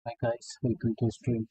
Hi guys, welcome to stream.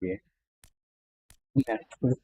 Yeah. That's good.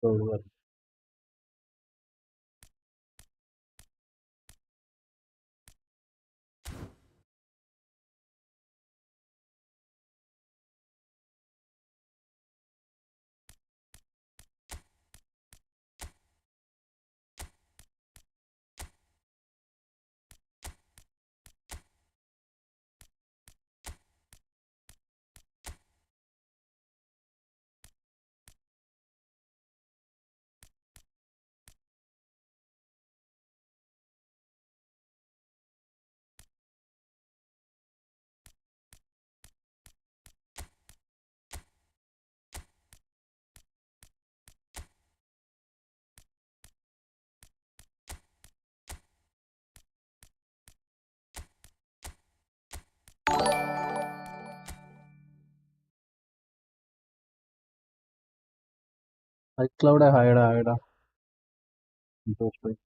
So, iCloud hide. Interesting.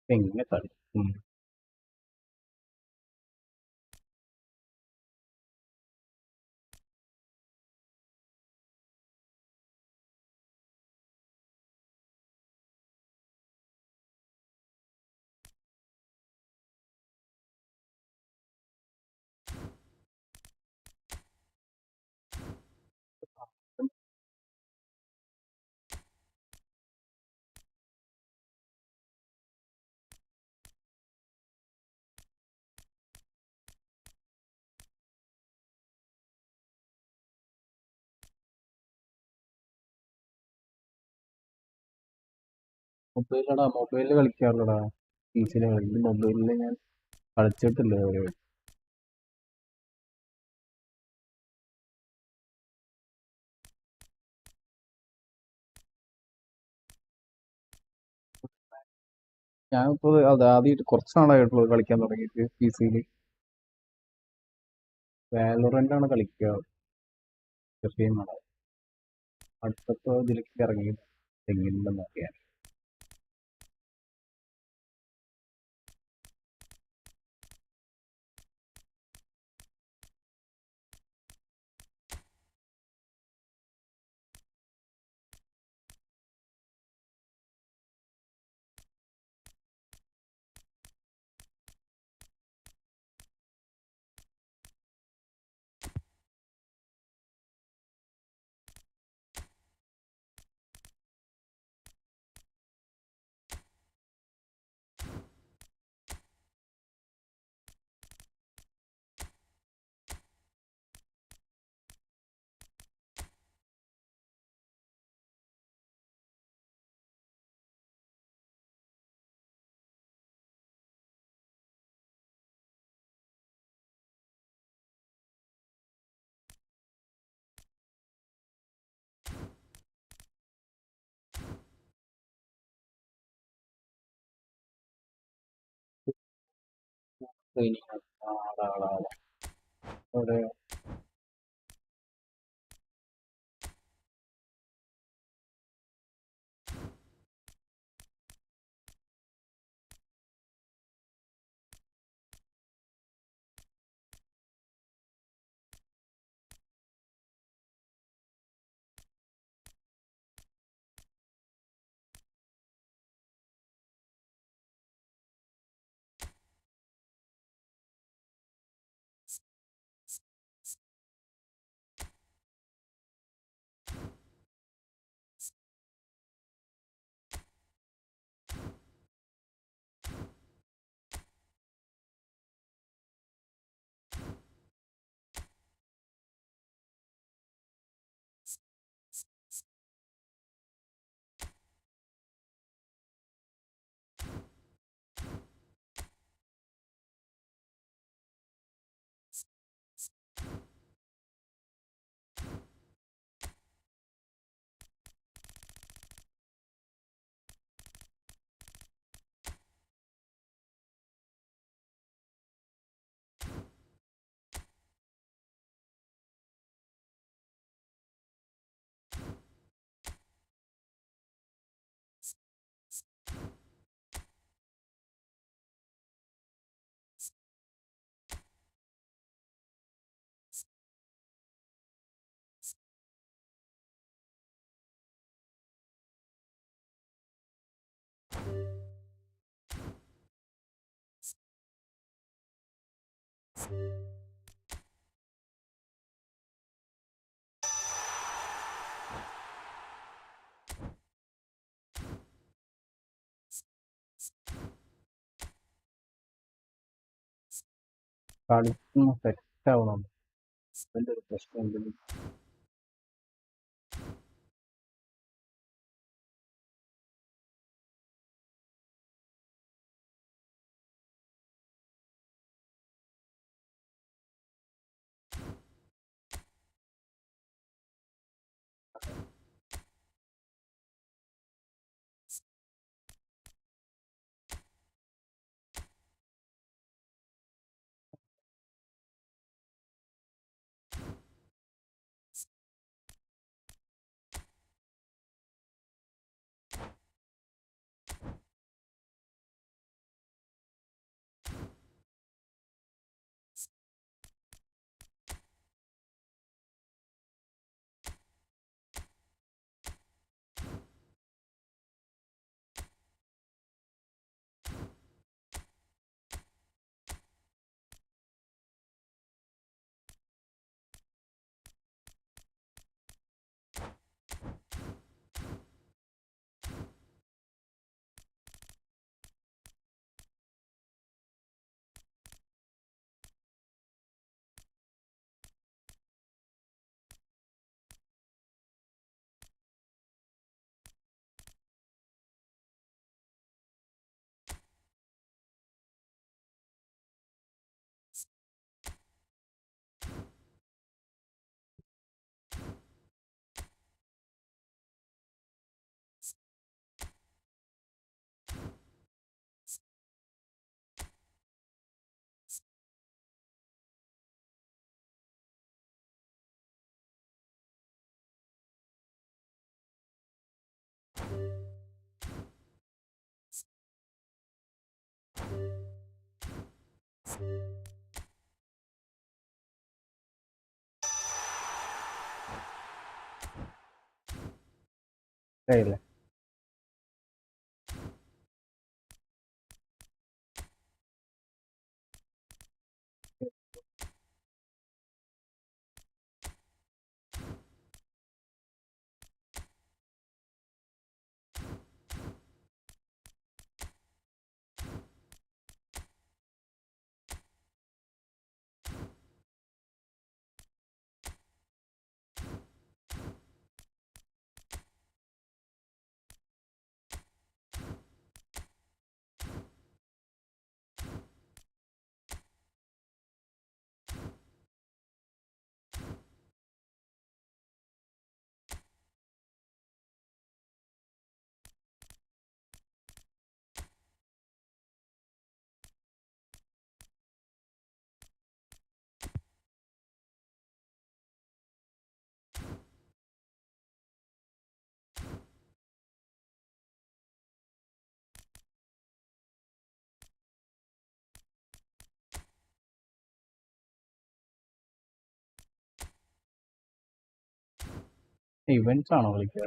എങ്ങനെ കളിക്കും മൊബൈലിൽ കളിക്കാറുള്ളടാ. PC കളിക്കും. മൊബൈലിൽ ഞാൻ കളിച്ചിട്ടില്ല ഇതുവരെ. ഞാനിപ്പോൾ അത് ആദ്യമായിട്ട് കുറച്ച് നാളായിട്ടുള്ളൂ കളിക്കാൻ തുടങ്ങിയിട്ട് PC യിൽ. വാലോറന്റ് ആണ് കളിക്കുക. ഗെയിമാണ്. അടുത്തപ്പോൾ ഇതിലേക്ക് ഇറങ്ങി എങ്ങനെയുണ്ടെന്ന് അറിയാൻ. ട്രെയിനിങ് ആളാളാളാ അവിടെ കളിക്കുന്ന സെറ്റ് ആവണം. അതിൻ്റെ ഒരു പ്രശ്നം എന്തെങ്കിലും കഴിയില്ല. ഇവന്റ്സ് ആണോ കളിക്കുക?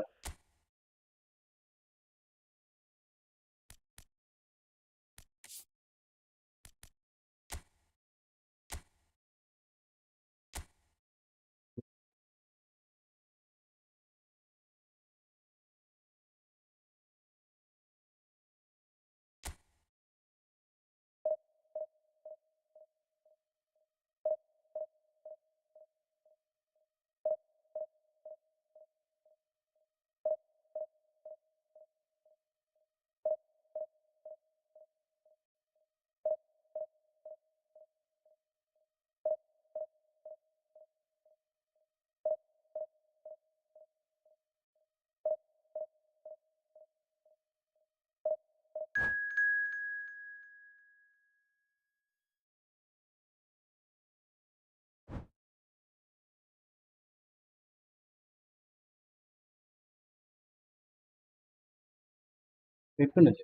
കേൾക്കുന്നില്ല.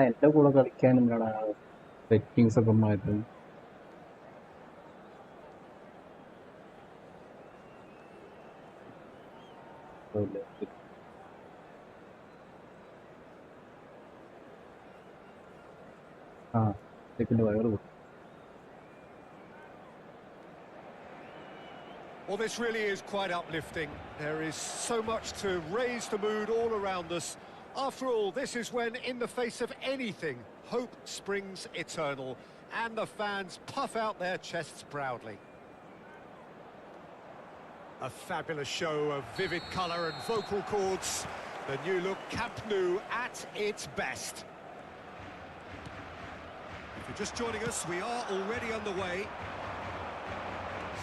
എൻ്റെ കൂടെ കളിക്കാൻ എന്താണ് സെറ്റിങ്സ് ഒക്കെ മാറ്റും. ആ സെക്കൻഡ് വയറ് കൂട്ടും. Well, this really is quite uplifting. There is so much to raise the mood all around us. After all, this is when, in the face of anything, hope springs eternal, and the fans puff out their chests proudly. A fabulous show of vivid colour and vocal cords. The new look Camp Nou at its best. If you're just joining us, we are already underway.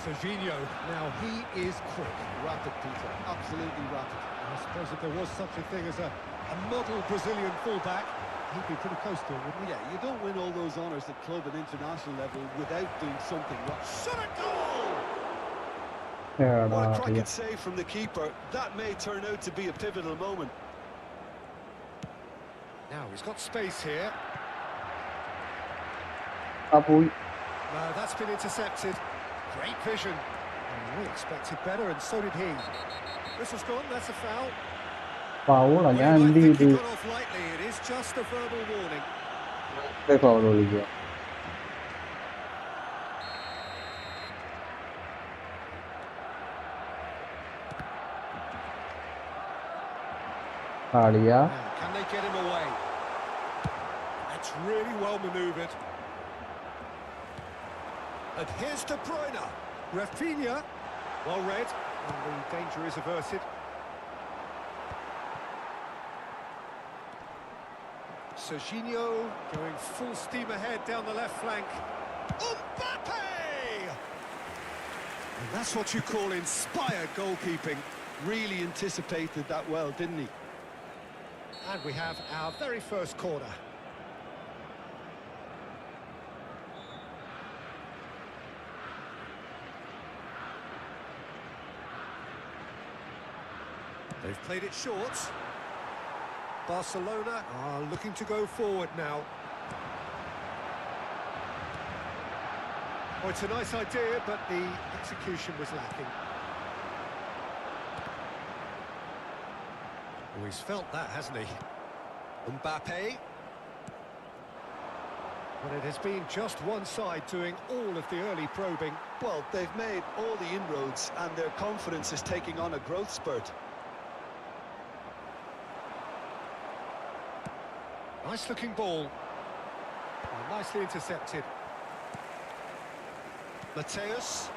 Serginho, now he is quick. Rapid, Peter, absolutely rapid. I suppose if there was such a thing as a model Brazilian fullback, he'd be pretty close to it, wouldn't he? Yeah, you don't win all those honours at club and international level without doing something right. Shot a goal! What a cracking save from the keeper. That may turn out to be a pivotal moment. Now he's got space here. No, that's been intercepted. Great vision. And we expected better, and so did he. This was gone, that's a foul. ഫൗളാ? ഞാൻ എന്ത് He ചെയ്തു? got off lightly, it is just a verbal warning. Foul വിളിക്കുക. കളിയാ Now, can they get him away? That's really well manoeuvred. And here's De Bruyne. Rafinha. Well read. And the danger is averted. Serginho going full steam ahead down the left flank. Mbappe! And that's what you call inspired goalkeeping. Really anticipated that well, didn't he? And we have our very first corner. They've played it short. Barcelona are looking to go forward now. Oh, it's a nice idea, but the execution was lacking. Oh, he's felt that, hasn't he? Mbappe. But it has been just one side doing all of the early probing. Well, they've made all the inroads and their confidence is taking on a growth spurt. Nice looking ball. Oh, nicely intercepted. Mateus.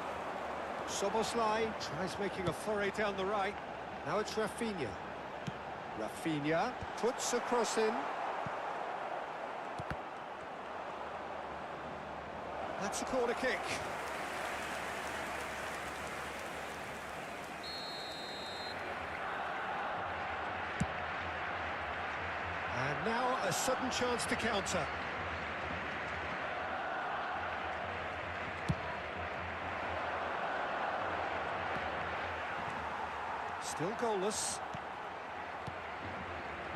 Soboslai tries making a foray down the right. Now it's Rafinha. Rafinha puts a cross in. That's a corner kick. And now a sudden chance to counter. Still goalless.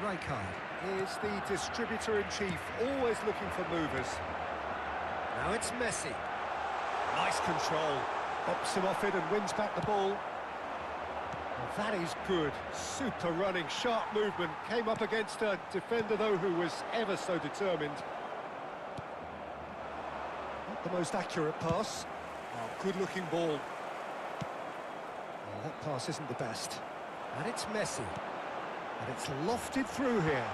Rijkaard is the distributor-in-chief, always looking for movers. Now it's Messi. Nice control. Bops him off it and wins back the ball. Well, that is good. Super running, sharp movement. Came up against a defender, though, who was ever so determined. Not the most accurate pass. Oh, good-looking ball. Well, that pass isn't the best. And it's Messi. And it's lofted through here.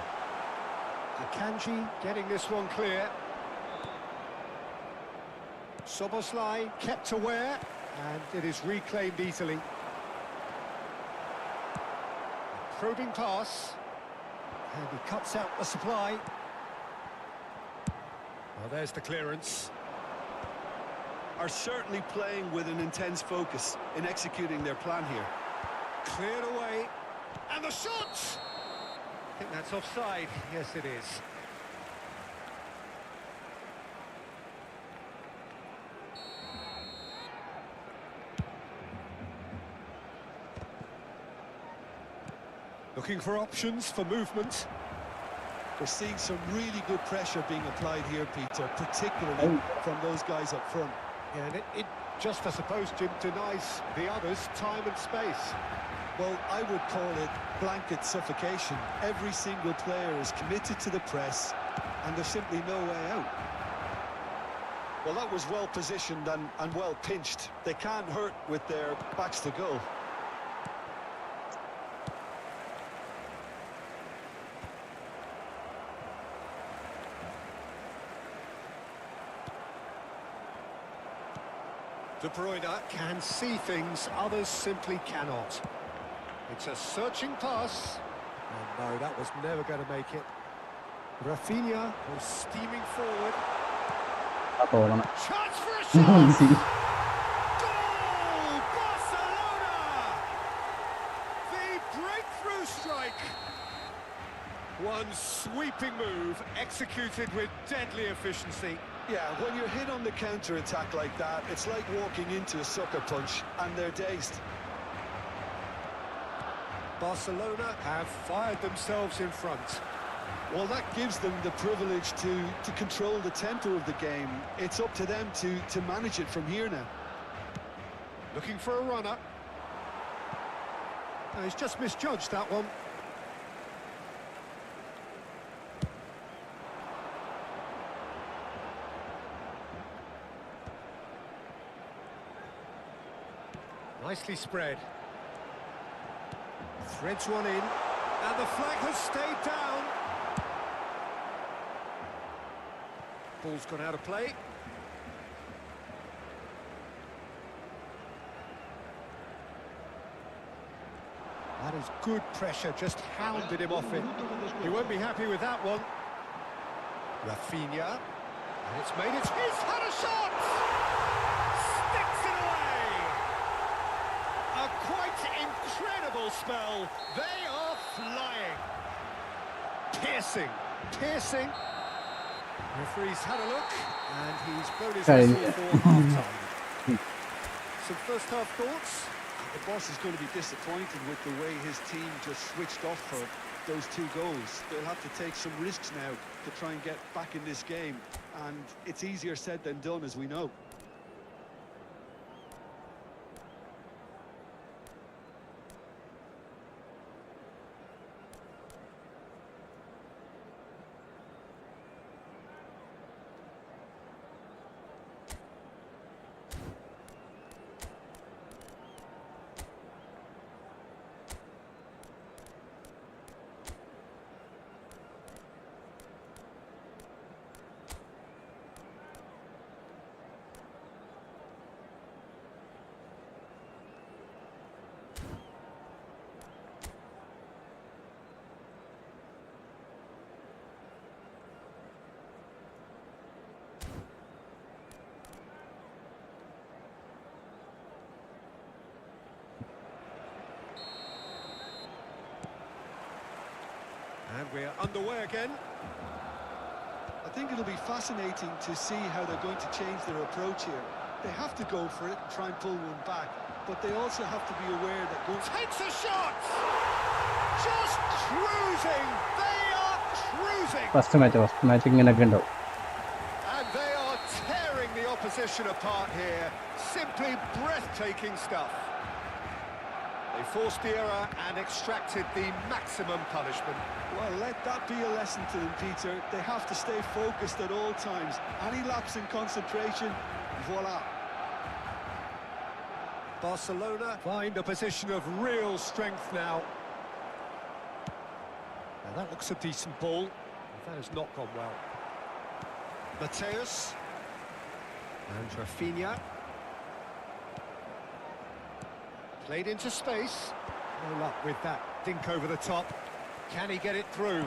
Akanji getting this one clear. Soboslai kept aware, and it is reclaimed easily. Probing pass, and he cuts out the supply. Well, there's the clearance. Are certainly playing with an intense focus in executing their plan here. Cleared away, and the shot! I think that's offside. Yes, it is. Looking for options for movement. We're seeing some really good pressure being applied here, Peter, particularly from those guys up front. Yeah, and it just, I suppose, Jim, denies the others time and space. Well, I would call it blanket suffocation. Every single player is committed to the press, and there's simply no way out. Well, that was well positioned and well pinched. They can't hurt with their backs to goal. De Bruyne can see things others simply cannot. It's a searching pass. Oh no, that was never going to make it. Rafinha was steaming forward. Chance for a shot! Goal! Barcelona! The breakthrough strike. One sweeping move executed with deadly efficiency. Yeah, when you're hit on the counter-attack like that, it's like walking into a sucker punch, and they're dazed. Barcelona have fired themselves in front. Well, that gives them the privilege to control the tempo of the game. It's up to them to manage it from here now. Looking for a runner. No, he's just misjudged that one. Nicely spread. Threads one in. And the flag has stayed down. Ball's gone out of play. That is good pressure, just hounded him off it. He won't be happy with that one. Rafinha. And it's made it. He's had a shot! Sticks it away! A quite incredible spell. They are flying. Piercing. Piercing. Referee's had a look, and he's blown his whistle for half-time. Some first-half thoughts? The boss is going to be disappointed with the way his team just switched off for those 2 goals. They'll have to take some risks now to try and get back in this game, and it's easier said than done, as we know. And we're underway again. I think it'll be fascinating to see how they're going to change their approach here. They have to go for it and try and pull one back, but they also have to be aware that Takes a shot! Just cruising! They are cruising! First match ഇങ്ങനെയൊക്കെ ഉണ്ടാവും. And they are tearing the opposition apart here. Simply breathtaking stuff. They forced the error and extracted the maximum punishment. Well, let that be a lesson to them, Peter. They have to stay focused at all times. Any lapse in concentration, voila. Barcelona find a position of real strength now. Now that looks a decent ball. That has not gone well. Mateus. And Rafinha. Played into space. No luck with that dink over the top. Can he get it through?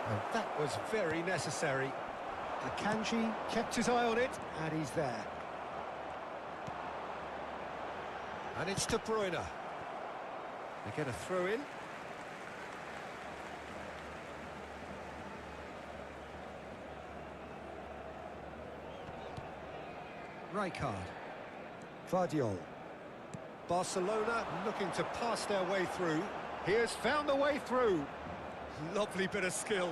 And that was very necessary. Akanji kept his eye on it, and he's there. And it's De Bruyne. They get a throw in. Rijkaard. Vardiol. Barcelona looking to pass their way through. He has found the way through. Lovely bit of skill.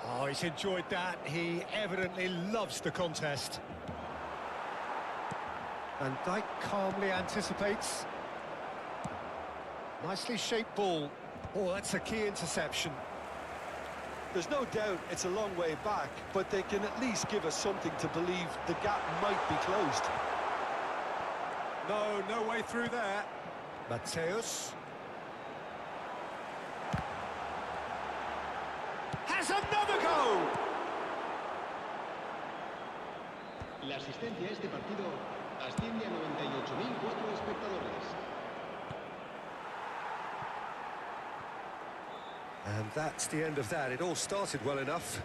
Oh, he's enjoyed that. He evidently loves the contest. Van Dijk calmly anticipates. Nicely shaped ball. Oh, that's a key interception. There's no doubt it's a long way back, but they can at least give us something to believe the gap might be closed. No way through there. Mateus. Has another goal! La asistencia a este partido asciende a 98.004 espectadores. And that's the end of that. It all started well enough.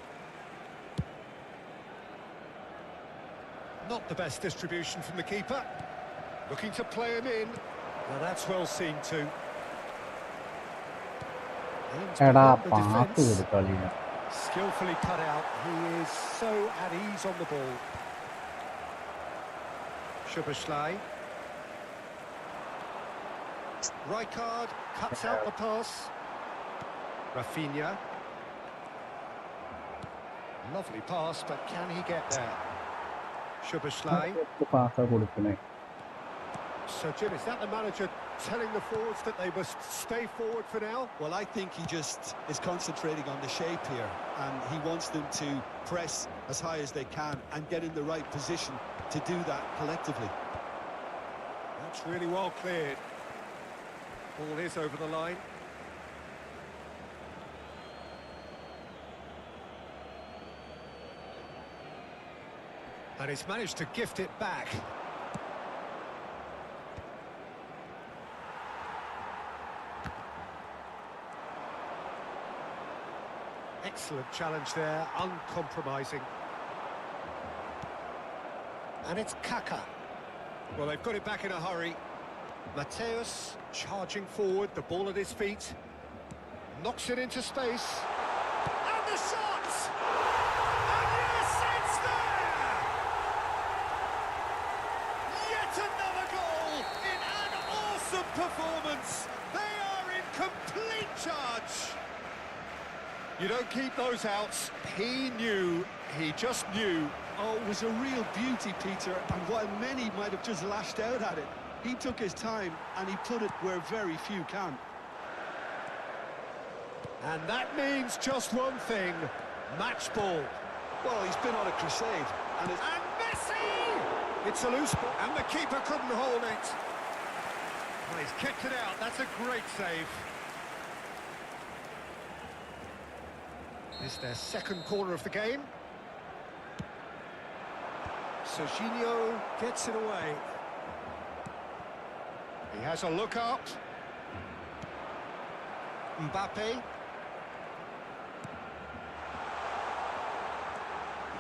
Not the best distribution from the keeper. Looking to play him in. Well, that's well seen too. എടാ pass കൊടുക്കളി. Skillfully cut out. He is so at ease on the ball. Szoboszlai. Rijkaard cuts out the pass. Rafinha. Lovely pass, but can he get there? Szoboszlai. Pass കൊടുക്കണേ. So, Jim, is that the manager telling the forwards that they must stay forward for now? Well, I think he just is concentrating on the shape here, and he wants them to press as high as they can and get in the right position to do that collectively. That's really well cleared. Ball is over the line. And he's managed to gift it back. Excellent challenge there, uncompromising. And it's Kaka. Well, they've got it back in a hurry. Mateus charging forward, the ball at his feet. Knocks it into space. And the shot! And yes, it's there! Yet another goal in an awesome performance. They are in complete charge. You don't keep those outs. He knew, he just knew. Oh, it was a real beauty, Peter, and while many might have just lashed out at it, he took his time and he put it where very few can. And that means just one thing, match ball. Well, he's been on a crusade, and it's... And Messi! It's a loose ball, and the keeper couldn't hold it. Well, he's kept it out, that's a great save. It's their second corner of the game. Serginho gets it away. He has a look up. Mbappe.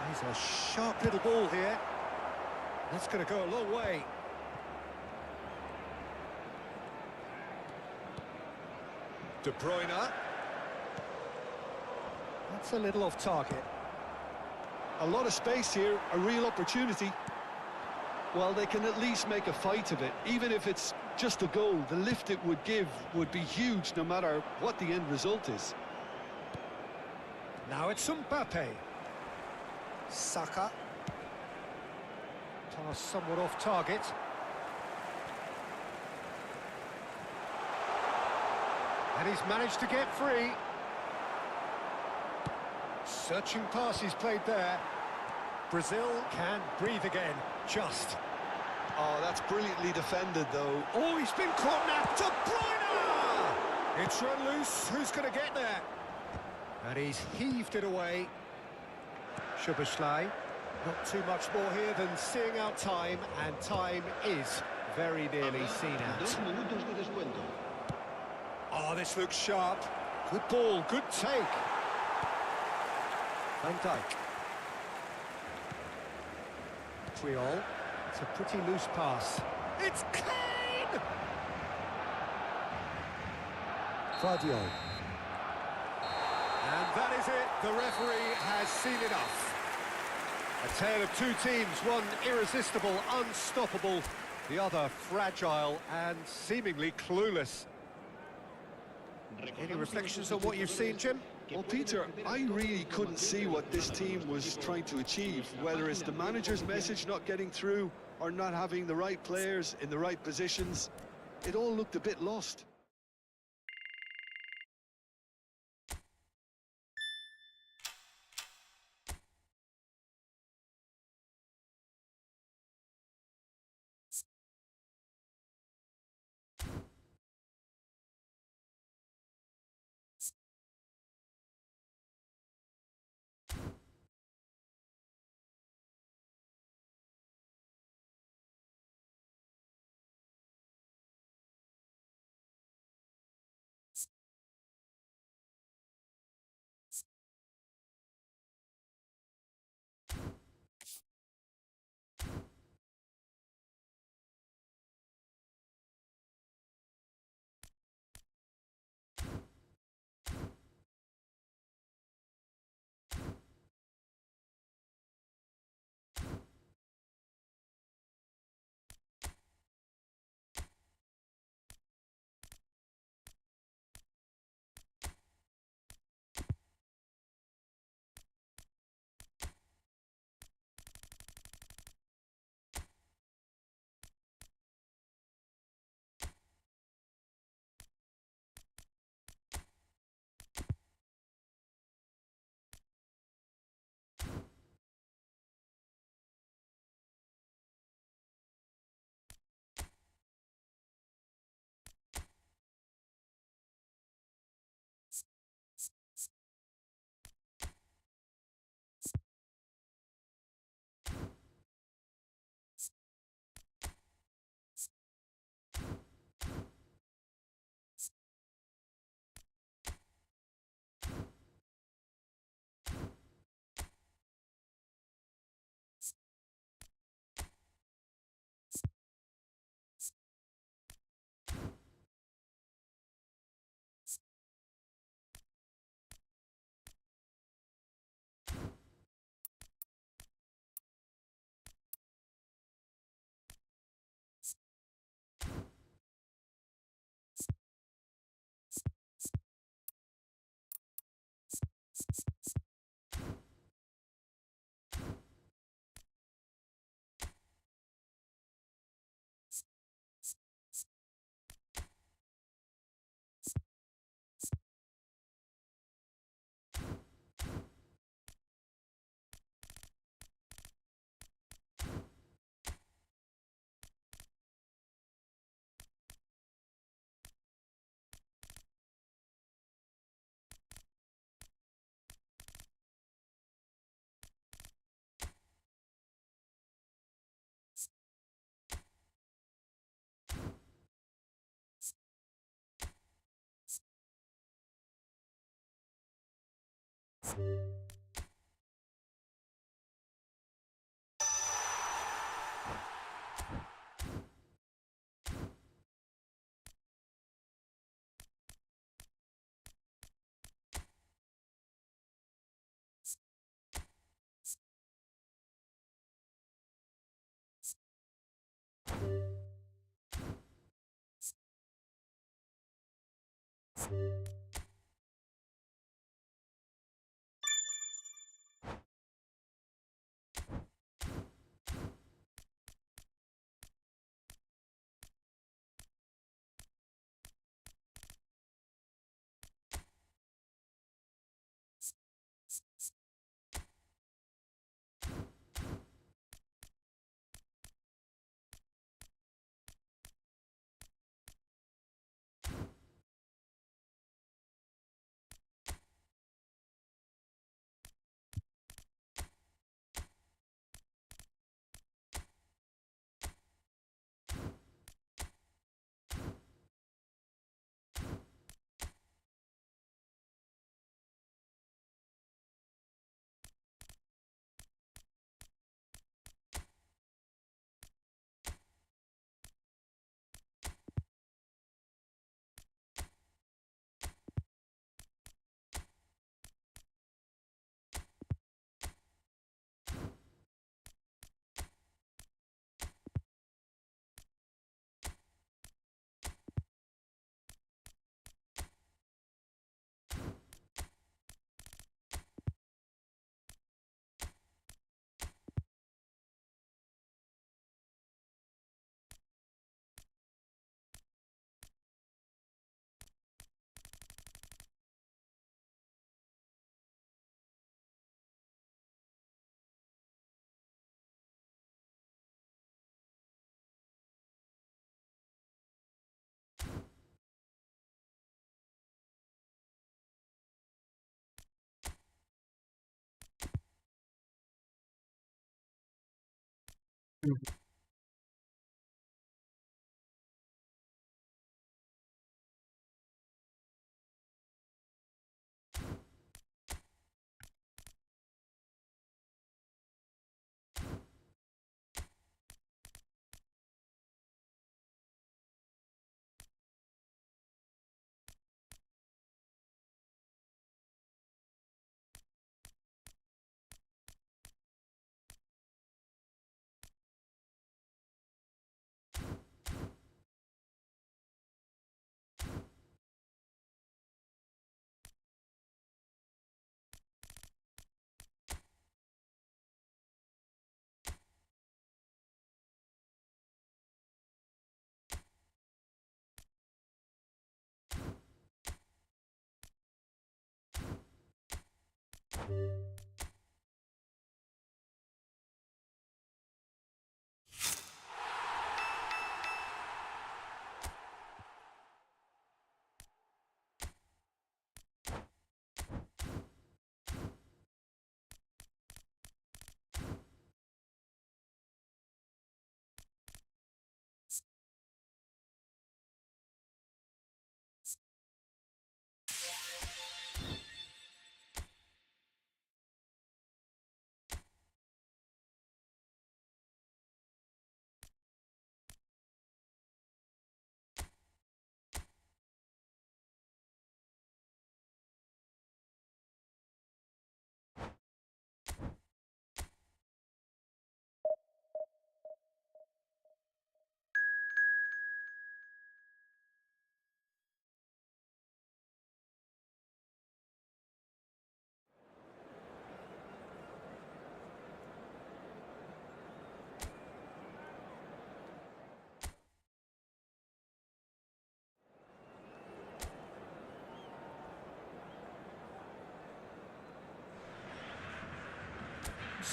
He's a sharp little ball here. That's going to go a long way. De Bruyne. That's a little off target. A lot of space here, a real opportunity. Well, they can at least make a fight of it. Even if it's just a goal, the lift it would give would be huge no matter what the end result is. Now it's Mbappe. Saka. Pass somewhat off target. And he's managed to get free. Searching pass he's played there. Brazil can breathe again, just. Oh, that's brilliantly defended, though. Oh, he's been caught now. De Bruyne! It's run loose. Who's going to get there? And he's heaved it away. Szoboszlai. Not too much more here than seeing out time, and time is very nearly seen out. 2 minutos de descuento. Oh, this looks sharp. Good ball, good take. Van Dijk. Triol. It's a pretty loose pass. It's Kane! Fadio. And that is it. The referee has seen enough. A tale of two teams, one irresistible, unstoppable, the other fragile and seemingly clueless. Any reflections on what you've seen, Jim? Well, Peter, I really couldn't see what this team was trying to achieve, whether it's the manager's message not getting through or not having the right players in the right positions. It all looked a bit lost.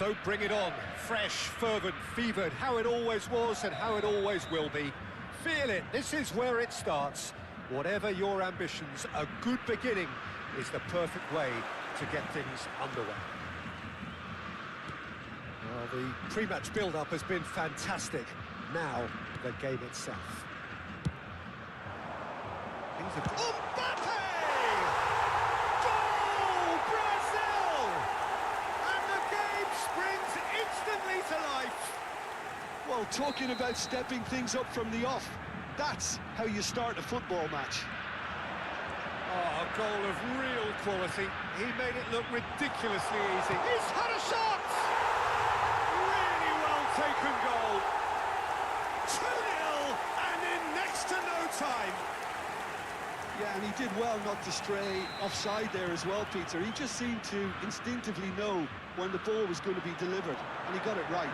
So bring it on, fresh, fervent, fevered, how it always was and how it always will be. Feel it, this is where it starts. Whatever your ambitions, a good beginning is the perfect way to get things underway. Well, the pre-match build-up has been fantastic. Now, the game itself. Mbappe! Goal, Brazil! talking about stepping things up from the off. That's how you start a football match. Oh, a goal of real quality. He made it look ridiculously easy. He's had a shot! Really well taken goal. 2-0 and in next to no time. Yeah, and he did well not to stray offside there as well, Peter. He just seemed to instinctively know when the ball was going to be delivered, and he got it right.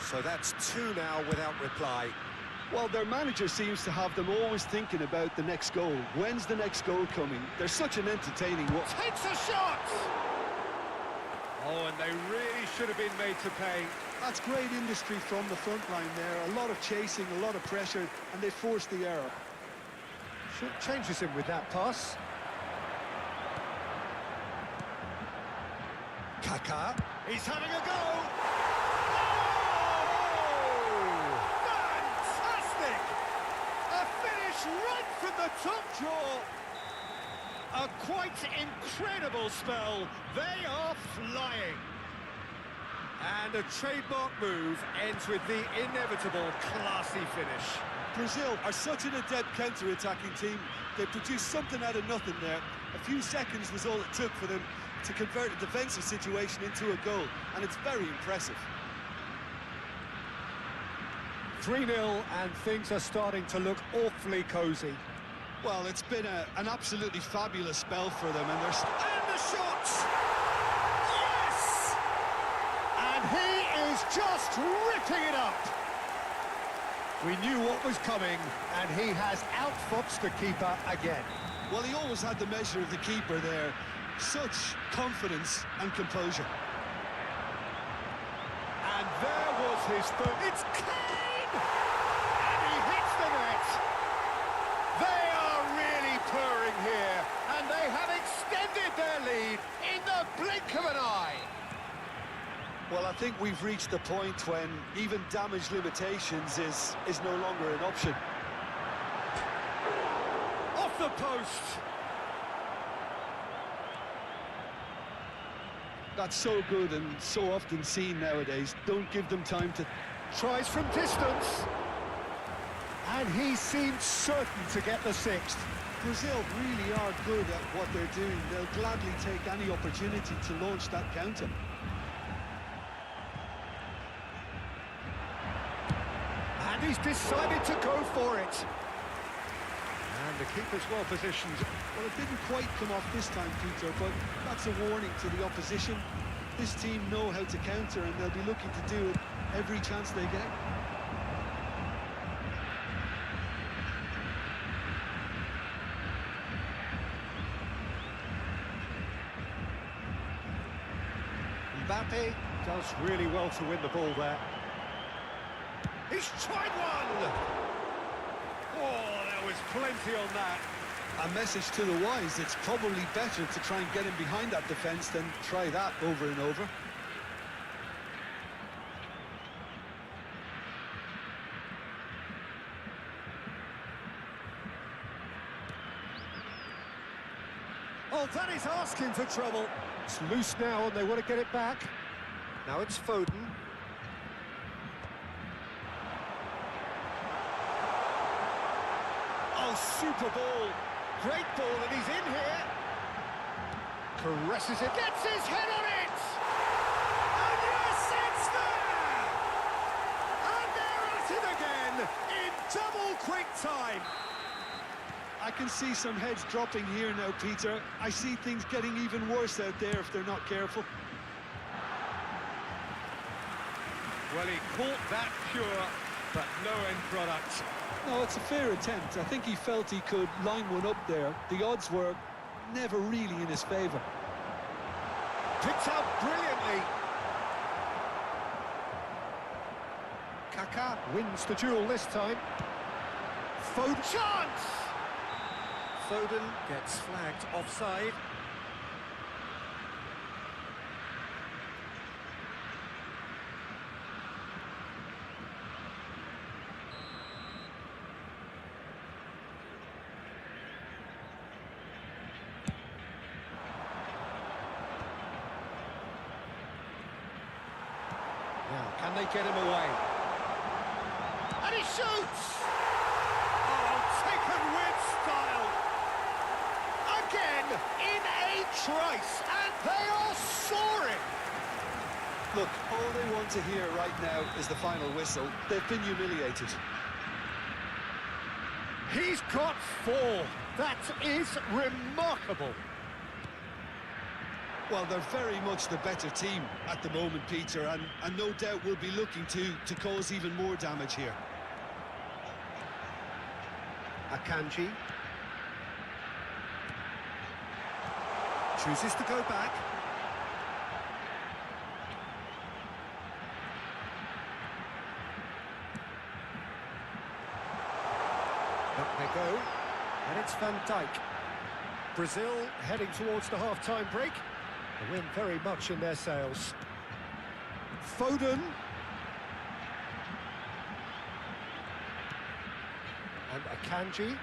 So that's 2 now without reply. Well, their manager seems to have them always thinking about the next goal. When's the next goal coming? They're such an entertaining one. Takes a shot! Oh, and they really should have been made to pay. That's great industry from the front line there. A lot of chasing, a lot of pressure, and they forced the error. Changes him with that pass. Kaká. He's having a go! Right from the top draw. A quite incredible spell. They are flying. And a trademark move ends with the inevitable classy finish. Brazil are such an adept counter-attacking team. They produced something out of nothing there. A few seconds was all it took for them to convert a defensive situation into a goal, and it's very impressive. 3-0 and things are starting to look awfully cosy. Well, it's been an absolutely fabulous spell for them, and they're... And the shot! Yes! And he is just ripping it up! We knew what was coming, and he has outfoxed the keeper again. Well, he always had the measure of the keeper there. Such confidence and composure. And there was his third... It's Kane! And he hits the net! They are really purring here, and they have extended their lead in the blink of an eye. Well, I think we've reached the point when even damage limitations is no longer an option. Off the post! That's so good and so often seen nowadays. Don't give them time to... Tries from distance. And he seemed certain to get the sixth. Brazil really are good at what they're doing. They'll gladly take any opportunity to launch that counter. And he's decided to go for it. And the keeper's well positioned. Well, it didn't quite come off this time, Peter, but that's a warning to the opposition. This team know how to counter, and they'll be looking to do it every chance they get. Mbappe does really well to win the ball there. He's tried one! Oh, there was plenty on that. A message to the wise, it's probably better to try and get him behind that defence than try that over and over. Oh, that is asking for trouble. It's loose now and they want to get it back. Now it's Foden. Oh, super ball. Great ball, and he's in here. Caresses it, gets his head on it! And yes, it's there! And they're at it again in double quick time. I can see some heads dropping here now, Peter. I see things getting even worse out there if they're not careful. Well, he caught that pure, but no end product. No, it's a fair attempt. I think he felt he could line one up there. The odds were never really in his favour. Picked out brilliantly. Kaká wins the duel this time. Foden chance! Foden gets flagged offside. Now, can they get him away? And he shoots! Oh, taken with style! Again, in a trice, and they are soaring! Look, all they want to hear right now is the final whistle. They've been humiliated. He's got 4. That is remarkable. Well, they're very much the better team at the moment, Peter, and no doubt will be looking to cause even more damage here. Akanji chooses to go back. Up they go, and it's Van Dijk. Brazil heading towards the half-time break. The wind very much in their sails. Foden. And Akanji.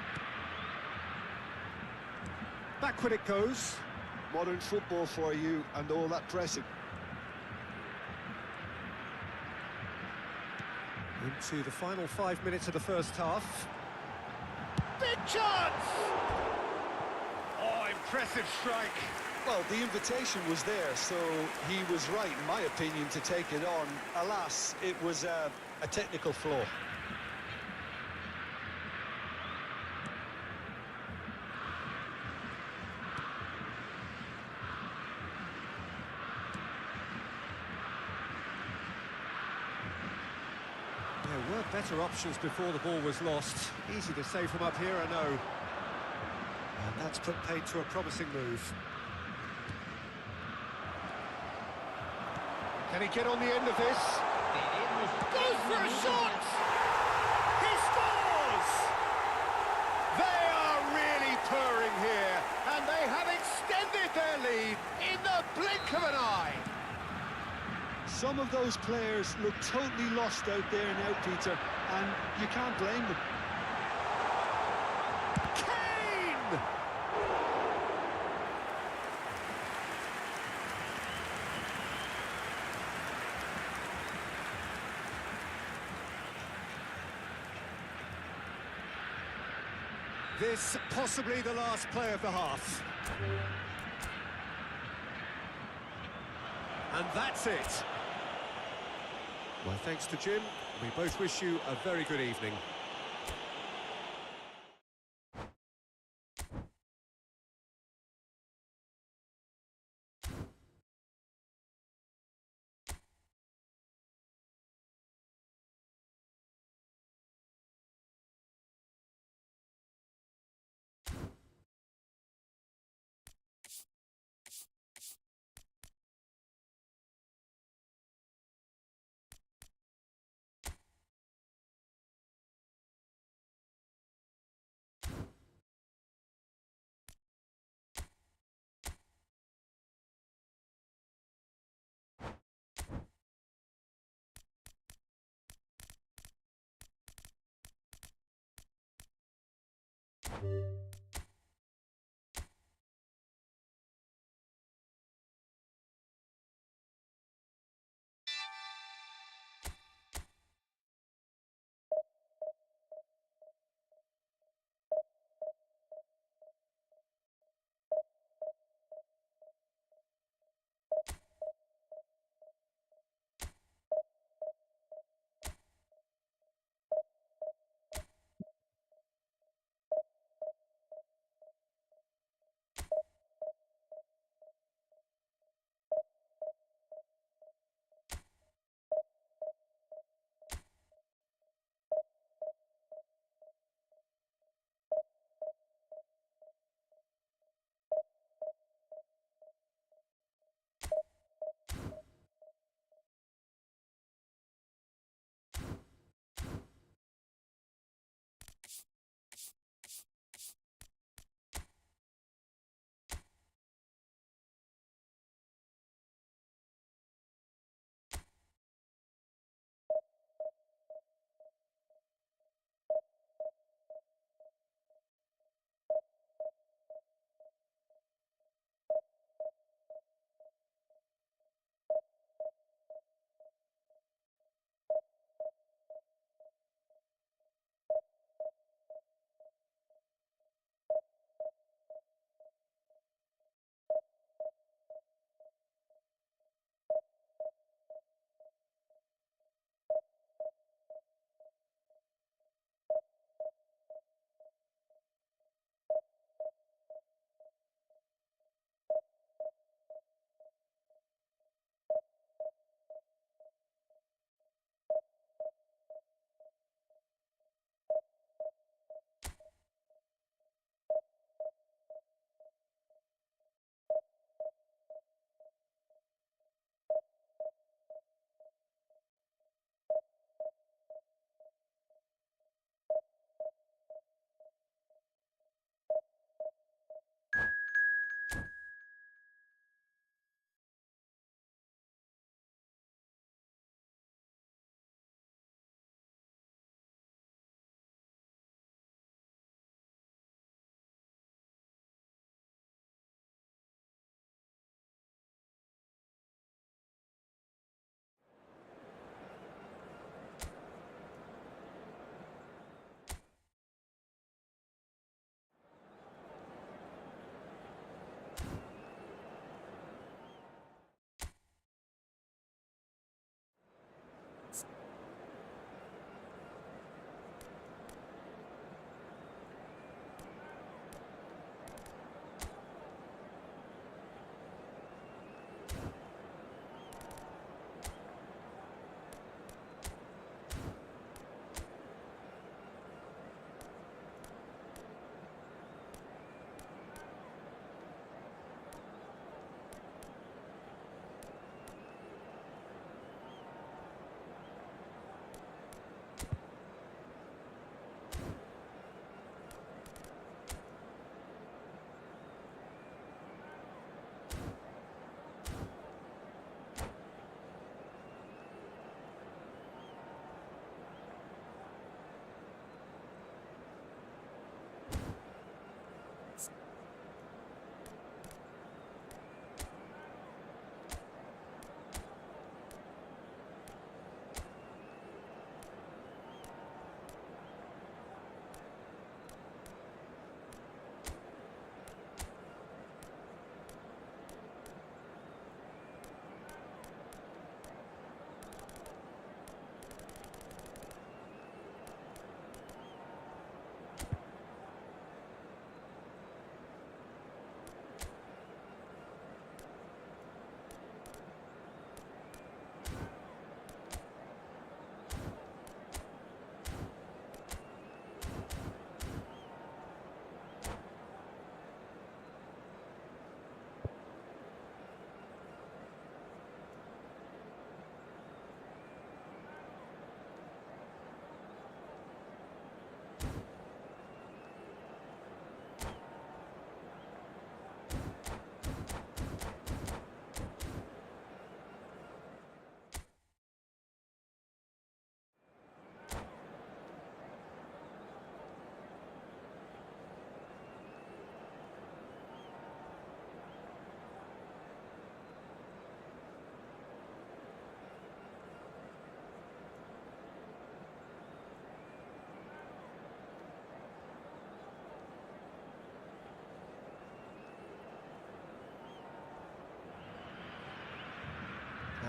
Backward it goes. Modern football for you and all that pressing. Into the final 5 minutes of the first half. Big chance! Oh, impressive strike. Well, the invitation was there, so he was right, in my opinion, to take it on. Alas, it was a technical flaw. There were better options before the ball was lost. Easy to say from up here, I know. And that's put paid to a promising move. Can he get on the end of this? Goes for a shot! He scores! They are really purring here, and they have extended their lead in the blink of an eye. Some of those players look totally lost out there now, Peter, and you can't blame them. Kane! This possibly the last play of the half. And that's it. My thanks to Jim. We both wish you a very good evening.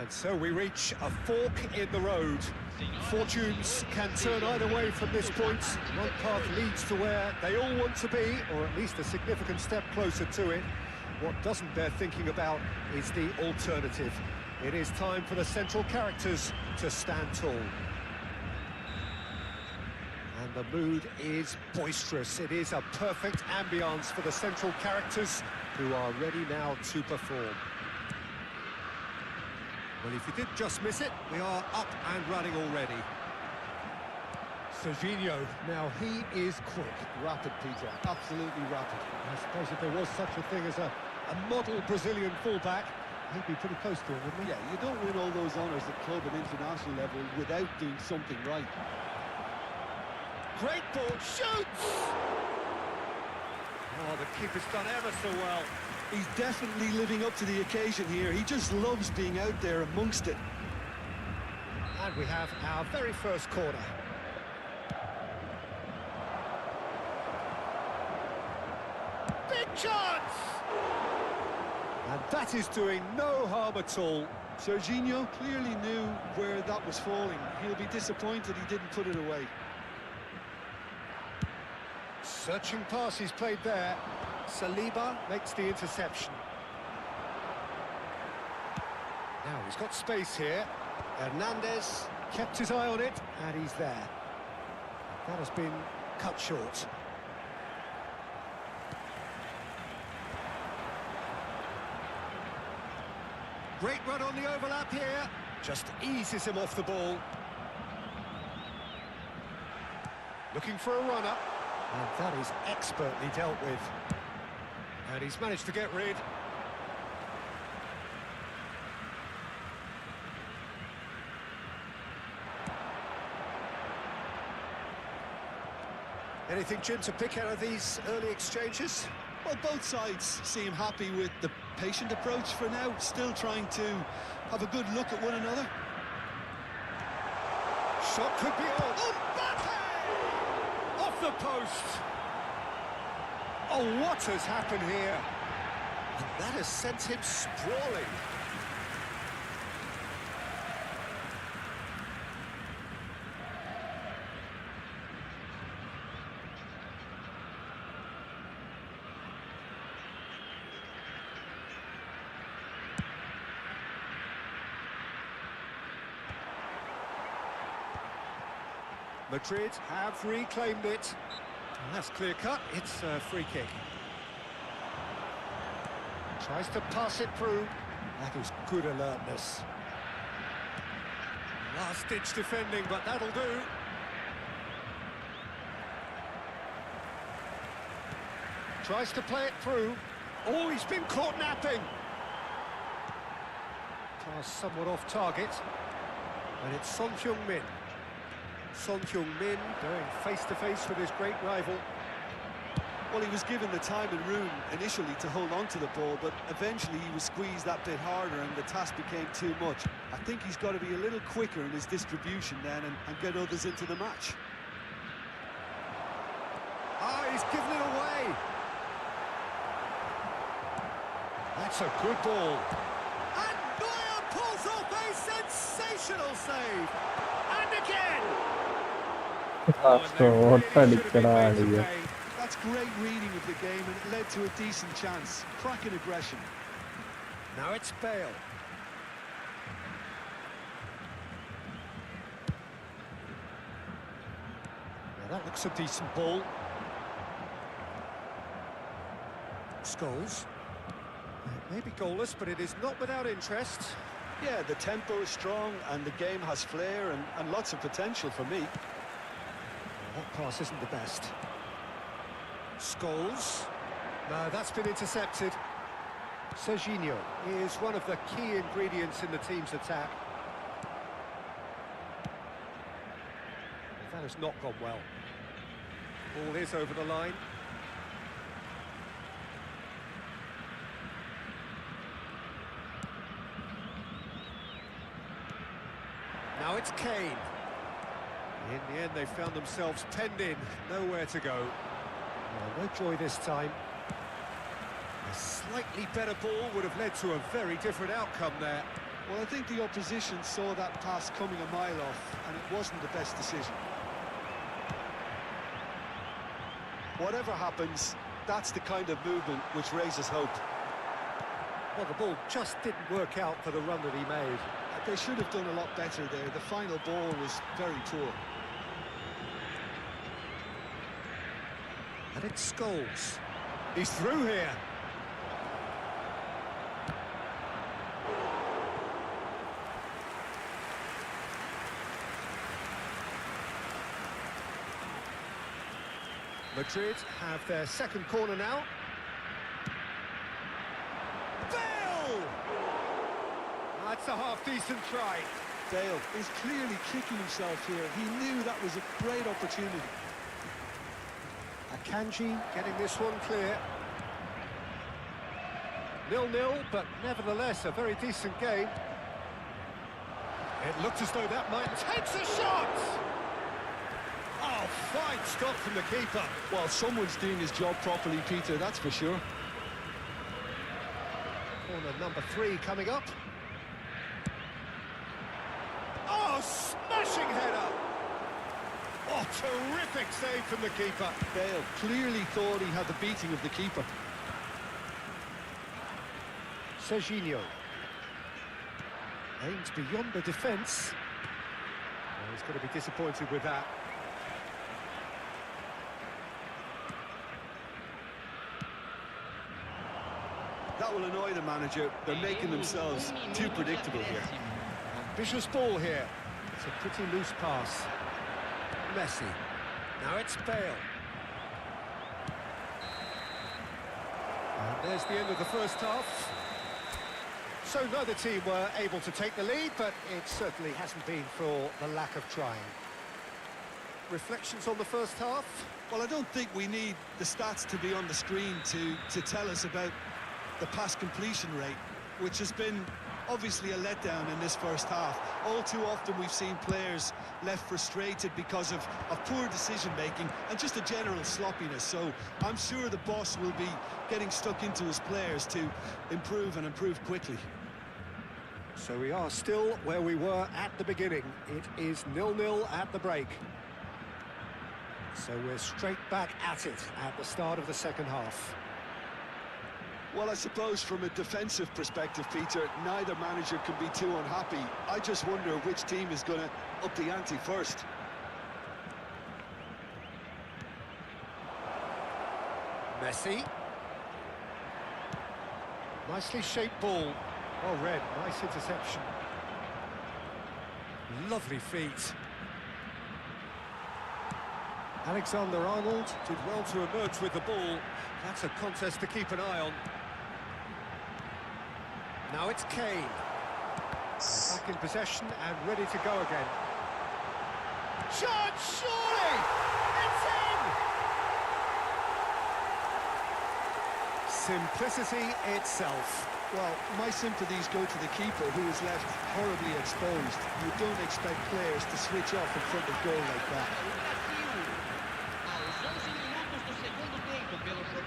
And so we reach a fork in the road. Fortunes can turn either way from this point. One path leads to where they all want to be, or at least a significant step closer to it. What doesn't bear thinking about is the alternative. It is time for the central characters to stand tall. And the mood is boisterous. It is a perfect ambience for the central characters who are ready now to perform. Well, if you did just miss it, we are up and running already. Serginho, now he is quick. Rapid, Peter, absolutely rapid. I suppose if there was such a thing as a model Brazilian fullback, he'd be pretty close to it, wouldn't he? Yeah, you don't win all those honours at club and international level without doing something right. Great ball, shoots! Oh, the keeper's done ever so well. He's definitely living up to the occasion here. He just loves being out there amongst it. And we have our very first corner. Big chance! And that is doing no harm at all. Serginho clearly knew where that was falling. He'll be disappointed he didn't put it away. Searching pass he's played there. Saliba makes the interception. Now he's got space here. Hernandez kept his eye on it, and he's there. That has been cut short. Great run on the overlap here. Just eases him off the ball. Looking for a runner. And that is expertly dealt with. And he's managed to get rid. Anything, Jim, to pick out of these early exchanges? Well, both sides seem happy with the patient approach for now, still trying to have a good look at one another. Shot could be on. Mbappe! Off the post. Oh, what has happened here? And that has sent him sprawling. Madrid have reclaimed it. And that's clear cut. It's a free kick. Tries to pass it through. That is good alertness. Last-ditch defending, but that'll do. Tries to play it through. Oh, he's been caught napping. Pass somewhat off target. And it's Son Heung-min. Son Heung-min going face-to-face with his great rival. Well, he was given the time and room initially to hold on to the ball, but eventually he was squeezed that bit harder and the task became too much. I think he's got to be a little quicker in his distribution then and get others into the match. Ah, he's given it away. That's a good ball. And Neuer pulls off a sensational save. And again. That's great reading of the game, and it led to a decent chance. Cracking aggression. Now it's Bale. Now that looks a decent ball. Scholes. It may be goalless, but it is not without interest. Yeah, the tempo is strong, and the game has flair and lots of potential for me. Well, that pass isn't the best. Scholes. No, that's been intercepted. Serginho is one of the key ingredients in the team's attack. That has not gone well. Ball is over the line. Now it's Kane. In the end, they found themselves penned in, nowhere to go. Well, no joy this time. A slightly better ball would have led to a very different outcome there. Well, I think the opposition saw that pass coming a mile off, and it wasn't the best decision. Whatever happens, that's the kind of movement which raises hope. Well, the ball just didn't work out for the run that he made. They should have done a lot better there. The final ball was very poor. And it's Scholes. He's through here. Madrid have their second corner now. Bale! That's a half-decent try. Bale is clearly kicking himself here. He knew that was a great opportunity. Akanji getting this one clear. 0-0, but nevertheless a very decent game. It looked as though that might take a shot! Oh, fine stop from the keeper. Well, someone's doing his job properly, Peter, that's for sure. Corner number 3 coming up. Oh, smashing header! Oh, terrific save from the keeper. Bale clearly thought he had the beating of the keeper. Serginho. Aims beyond the defence. Oh, he's going to be disappointed with that. That will annoy the manager. They're making themselves too predictable here. Ambitious ball here. It's a pretty loose pass. Messi. Now it's Bale. And there's the end of the first half. So neither team were able to take the lead, but it certainly hasn't been for the lack of trying. Reflections on the first half? Well, I don't think we need the stats to be on the screen to tell us about the pass completion rate, which has been obviously a letdown in this first half. All too often we've seen players left frustrated because of poor decision-making and just a general sloppiness. So I'm sure the boss will be getting stuck into his players to improve and improve quickly. So we are still where we were at the beginning. It is 0-0 at the break. So we're straight back at it at the start of the second half. Well, I suppose from a defensive perspective, Peter, neither manager can be too unhappy. I just wonder which team is going to up the ante first. Messi. Nicely shaped ball. Well read, nice interception. Lovely feet. Alexander-Arnold did well to emerge with the ball. That's a contest to keep an eye on. Now it's Kane. Back in possession and ready to go again. Shot, surely! It's in! Simplicity itself. Well, my sympathies go to the keeper, who is left horribly exposed. You don't expect players to switch off in front of goal like that.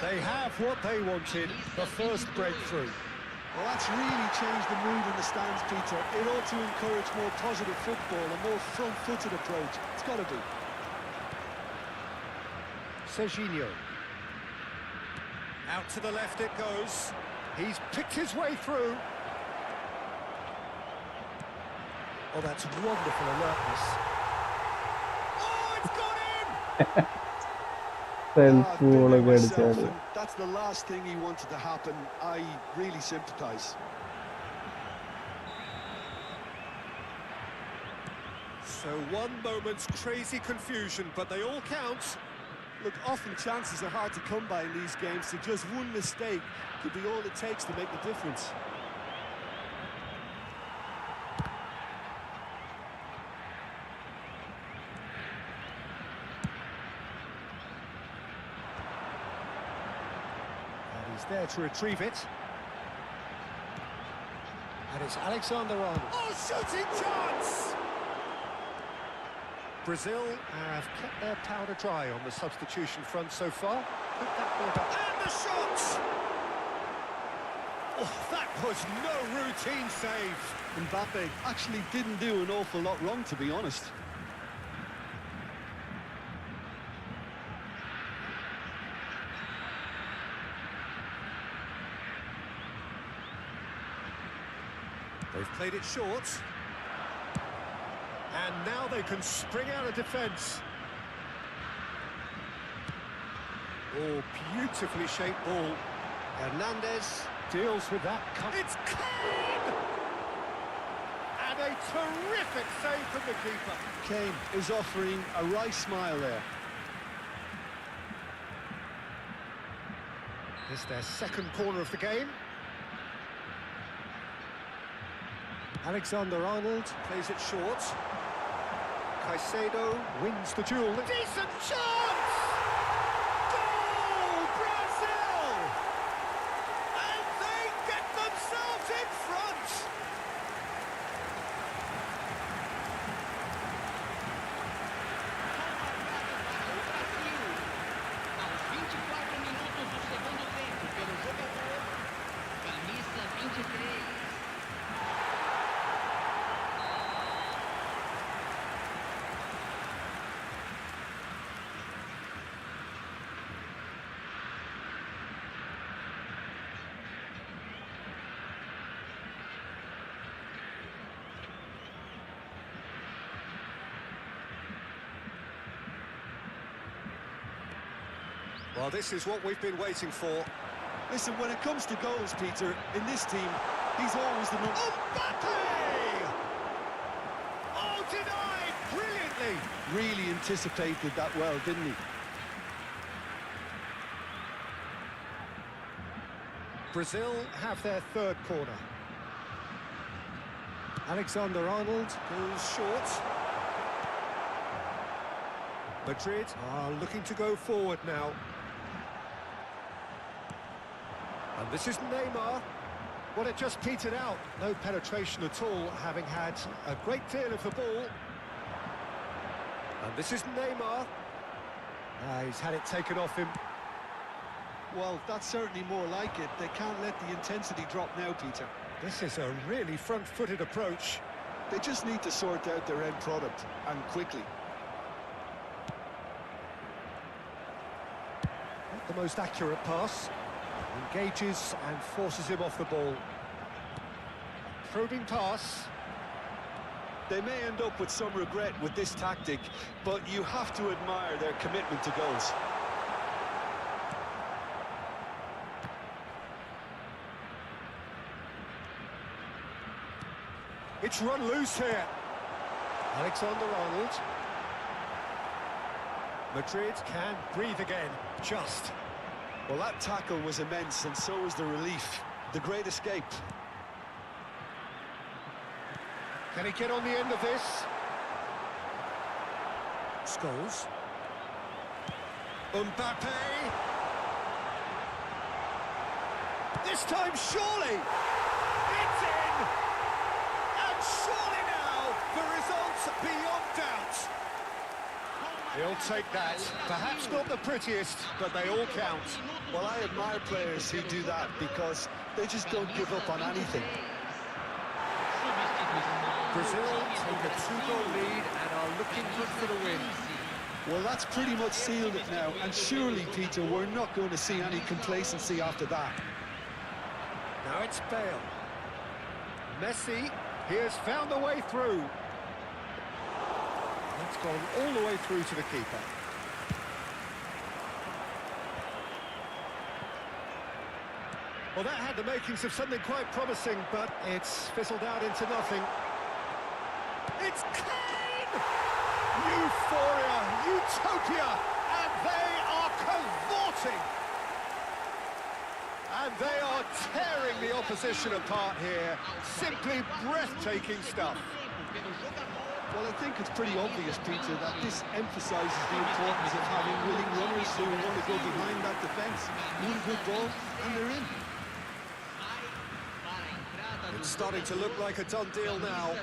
They have what they wanted, the first breakthrough. Well, that's really changed the mood in the stands, Peter. It ought to encourage more positive football, a more front-footed approach. It's got to be. Serginho. Out to the left it goes. He's picked his way through. Oh, that's wonderful alertness. Oh, it's got in! That's the last thing he wanted to happen. I really sympathise. So one moment's crazy confusion, but they all count. Look, often chances are hard to come by in these games, so just one mistake could be all it takes to make the difference. And he's there to retrieve it. And it's Alexander-Arnold. Oh, shooting chance! Brazil have kept their powder dry on the substitution front so far. Could that be about... And the shot! Oh, that was no routine save. Mbappe actually didn't do an awful lot wrong, to be honest. They've played it short. And now they can spring out of defence. Oh, beautifully shaped ball. Hernandez deals with that. It's Kane! And a terrific save from the keeper. Kane is offering a wry smile there. It's their second corner of the game. Alexander-Arnold plays it short. Caicedo wins the duel. Decent chance! Goal, Brazil! And they get themselves in front! Aos 24 minutos do segundo tempo, pelo jogador, camisa 23. Well, this is what we've been waiting for. Listen, when it comes to goals, Peter, in this team, he's always the number... Mbappe! Oh, denied brilliantly! Really anticipated that well, didn't he? Brazil have their third corner. Alexander-Arnold goes short. Madrid are looking to go forward now. And this is Neymar. Well, it just petered out. No penetration at all, having had a great deal of the ball. And this is Neymar. He's had it taken off him. Well, that's certainly more like it. They can't let the intensity drop now, Peter. This is a really front-footed approach. They just need to sort out their end product, and quickly. Not the most accurate pass. Engages and forces him off the ball. Probing pass. They may end up with some regret with this tactic, but you have to admire their commitment to goals. It's run loose here. Alexander-Arnold. Madrid can breathe again, just. Well, that tackle was immense, and so was the relief. The great escape. Can he get on the end of this? Scholes. Mbappe. This time, surely. It's in. And surely now, the result's beyond doubt. He'll take that. Perhaps not the prettiest, but they all count. Well, I admire players who do that because they just don't give up on anything. Brazil take a 2-goal lead and are looking good for the win. Well, that's pretty much sealed it now, and surely, Peter, we're not going to see any complacency after that. Now it's Bale. Messi, he has found the way through. It's gone all the way through to the keeper. Well, that had the makings of something quite promising, but it's fizzled out into nothing. It's Kane! Euphoria, utopia, and they are cavorting. And they are tearing the opposition apart here. Simply breathtaking stuff. Well, I think it's pretty obvious, Peter, that this emphasises the importance of having willing runners who want to go behind that defence. One good ball, and they're in. It's starting to look like a done deal now.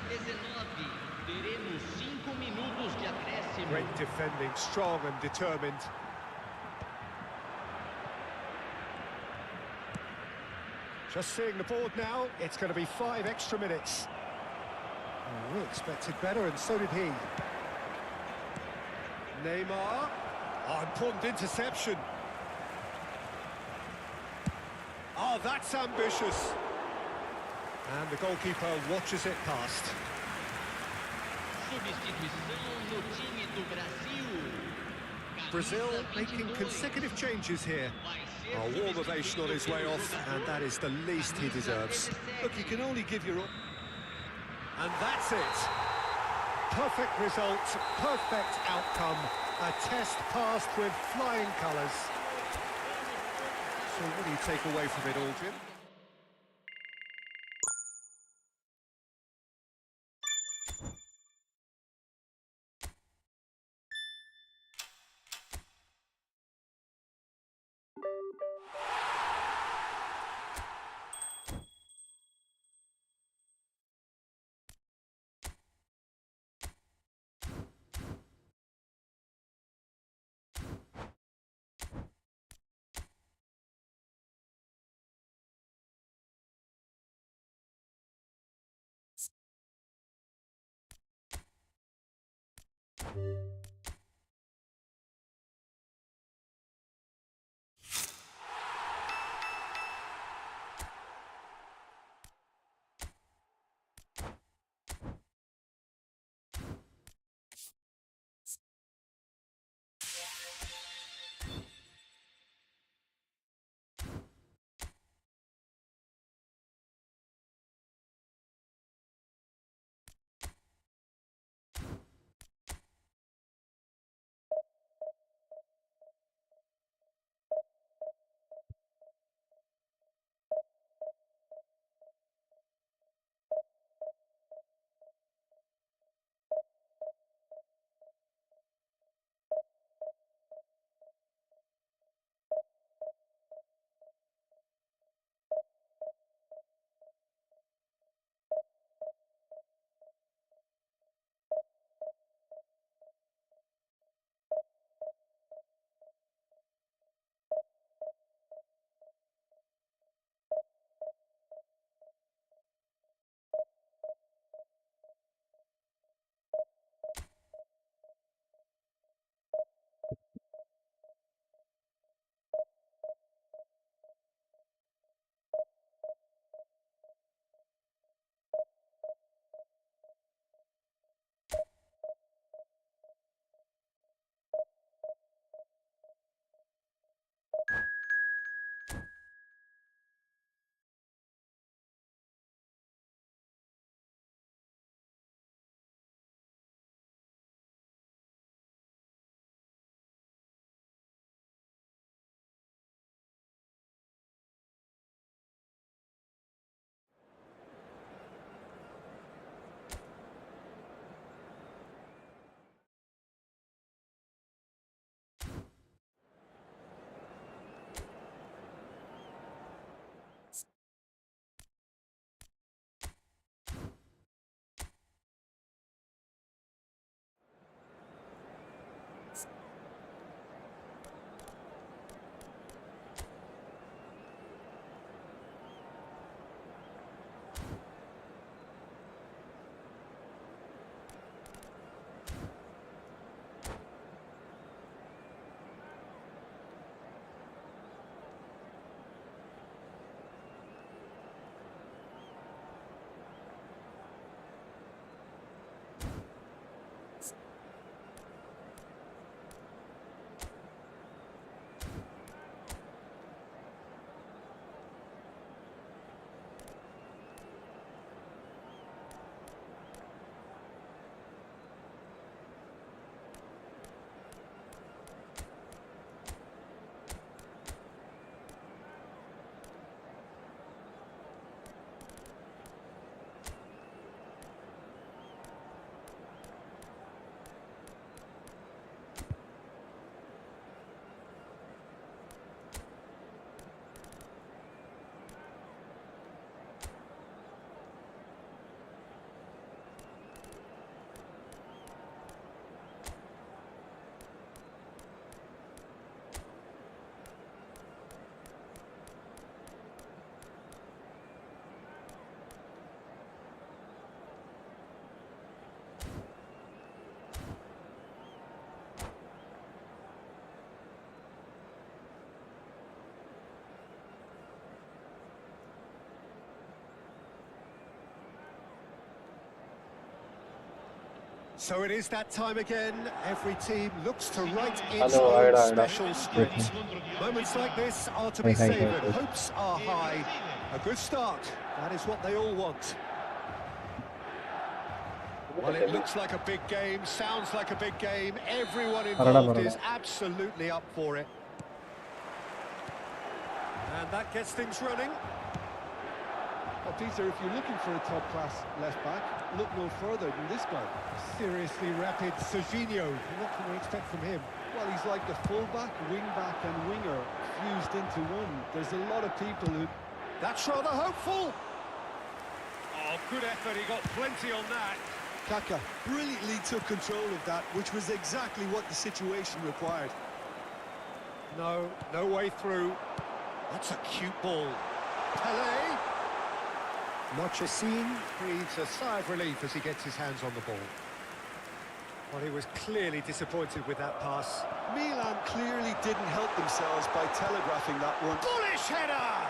Great defending, strong and determined. Just seeing the board now, it's going to be 5 extra minutes. Oh, we expected better, and so did he. Neymar. Oh, important interception. Oh, that's ambitious. And the goalkeeper watches it past. Substituição no time do Brasil. Brazil making consecutive changes here. A warm ovation on his way off, and that is the least he deserves. Look, you can only give your... And that's it. Perfect result, perfect outcome. A test passed with flying colours. So what do you take away from it all, Jim? So it is that time again. Every team looks to write its Hello, own Ida. special script. Moments like this are to be Hi. savoured. Hopes are high. A good start. That is what they all want. Well, it looks like a big game, sounds like a big game. Everyone involved is absolutely up for it. And that gets things running. Well, Peter, if you're looking for a top-class left-back, look no further than this guy. Seriously rapid Serginho. What can we expect from him? Well, he's like a full-back, wing-back and winger fused into one. There's a lot of people who... That's rather hopeful. Oh, good effort. He got plenty on that. Kaka brilliantly took control of that, which was exactly what the situation required. No way through. That's a cute ball. Pele. Mochasin breathes a sigh of relief as he gets his hands on the ball. Well, he was clearly disappointed with that pass. Milan clearly didn't help themselves by telegraphing that one. Bullish header!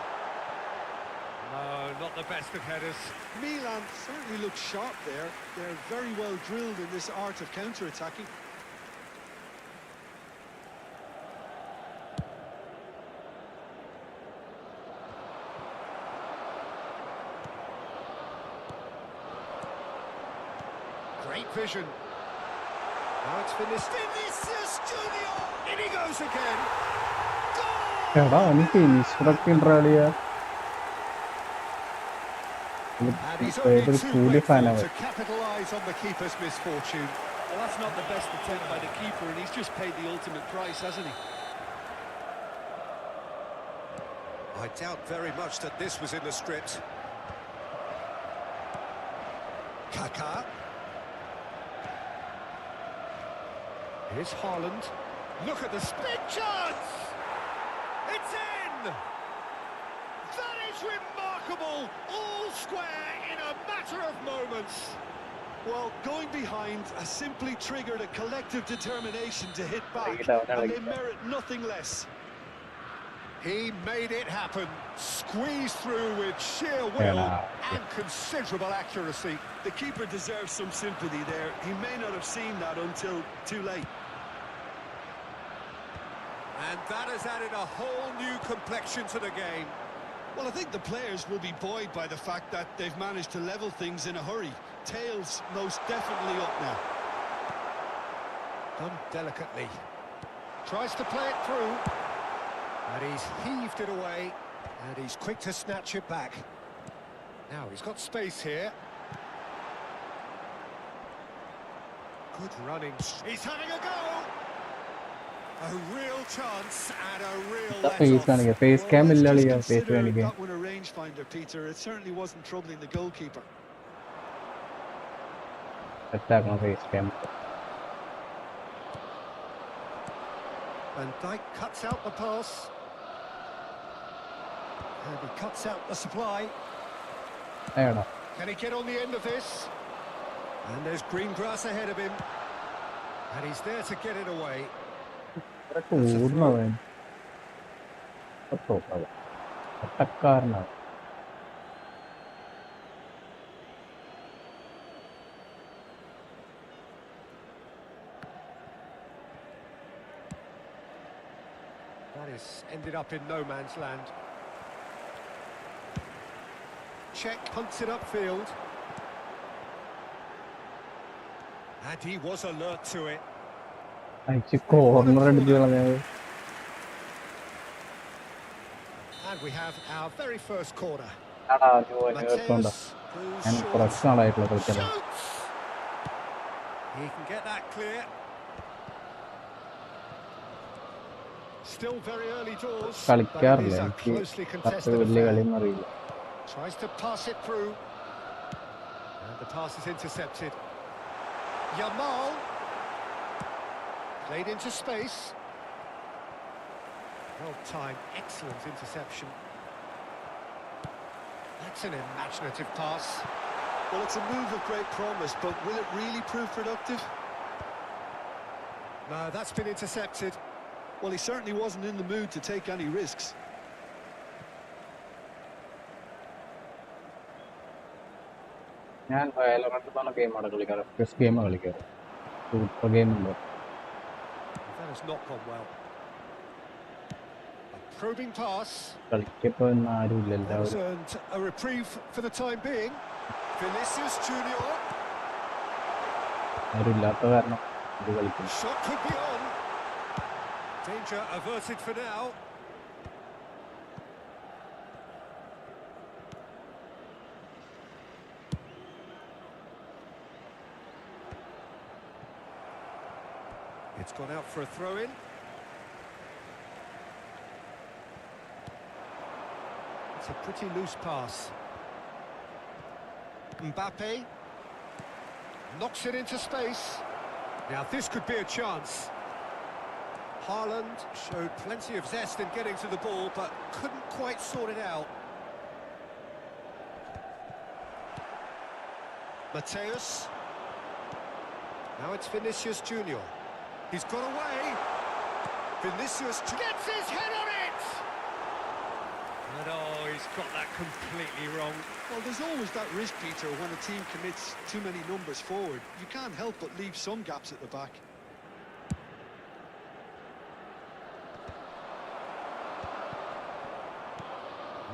No, not the best of headers. Milan certainly look sharp there. They're very well drilled in this art of counter-attacking. Great vision. Now it's finished. Vinicius Junior! In he goes again. Goal! And he's only too grateful to capitalise on the keeper's misfortune. Well, that's not the best attempt by the keeper, and he's just paid the ultimate price, hasn't he? I doubt very much that this was in the script. Kaka. Here's Haaland. Look at the big chance! It's in! That is remarkable! All square in a matter of moments. Well, going behind has simply triggered a collective determination to hit back, and they merit nothing less. He made it happen. Squeezed through with sheer will and considerable accuracy. The keeper deserves some sympathy there. He may not have seen that until too late. And that has added a whole new complexion to the game. Well, I think the players will be buoyed by the fact that they've managed to level things in a hurry. Tails most definitely up now. Done delicately. Tries to play it through. And he's heaved it away. And he's quick to snatch it back. Now he's got space here. Good running. He's having a go! A real chance and a real let-off. Face cam illaliya face Consider venige. that one a rangefinder, Peter. It certainly wasn't troubling the goalkeeper. Attack face cam. Van Dijk cuts out the pass. And he cuts out the supply. Ayada. Can he get on the end of this? And there's green grass ahead of him. And he's there to get it away. ഓടുന്നവൻ അട്ടക്കാരനാണ്. That is ended up in no man's land. Check punts it upfield. And he was alert to it. അയച്ച് corner അടിച്ച് കളഞ്ഞത്. And we have our very first corner. ആടാ join ഞാൻ കുറച്ച് നാളായിട്ടുള്ള കളിച്ചത്. He can get that clear. Still very early doors. കളിക്കാറില്ല എനിക്ക് അത്ര വലിയ കളിയൊന്നും അറിയില്ല. Tries to pass it through. And the pass is intercepted. Yamal. Played into space. Well timed, excellent interception. That's an imaginative pass. Well, it's a move of great promise, but will it really prove productive? No, that's been intercepted. Well, he certainly wasn't in the mood to take any risks. ഞാൻ Valorant ഗെയിമാണ് കളിക്കാറ്. Chess ഗെയിമാണ് കളിക്കാറ്. Super game ഉണ്ടോ? That has not gone well. A probing pass. കളിക്കപ്പോ ഒന്നും ആരുമില്ല, That has എല്ലാവരും earned a reprieve for the time being. Vinicius Junior. ആരുമില്ലാത്ത കാരണം ഇത് കളിക്കും. Shot could be on. Danger averted for now. It's gone out for a throw-in. It's a pretty loose pass. Mbappe knocks it into space. Now this could be a chance. Haaland showed plenty of zest in getting to the ball, but couldn't quite sort it out. Mateus. Now it's Vinicius Junior. He's got away. Vinicius gets his head on it! And oh, he's got that completely wrong. Well, there's always that risk, Peter, when a team commits too many numbers forward. You can't help but leave some gaps at the back.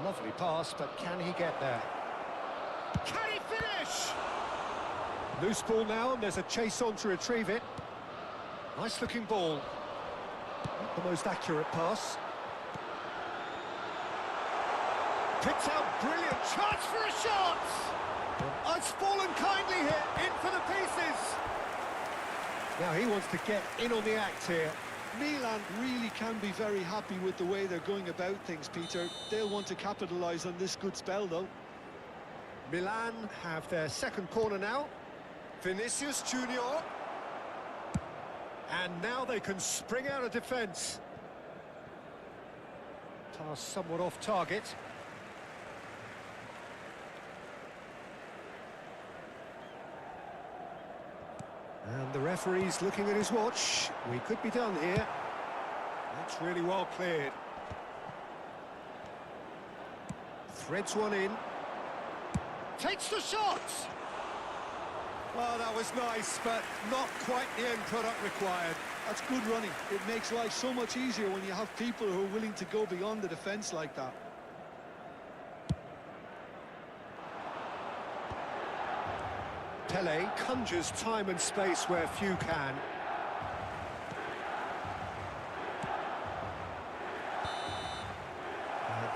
Lovely pass, but can he get there? Can he finish? Loose ball now, and there's a chase on to retrieve it. Nice looking ball. Not the most accurate pass. Picked out, brilliant chance for a shot! It's fallen kindly here, in for the pieces. Now he wants to get in on the act here. Milan really can be very happy with the way they're going about things, Peter. They'll want to capitalise on this good spell, though. Milan have their second corner now. Vinicius Junior. And now they can spring out of defence. Pass somewhat off target. And the referee's looking at his watch. We could be done here. That's really well cleared. Threads one in. Takes the shot! Well, that was nice, but not quite the end product required. That's good running. It makes life so much easier when you have people who are willing to go beyond the defence like that. Pele conjures time and space where few can.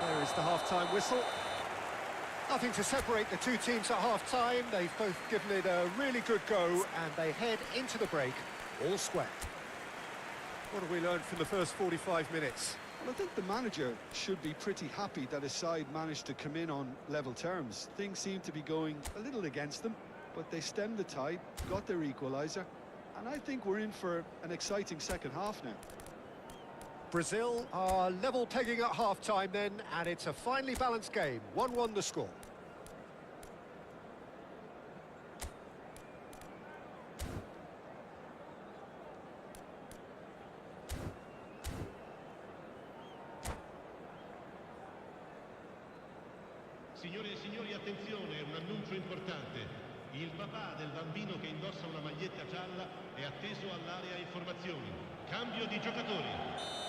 There is the half-time whistle. Nothing to separate the two teams at half-time. They've both given it a really good go, and they head into the break all square. What have we learned from the first 45 minutes? Well, I think the manager should be pretty happy that his side managed to come in on level terms. Things seem to be going a little against them, but they stemmed the tide, got their equaliser, and I think we're in for an exciting second half now. Brazil are level pegging at half-time then, and it's a finely balanced game. 1-1 the score. Signore e signori, attenzione, un annuncio importante. Il papà del bambino che indossa una maglietta gialla è atteso all'area informazioni. Cambio di giocatori.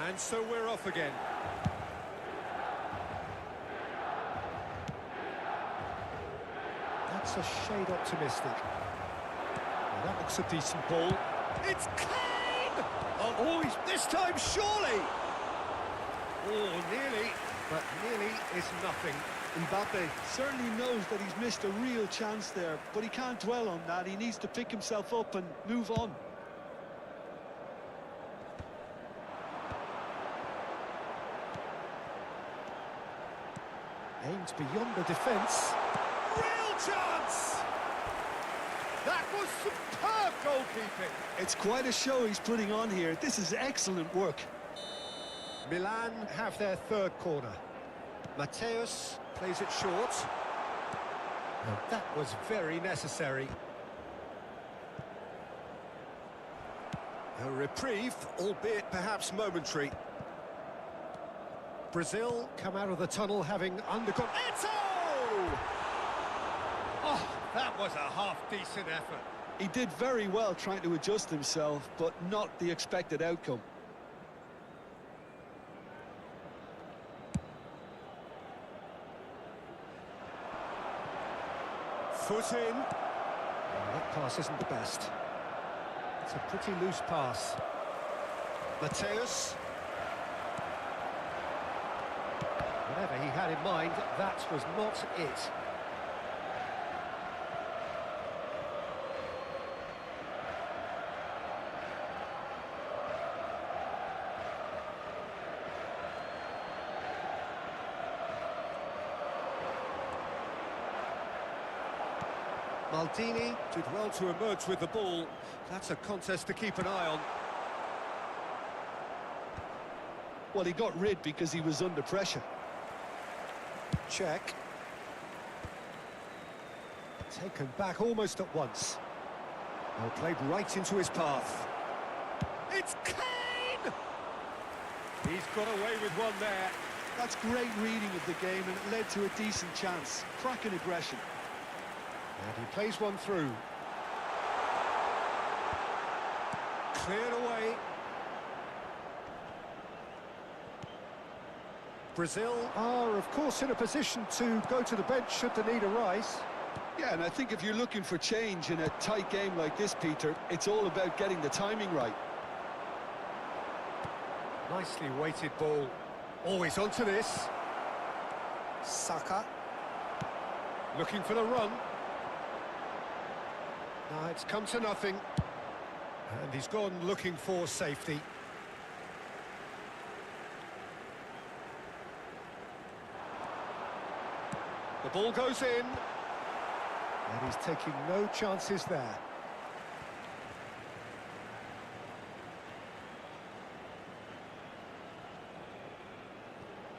And so we're off again. That's a shade optimistic. Well, that looks a decent ball. It's Kane! Oh, this time surely! Oh, nearly, but nearly is nothing. Mbappe certainly knows that he's missed a real chance there, but he can't dwell on that. He needs to pick himself up and move on. Aimed beyond the defence. Real chance! That was superb goalkeeping. It's quite a show he's putting on here. This is excellent work. Milan have their third corner. Mateus plays it short. And that was very necessary. A reprieve, albeit perhaps momentary. Brazil come out of the tunnel having undergone... Eto! Oh, that was a half-decent effort. He did very well trying to adjust himself, but not the expected outcome. Foot in. Oh, that pass isn't the best. It's a pretty loose pass. Mateus. Whatever he had in mind, that was not it. Maldini did well to emerge with the ball. That's a contest to keep an eye on. Well, he got rid because he was under pressure. Check. Taken back almost at once. Well, played right into his path. It's Kane! He's got away with one there. That's great reading of the game, and it led to a decent chance. Cracking aggression. And he plays one through. Cleared away. Brazil are, of course, in a position to go to the bench should the need arise. Yeah, and I think if you're looking for change in a tight game like this, Peter, it's all about getting the timing right. Nicely weighted ball. Always onto this. Saka. Looking for the run. Now it's come to nothing. And he's gone looking for safety. The ball goes in. And he's taking no chances there.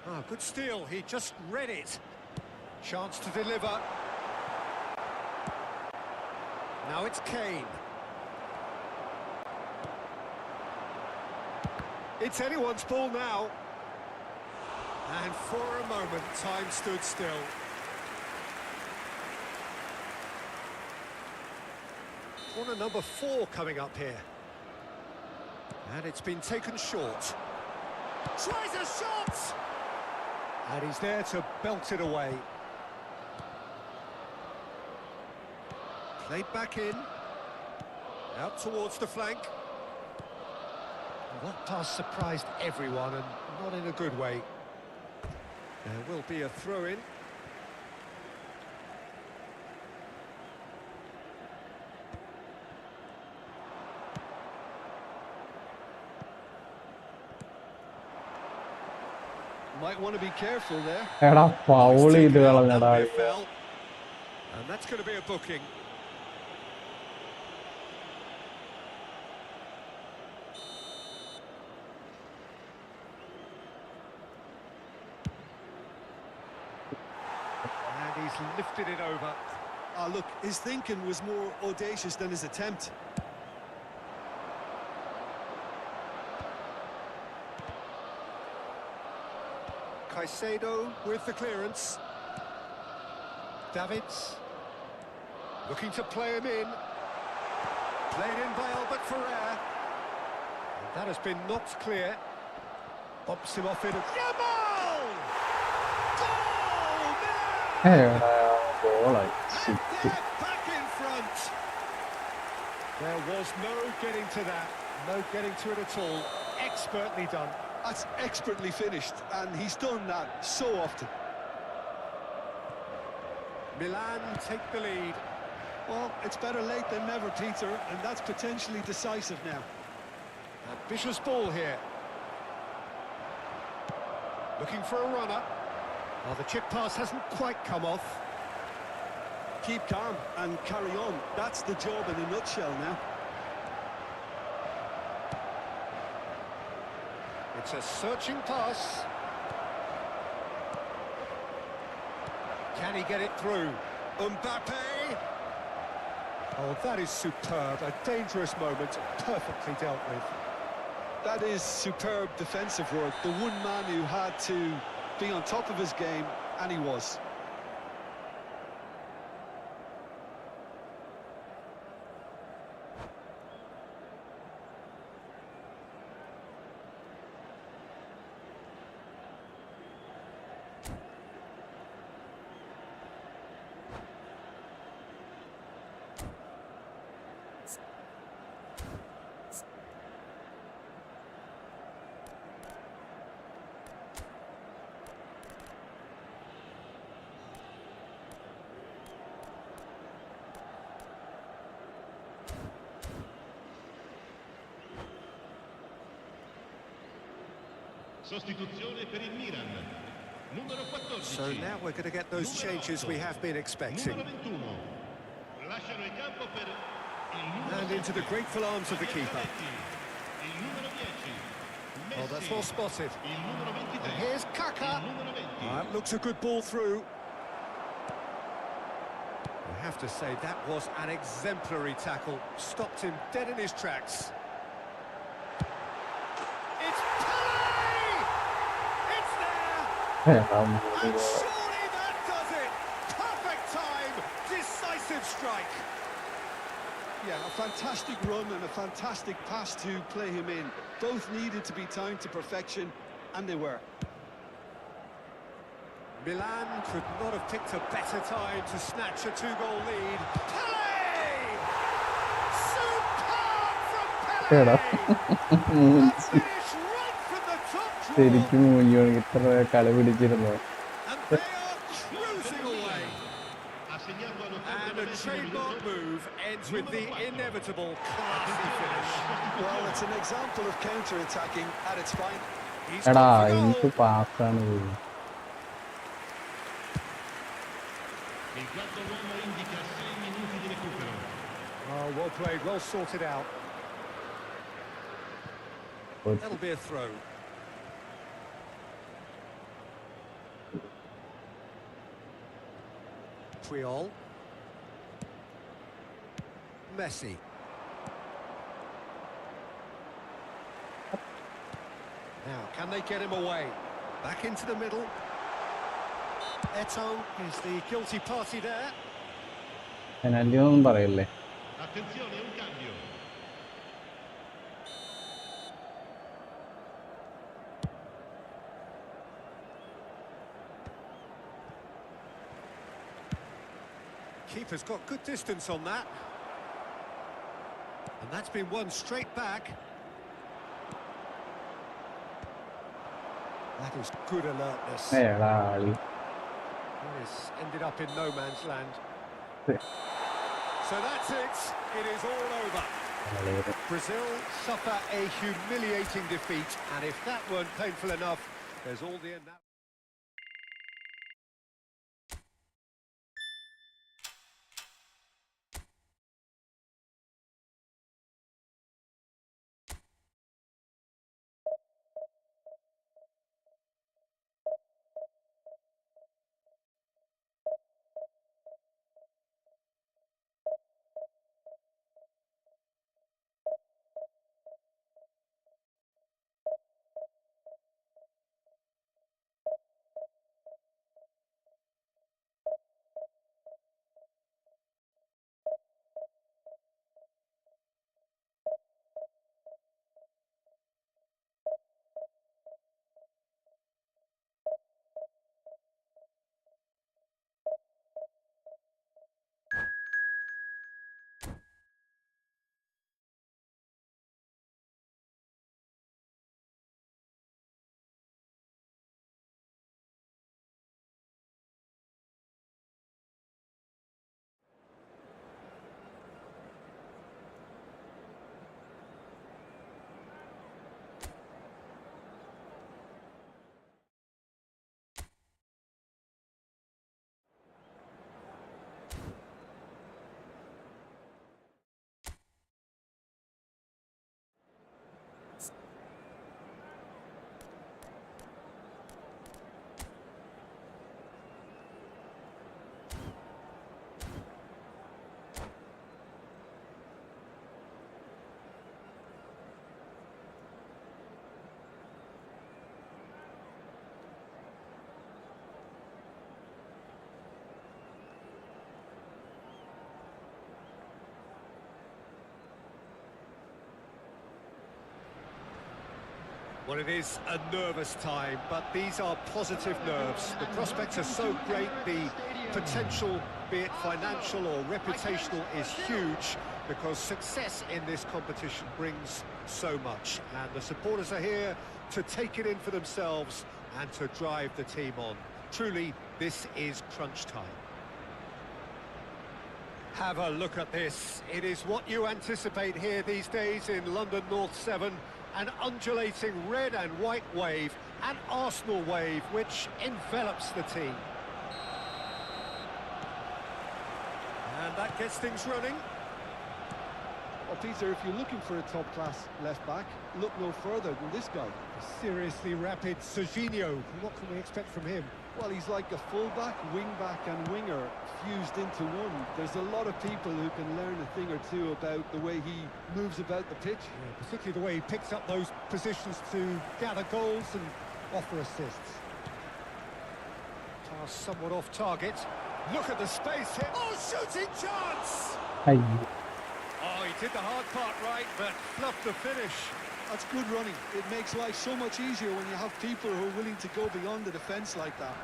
Ah, good steal. He just read it. Chance to deliver. Now it's Kane. It's anyone's ball now. And for a moment, time stood still. Corner number 4 coming up here. And it's been taken short. Tries a shot! And he's there to belt it away. Played back in. Out towards the flank. Well, that pass surprised everyone, and not in a good way. There will be a throw-in. Might want to be careful there. എടാ foul ചെയ്ത് കളഞ്ഞടാ. And that's going to be a booking. And he's lifted it over. Ah, look, his thinking was more audacious than his attempt. Caicedo with the clearance. Davids looking to play him in. Played in by Albert Ferrer. And that has been knocked clear. Bumps him off in. Yamal! Goal, man! എടാ ഗോളായി. And they're back in front. There was no getting to that. No getting to it at all. Expertly done. That's expertly finished, and he's done that so often. Milan take the lead. Well, it's better late than never, Peter, and that's potentially decisive now. Ambitious ball here. Looking for a runner. Well, the chip pass hasn't quite come off. Keep calm and carry on. That's the job in a nutshell now. It's a searching pass. Can he get it through? Mbappe! Oh, that is superb. A dangerous moment, perfectly dealt with. That is superb defensive work. The one man who had to be on top of his game, and he was. Sostituzione per il Milan. Numero 14. So now we're going to get those changes we have been expecting. Numero 21. Lasciano il campo per il numero And into the grateful arms of the keeper. Il numero 10. Oh, that's well spotted. Il numero 23. And here's Kaka. Il numero 20. That looks a good ball through. I have to say, that was an exemplary tackle. Stopped him dead in his tracks. It's Pele! It's there! And surely that does it! Perfect time! Decisive strike! Yeah, a fantastic run and a fantastic pass to play him in. Both needed to be timed to perfection, and they were. Milan could not have picked a better time to snatch a two-goal lead. Pele! Superb from Pele! എടാ A finish right from the top drawer. ശരിക്കും മൂഞ്ഞോണ് ഇത്ര കളി പിടിച്ചിരുന്നു. And they are cruising away. Assegnando And all-time a trademark move ends with the inevitable classy finish. Well, it's an example of counter-attacking at its finest. He's എടാ got the എനിക്ക് goal. പാസ്സാണ്. Il quarto uomo indica 6 minuti di recupero. Oh, well played, well sorted out. That'll be a throw. Puyol. Messi. Now, can they get him away? Back into the middle. Eto is the guilty party there. Penalty ഒന്നും പറയല്ലേ. Attenzione, un cambio. Keeper's got good distance on that. And that's been won straight back. That is good alertness. എടാ ആളി. It's ended up in no man's land. Yeah. So that's it. It is all over. Brazil suffer a humiliating defeat, and if that weren't painful enough, there's all the... Well, it is a nervous time, but these are positive nerves. The prospects are so great, the potential, be it financial or reputational, is huge, because success in this competition brings so much. And the supporters are here to take it in for themselves and to drive the team on. Truly, this is crunch time. Have a look at this. It is what you anticipate here these days in London North 7. An undulating red and white wave An Arsenal wave which envelops the team. And that gets things running. Well, Peter, if you're looking for a top-class left-back, look no further than this guy. Seriously rapid Serginho. What can we expect from him? Well, he's like a full-back, wing-back and winger fused into one. There's a lot of people who can learn a thing or two about the way he moves about the pitch. Yeah, particularly the way he picks up those positions to gather goals and offer assists. Pass somewhat off target. Look at the space here. Oh, shooting chance! അയ്യോ Oh, he did the hard part right, but fluffed the finish. That's good running. It makes life so much easier when you have people who are willing to go beyond the defence like that.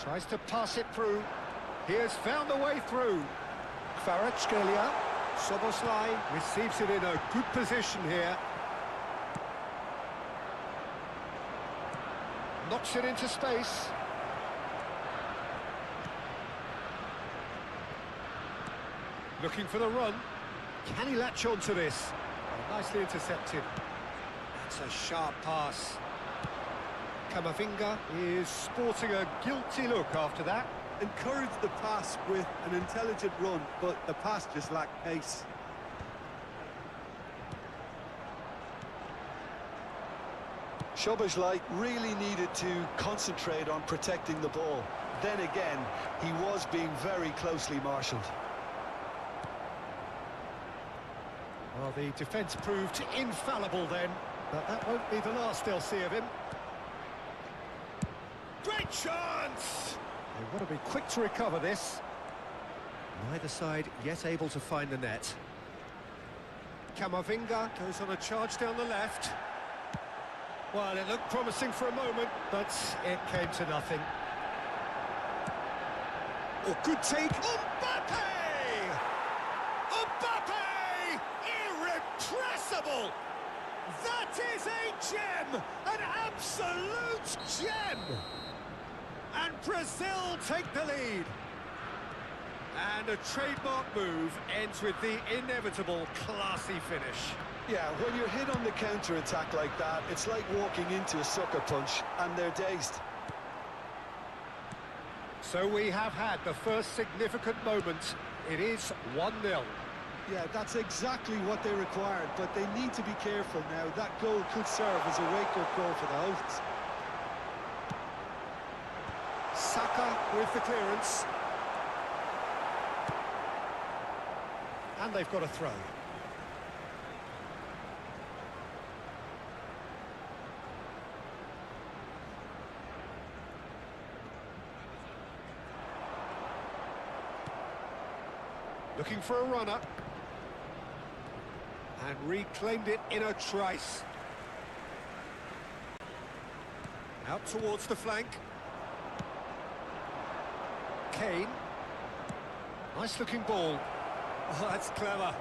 Tries to pass it through. He has found a way through. Kvaratskhelia. Soboslai receives it in a good position here. Knocks it into space. Looking for the run. Can he latch on to this? Oh, nicely intercepted. That's a sharp pass. Camavinga is sporting a guilty look after that. Encourage the pass with an intelligent run, but the pass just lacked pace. Szoboszlai really needed to concentrate on protecting the ball. Then again, he was being very closely marshalled. Well, the defence proved infallible then, but that won't be the last they'll see of him. Great chance! They want to be quick to recover this. Neither side yet able to find the net. Camavinga goes on a charge down the left. Well, it looked promising for a moment, but it came to nothing. Oh, good take. Mbappe! Mbappe! Irrepressible! That is a gem! An absolute gem! And Brazil take the lead. And a trademark move ends with the inevitable classy finish. Yeah, when you're hit on the counter-attack like that, it's like walking into a sucker punch, and they're dazed. So we have had the first significant moment. It is 1-0. Yeah, that's exactly what they required, but they need to be careful now. That goal could serve as a wake-up call for the hosts. Saka with the clearance. And they've got a throw. Looking for a runner. And reclaimed it in a trice. Out towards the flank. Kane. Nice looking ball. Oh, that's clever.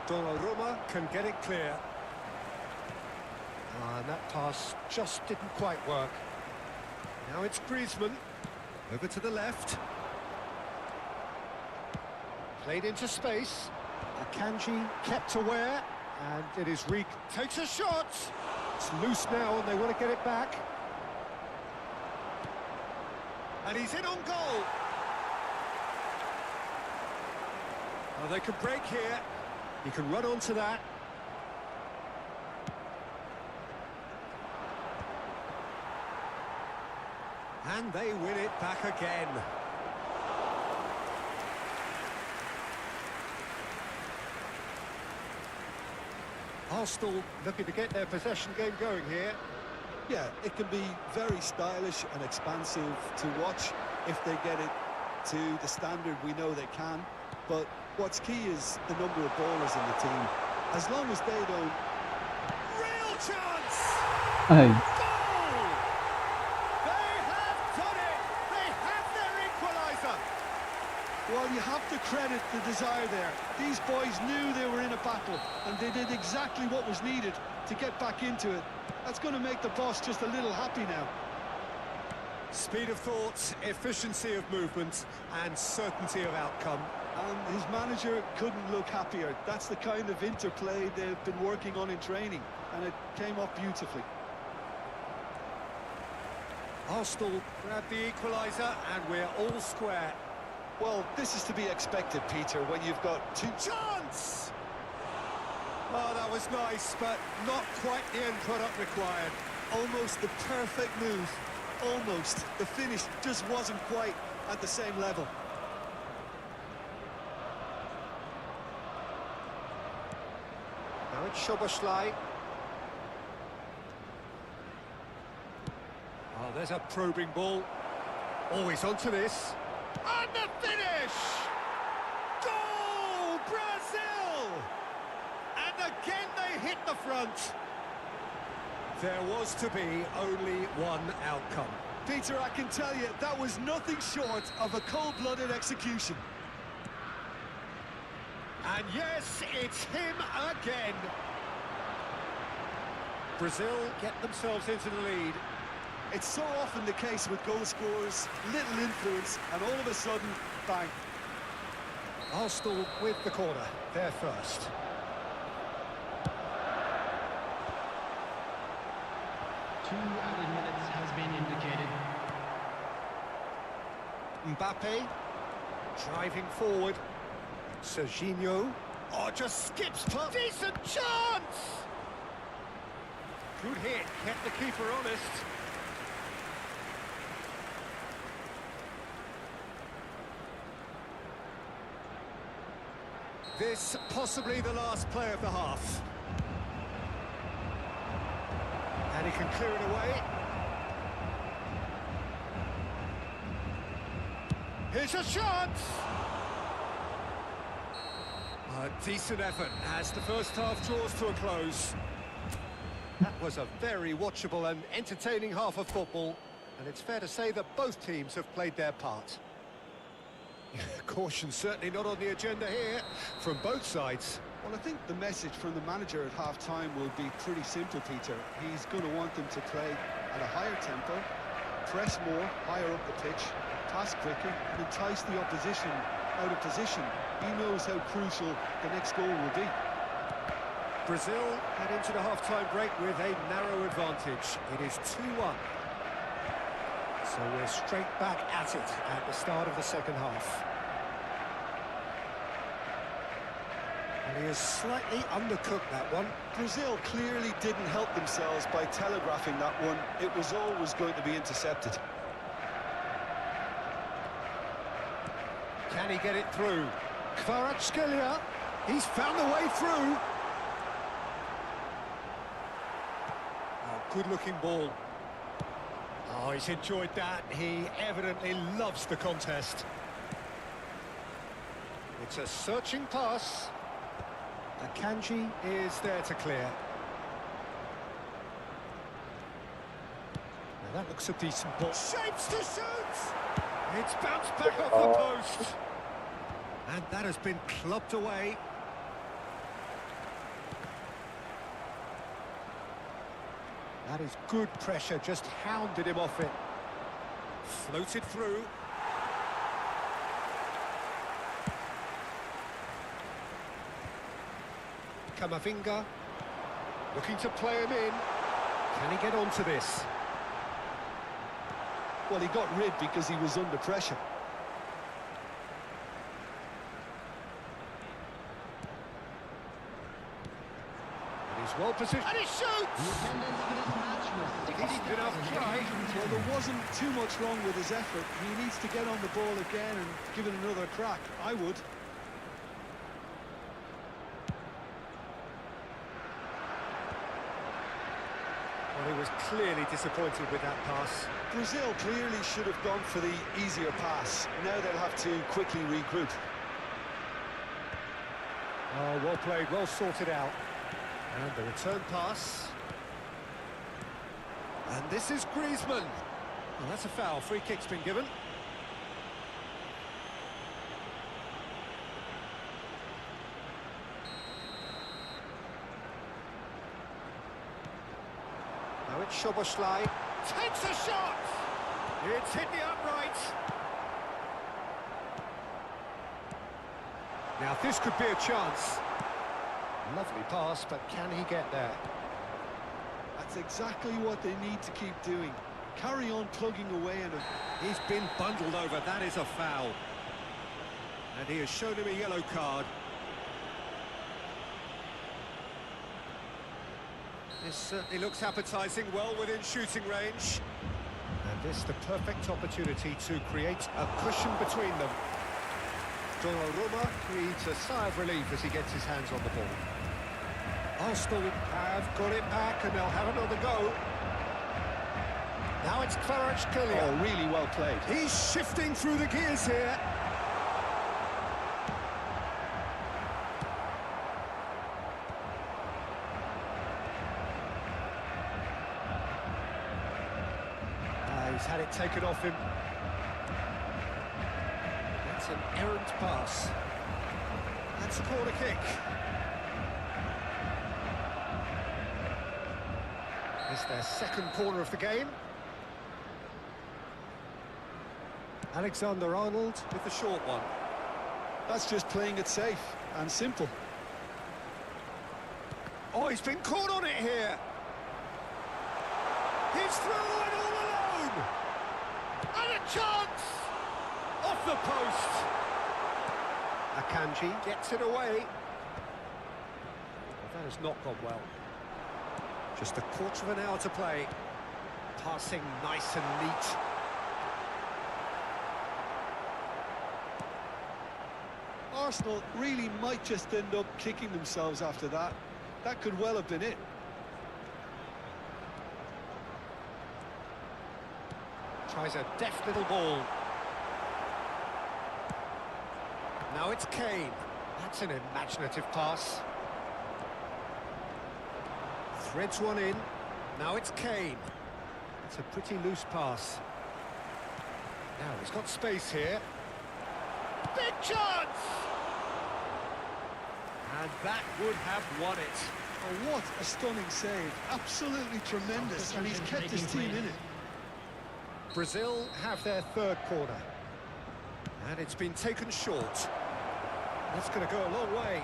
Donnarumma can get it clear. And that pass just didn't quite work. Now it's Griezmann. Over to the left. Played into space. Akanji kept aware. And it is Reek. Takes a shot. It's loose now and they want to get it back. And he's in on goal. Well, they could break here. He can run onto that. And they win it back again. Arsenal looking to get their possession game going here. Yeah, it can be very stylish and expansive to watch if they get it to the standard we know they can. But what's key is the number of ballers in the team. As long as they don't... Real chance! Ay, Goal! They have done it! They have their equaliser! Well, you have to credit the desire there. These boys knew they were in a battle, and they did exactly what was needed to get back into it. That's going to make the boss just a little happy now. Speed of thought, efficiency of movement, and certainty of outcome. And his manager couldn't look happier. That's the kind of interplay they've been working on in training, and it came off beautifully. Arsenal grab the equaliser, and we're all square. Well, this is to be expected, Peter, when you've got two... Chance! Oh, that was nice, but not quite the end product required. Almost the perfect move. Almost. The finish just wasn't quite at the same level. Now it's Szoboszlai. Oh, there's a probing ball. Always onto this. And the finish! Goal! Brazil! And again they hit the front. There was to be only one outcome. Peter, I can tell you, that was nothing short of a cold-blooded execution. And yes, it's him again. Brazil get themselves into the lead. It's so often the case with goal scorers, little influence, and all of a sudden, bang. Arsenal with the corner, they're first. 2 added minutes has been indicated. Mbappe, driving forward. Serginho, oh, just skips past. Decent chance! Good hit, kept the keeper honest. This possibly the last play of the half. And he can clear it away. Here's a shot! A decent effort as the first half draws to a close. That was a very watchable and entertaining half of football, and it's fair to say that both teams have played their part. Caution certainly not on the agenda here from both sides. Well, I think the message from the manager at half-time will be pretty simple, Peter. He's going to want them to play at a higher tempo, press more, higher up the pitch, pass quicker, and entice the opposition out of position. He knows how crucial the next goal will be. Brazil head into the half-time break with a narrow advantage. It is 2-1. So we're straight back at it at the start of the second half. And he has slightly undercooked that one. Brazil clearly didn't help themselves by telegraphing that one. It was always going to be intercepted. Can he get it through? Kvaratskhelia, he's found the way through. Oh, good-looking ball. Oh, he's enjoyed that. He evidently loves the contest. It's a searching pass. Akanji is there to clear. Now that looks a decent ball. Shapes to shoot! It's bounced back off the post. And that has been clubbed away. That is good pressure, just hounded him off it. Floated through. Kamavinga, looking to play him in. Can he get onto this? Well, he got rid because he was under pressure. And he's well positioned. And he shoots! Decent enough try. Well, there wasn't too much wrong with his effort. He needs to get on the ball again and give it another crack. I would. Well, he was clearly disappointed with that pass. Brazil clearly should have gone for the easier pass. Now they'll have to quickly regroup. Oh, well played, well sorted out. And the return pass. And this is Griezmann. Well, that's a foul. Free kick's been given. Now it's Szoboszlai. Takes a shot! It's hit the upright. Now this could be a chance. Lovely pass, but can he get there? That's exactly what they need to keep doing. Carry on plugging away and... He's been bundled over, that is a foul. And he has shown him a yellow card. This certainly looks appetising, well within shooting range. And this the perfect opportunity to create a cushion between them. Donnarumma breathes a sigh of relief as he gets his hands on the ball. Arsenal have got it back and they'll have another go. Now it's Kvaratskhelia. Oh, really well played. He's shifting through the gears here. He's had it taken off him. That's an errant pass. That's a corner kick. It's their second corner of the game. Alexander-Arnold with the short one. That's just playing it safe and simple. Oh, he's been caught on it here. He's through and all alone. And a chance! Off the post. Akanji gets it away. Well, that has not gone well. Just a quarter of an hour to play. Passing nice and neat. Arsenal really might just end up kicking themselves after that. That could well have been it. Tries a deft little ball. Now it's Kane. That's an imaginative pass. Threads one in. Now it's Kane. It's a pretty loose pass. Now he's got space here. Big chance! And that would have won it. Oh, what a stunning save. Absolutely tremendous. And he's kept his team in it. Brazil have their third corner. And it's been taken short. That's going to go a long way.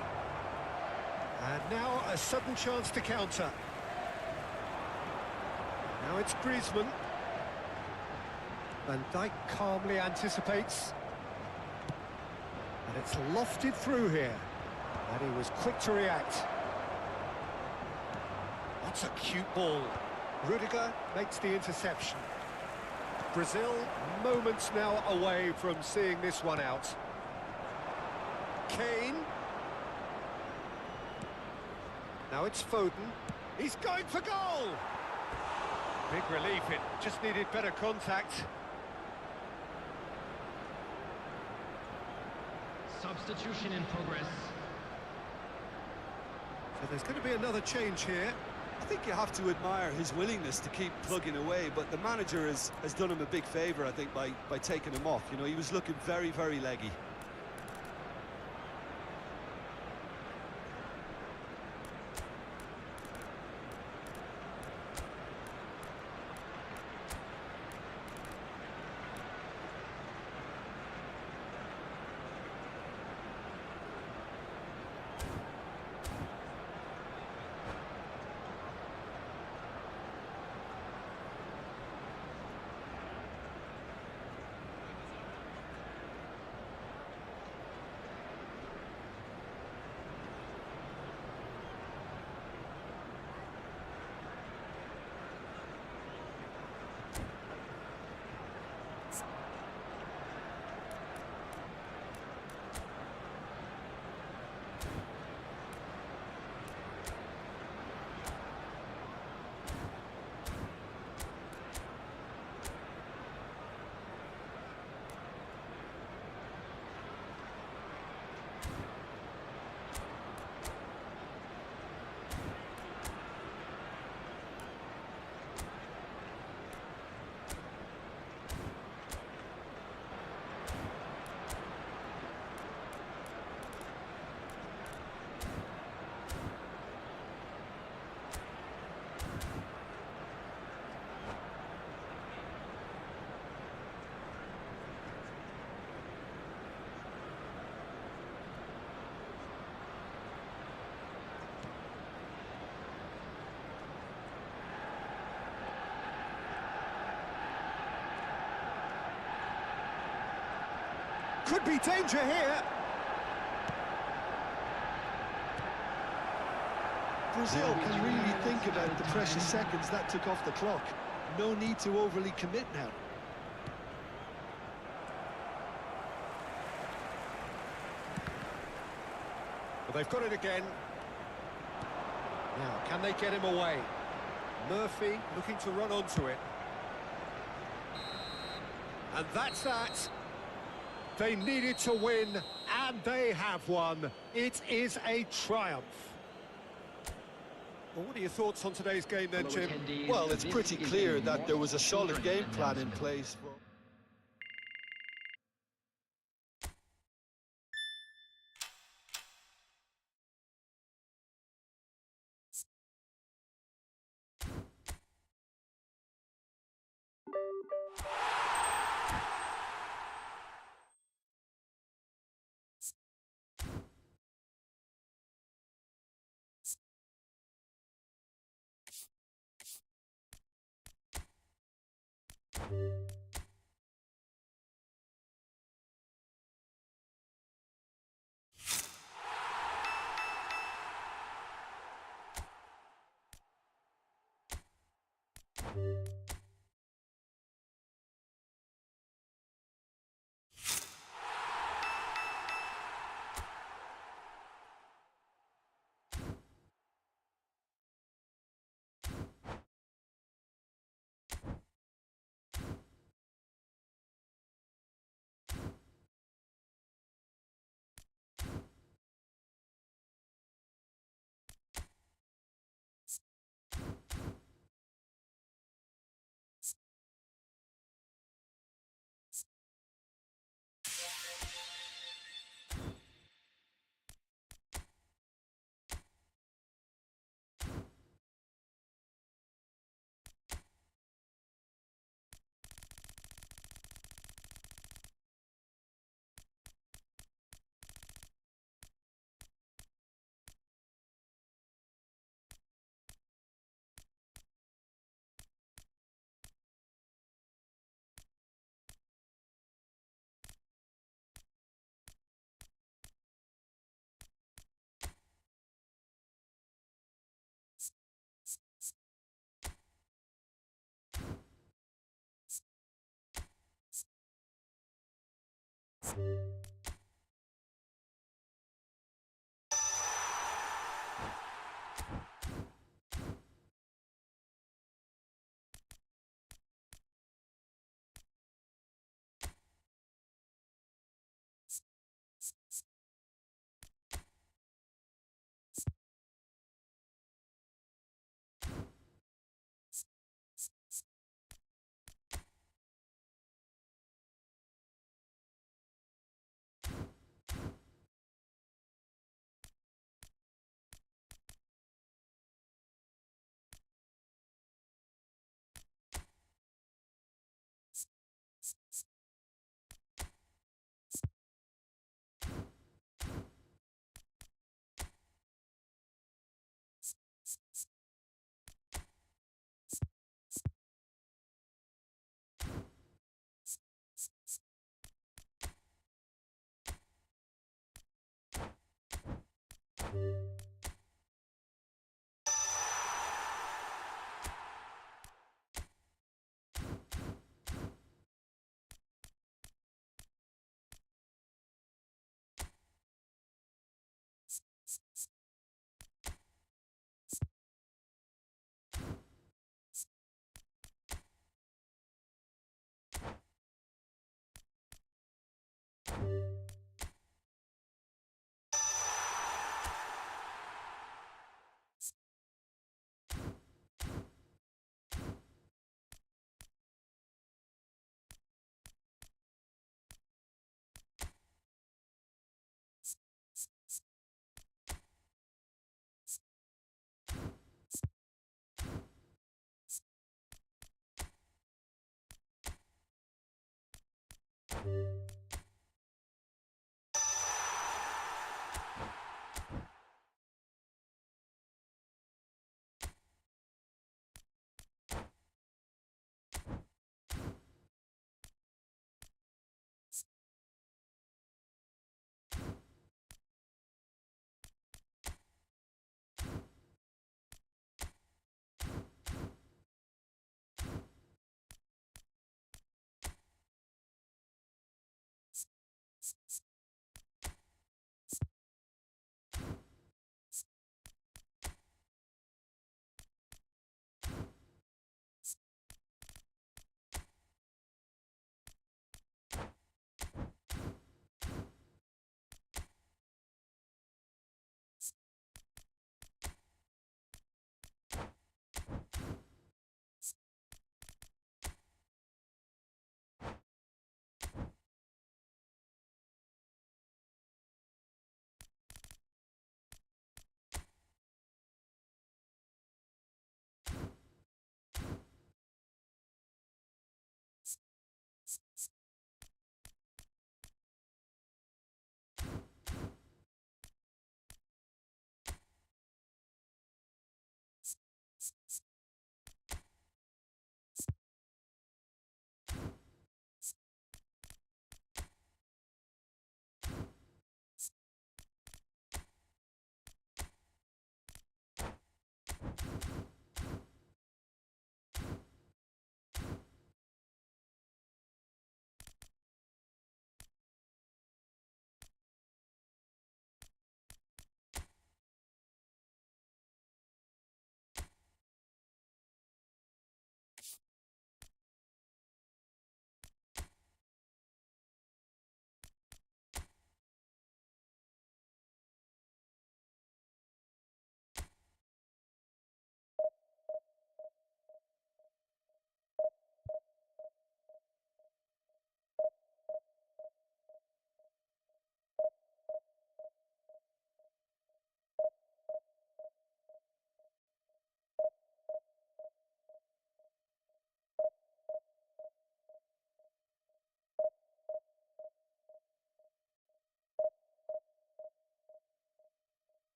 And now a sudden chance to counter. Now it's Griezmann. Van Dijk calmly anticipates. And it's lofted through here. And he was quick to react. That's a cute ball. Rudiger makes the interception. Brazil moments now away from seeing this one out. Kane. Now it's Foden. He's going for goal! Big relief, it just needed better contact. Substitution in progress. So there's going to be another change here. I think you have to admire his willingness to keep plugging away, but the manager has done him a big favour, I think, by taking him off. You know, he was looking very, very leggy. could be danger here. Brazil can really think about the precious seconds that took off the clock. No need to overly commit now. Well, they've got it again. Now, can they get him away? Murphy looking to run onto it. And that's that. They needed to win, and they have won. It is a triumph. Well, what are your thoughts on today's game then, Jim? Well, it's pretty clear that there was a solid game plan in place.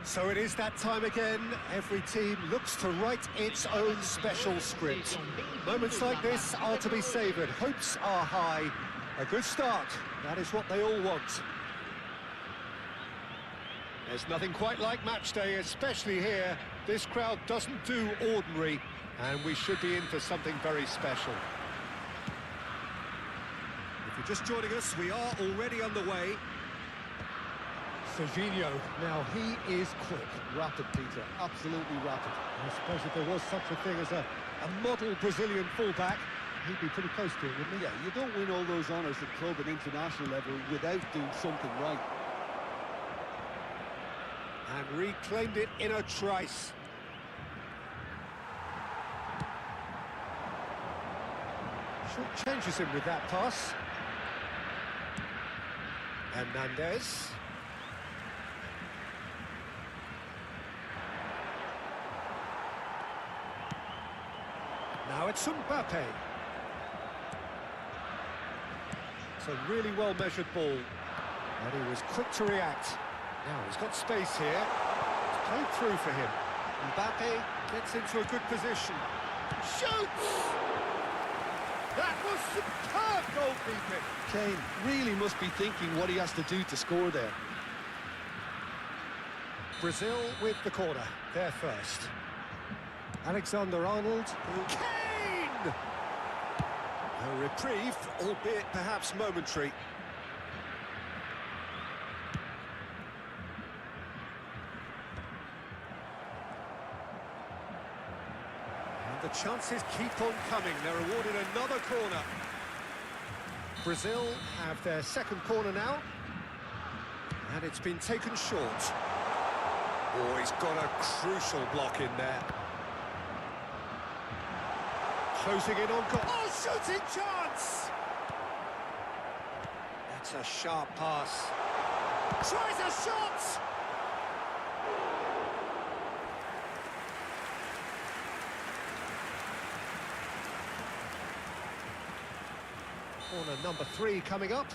So it is that time again. Every team looks to write its own special script. Moments like this are to be savoured. Hopes are high. A good start. That is what they all want. There's nothing quite like match day, especially here. This crowd doesn't do ordinary, and we should be in for something very special. If you're just joining us, we are already underway. Serginho, now he is quick. Rapid, Peter, absolutely rapid. I suppose if there was such a thing as a model Brazilian fullback, he'd be pretty close to it, wouldn't he? Yeah, you don't win all those honours at club and international level without doing something right. And reclaimed it in a trice. Short changes him with that pass. Hernandez. Now it's Mbappe. It's a really well-measured ball. And he was quick to react. Now he's got space here. It's played through for him. Mbappe gets into a good position. Shoots! That was superb goalkeeping. Kane really must be thinking what he has to do to score there. Brazil with the corner. They're first. Alexander-Arnold. Kane! A reprieve, albeit perhaps momentary. The chances keep on coming. They're awarded another corner. Brazil have their second corner now. And it's been taken short. Oh, he's got a crucial block in there. Closing in on goal. Oh, shooting chance! That's a sharp pass. Tries a shot! Corner number 3 coming up.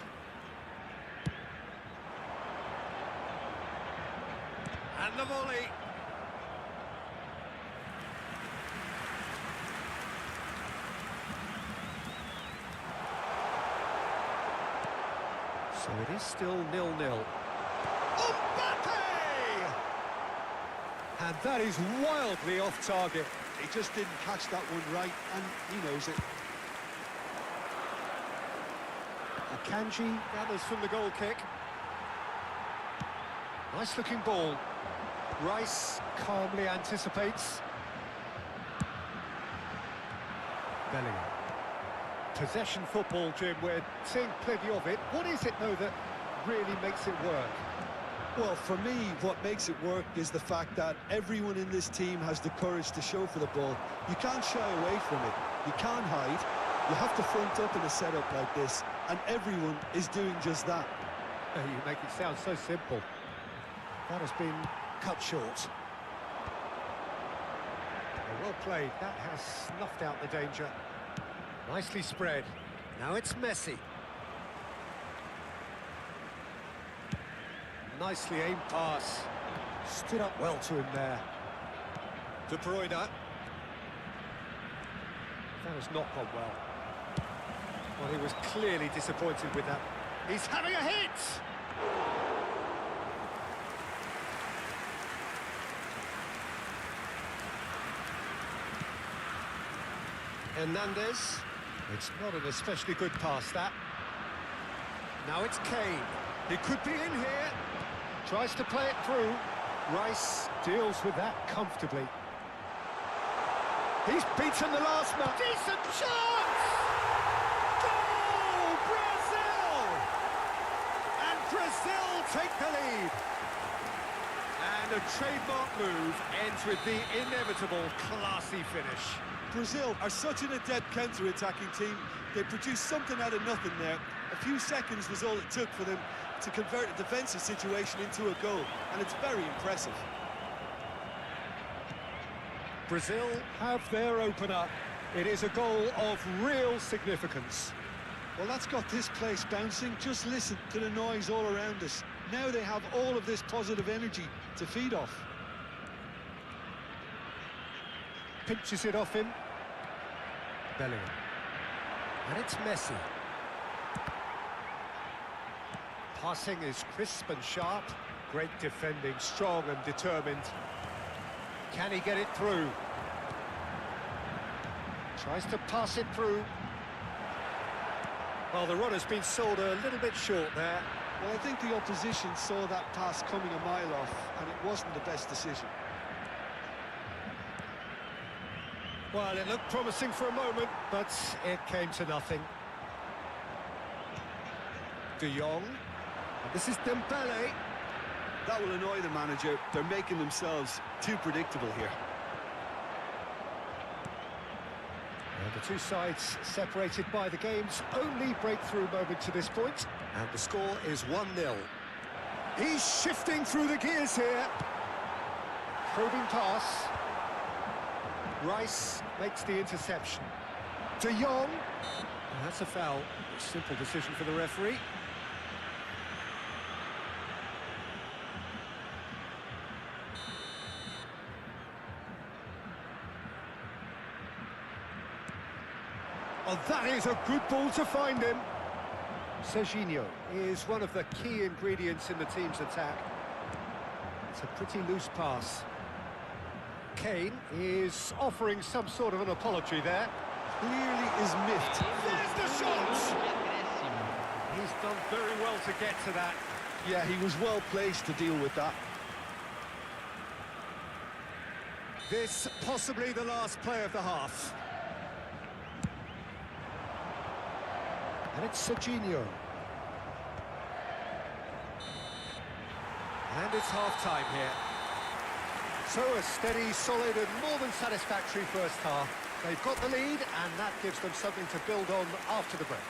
And the volley. So it is still 0-0. Mbappe! And that is wildly off target. He just didn't catch that one right, and he knows it. Akanji gathers from the goal kick. Nice looking ball. Rice calmly anticipates. Bellingham. Possession football, Jim, we're seeing plenty of it. What is it, though, that really makes it work? Well, for me, what makes it work is the fact that everyone in this team has the courage to show for the ball. You can't shy away from it. You can't hide. You have to front up in a setup like this, and everyone is doing just that. You make it sound so simple. That has been cut short. Well played. That has snuffed out the danger. Nicely spread. Now it's Messi. Nicely aimed pass. Stood up well to him there. De Bruyne. That has not gone well. Well, he was clearly disappointed with that. He's having a hit! Hernandez. It's not an especially good pass, that. Now it's Kane. He could be in here. Tries to play it through. Rice deals with that comfortably. He's beaten the last man. Decent chance! Goal! Brazil! And Brazil take the lead. And a trademark move ends with the inevitable classy finish. Brazil are such an adept counter-attacking team. They produced something out of nothing there. A few seconds was all it took for them to convert a defensive situation into a goal, and it's very impressive. Brazil have their opener. It is a goal of real significance. Well, that's got this place bouncing. Just listen to the noise all around us. Now they have all of this positive energy to feed off. Pinches it off him. Bellingham. And it's Messi. Passing is crisp and sharp. Great defending, strong and determined. Can he get it through? Tries to pass it through. Well, the run has been sold a little bit short there. Well, I think the opposition saw that pass coming a mile off, and it wasn't the best decision. Well, it looked promising for a moment, but it came to nothing. De Jong. And this is Dembele. That will annoy the manager. They're making themselves too predictable here. And the two sides separated by the game's only breakthrough moment to this point. And the score is 1-0. He's shifting through the gears here. Probing pass. Rice makes the interception. De Jong. And that's a foul. A simple decision for the referee. Oh, that is a good ball to find him. Serginho is one of the key ingredients in the team's attack. It's a pretty loose pass. Kane is offering some sort of an apology there. Clearly is miffed. There's the shot! He's done very well to get to that. Yeah, he was well placed to deal with that. This possibly the last play of the half. And it's Serginho. And it's half-time here. So a steady, solid and more than satisfactory first half. They've got the lead and that gives them something to build on after the break.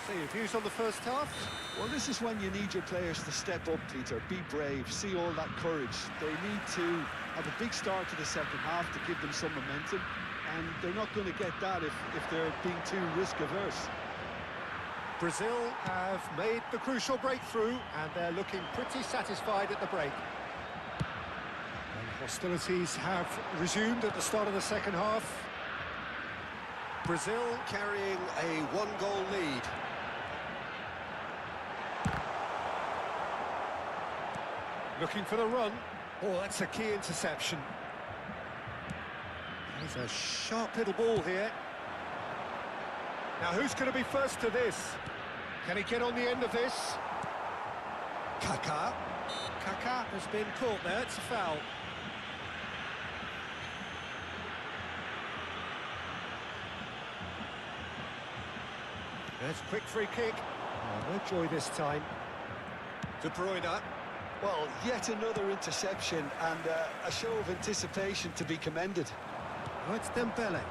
So your views on the first half? Well, this is when you need your players to step up, Peter. Be brave, see all that courage. They need to have a big start to the second half to give them some momentum. And they're not going to get that if they're being too risk-averse. Brazil have made the crucial breakthrough and they're looking pretty satisfied at the break. And hostilities have resumed at the start of the second half. Brazil carrying a one-goal lead. Looking for the run. Oh, that's a key interception. There's a sharp little ball here. Now, who's going to be first to this? Can he get on the end of this? Kaká. Kaká has been caught there. It's a foul. There's a quick free kick. Oh, no joy this time. De Bruyne. Well, yet another interception and a show of anticipation to be commended. Oh, it's Dembele.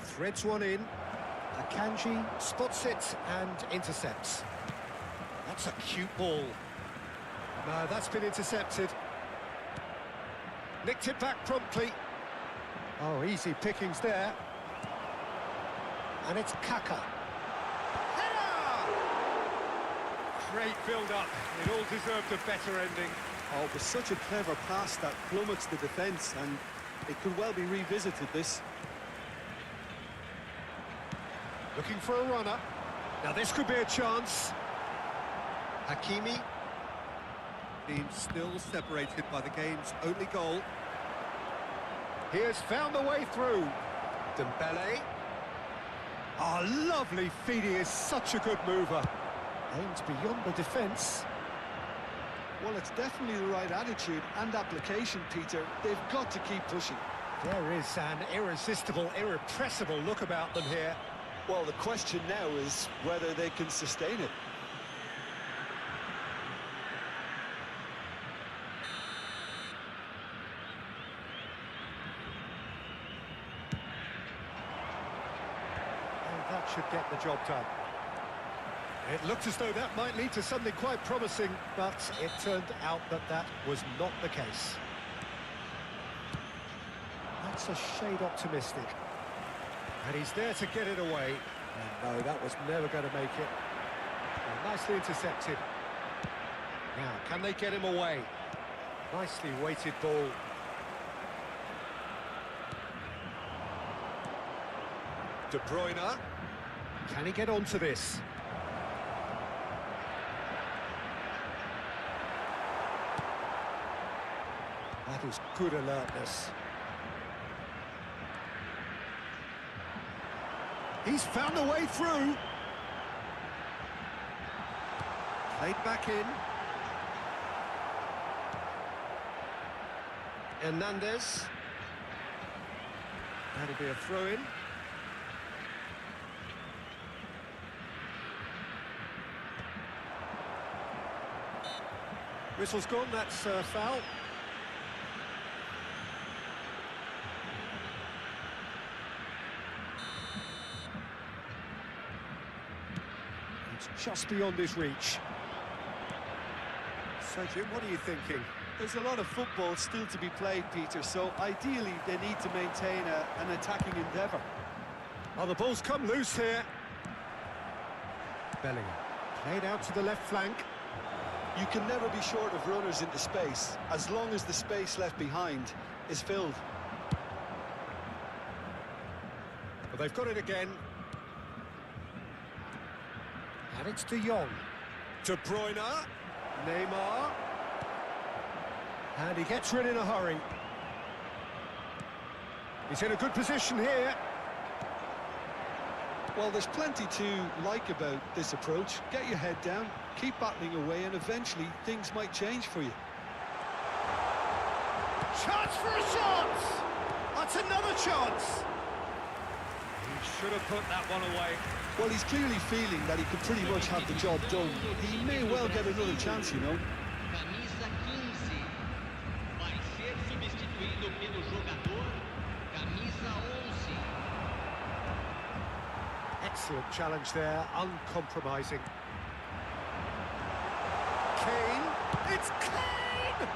Threads one in. Akanji spots it and intercepts. That's a cute ball. No, that's been intercepted. Nicked it back promptly. Oh, easy pickings there. And it's Kaká. Great build-up. It all deserved a better ending. Oh, it was such a clever pass that flummoxed the defence, and it could well be revisited, this. Looking for a runner. Now this could be a chance. Hakimi. Team still separated by the game's only goal. He has found the way through. Dembele. Oh, lovely feed. He is such a good mover. Aims beyond the defence. Well, it's definitely the right attitude and application, Peter. They've got to keep pushing. There is an irresistible, irrepressible look about them here. Well, the question now is whether they can sustain it. And that should get the job done. It looked as though that might lead to something quite promising, but it turned out that that was not the case. That's a shade optimistic. And he's there to get it away. And no, that was never going to make it. Well, nicely intercepted. Now, can they get him away? Nicely weighted ball. De Bruyne. Can he get onto this? That is good alertness. He's found a way through. Played back in. Hernandez. That'll be a throw-in. Whistle's gone, that's a foul. It's just beyond his reach. So, Jim, what are you thinking? There's a lot of football still to be played, Peter, so ideally they need to maintain an attacking endeavour. Oh, the ball's come loose here. Bellingham. Played out to the left flank. You can never be short of runners into space, as long as the space left behind is filled. But they've got it again. And it's De Jong. De Bruyne. Neymar. And he gets rid in a hurry. He's in a good position here. Well, there's plenty to like about this approach. Get your head down, keep battling away, and eventually things might change for you. Chance for a shot! That's another chance! He should have put that one away. Well, he's clearly feeling that he could pretty much have the job done. He may well get another chance, you know. Camisa 15 vai ser substituído pelo jogador camisa 11. Excellent challenge there, uncompromising. Kane, it's Kane!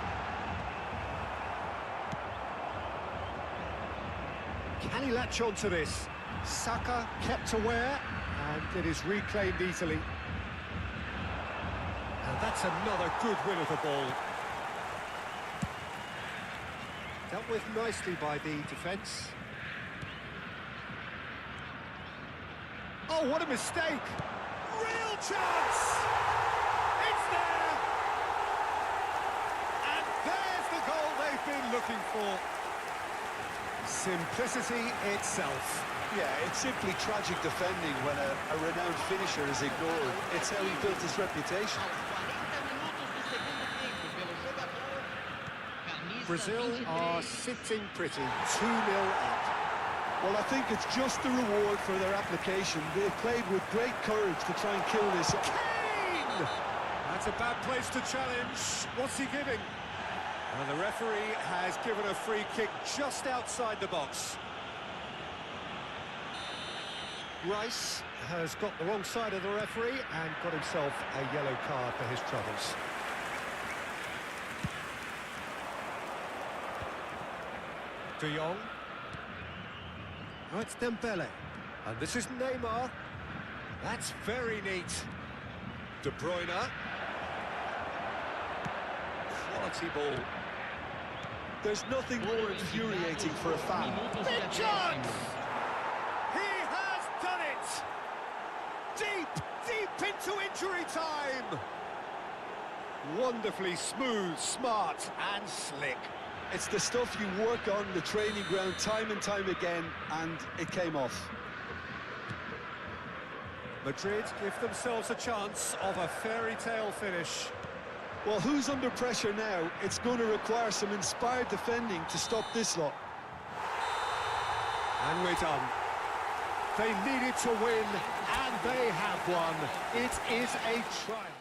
Can he latch on to this? Saka kept aware, and it is reclaimed easily. And that's another good win of the ball. Dealt with nicely by the defence. Oh, what a mistake! Real chance! It's there! And there's the goal they've been looking for. Simplicity itself. Yeah, it's simply tragic defending when a renowned finisher is ignored. It's how he built his reputation. Aos 40 minutos do segundo tempo, pelo jogador camisa Brazil 23. are sitting pretty, 2-0 up. Well, I think it's just the reward for their application. They've played with great courage to try and kill this. Kane! That's a bad place to challenge. What's he giving? And the referee has given a free kick just outside the box. Rice has got the wrong side of the referee and got himself a yellow card for his troubles. De Jong. Oh, it's Dembele. And this is Neymar. That's very neat. De Bruyne. Quality ball. There's nothing more infuriating for a fan. Big chance! He has done it! Deep into injury time! Wonderfully smooth, smart and slick. It's the stuff you work on the training ground time and time again, and it came off. Madrid give themselves a chance of a fairy tale finish. Well, who's under pressure now? It's going to require some inspired defending to stop this lot. And we're done. They needed to win, and they have won. It is a triumph.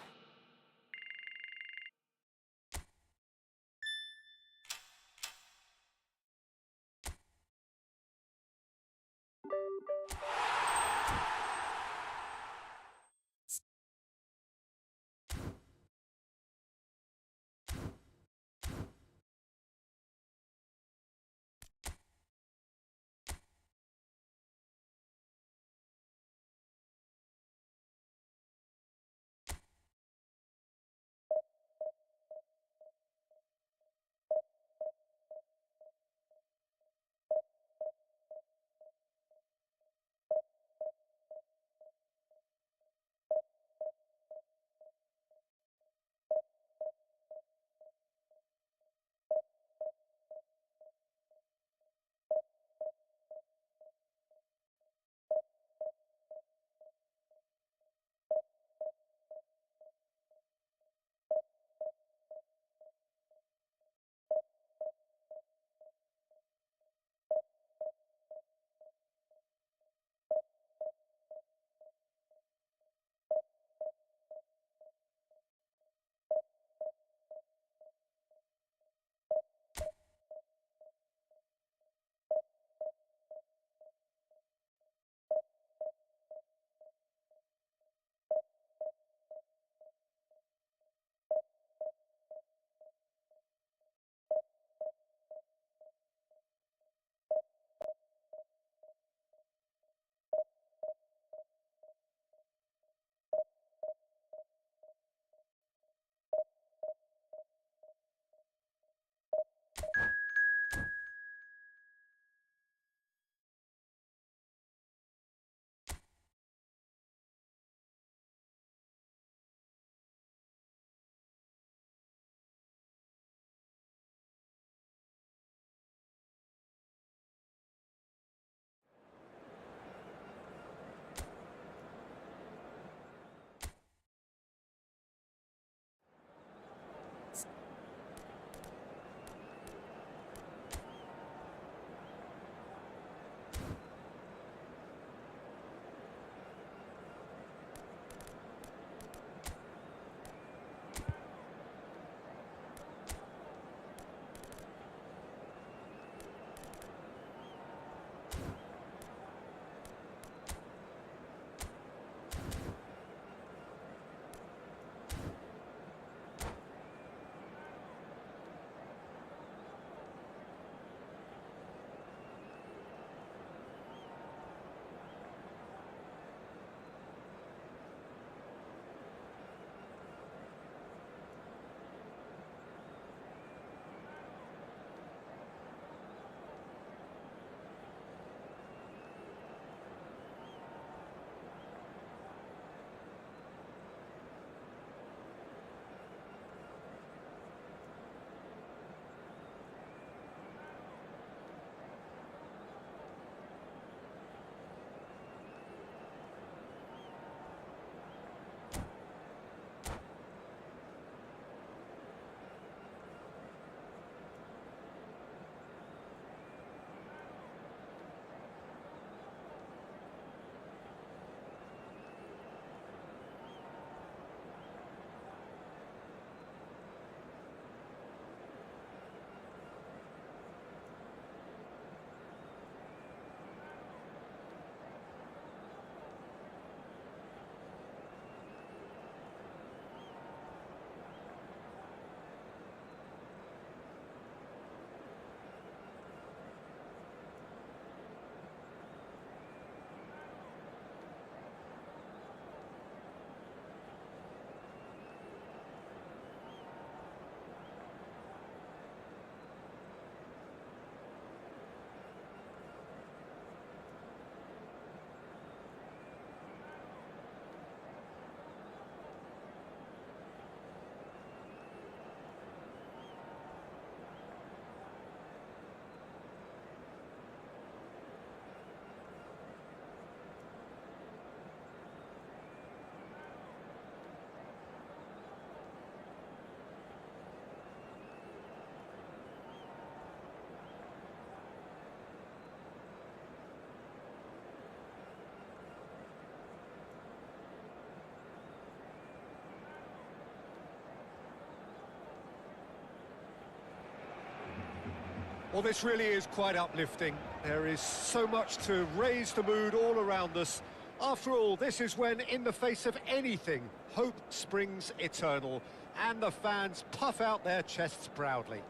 Well, this really is quite uplifting. There is so much to raise the mood all around us. After all, this is when, in the face of anything, hope springs eternal, and the fans puff out their chests proudly.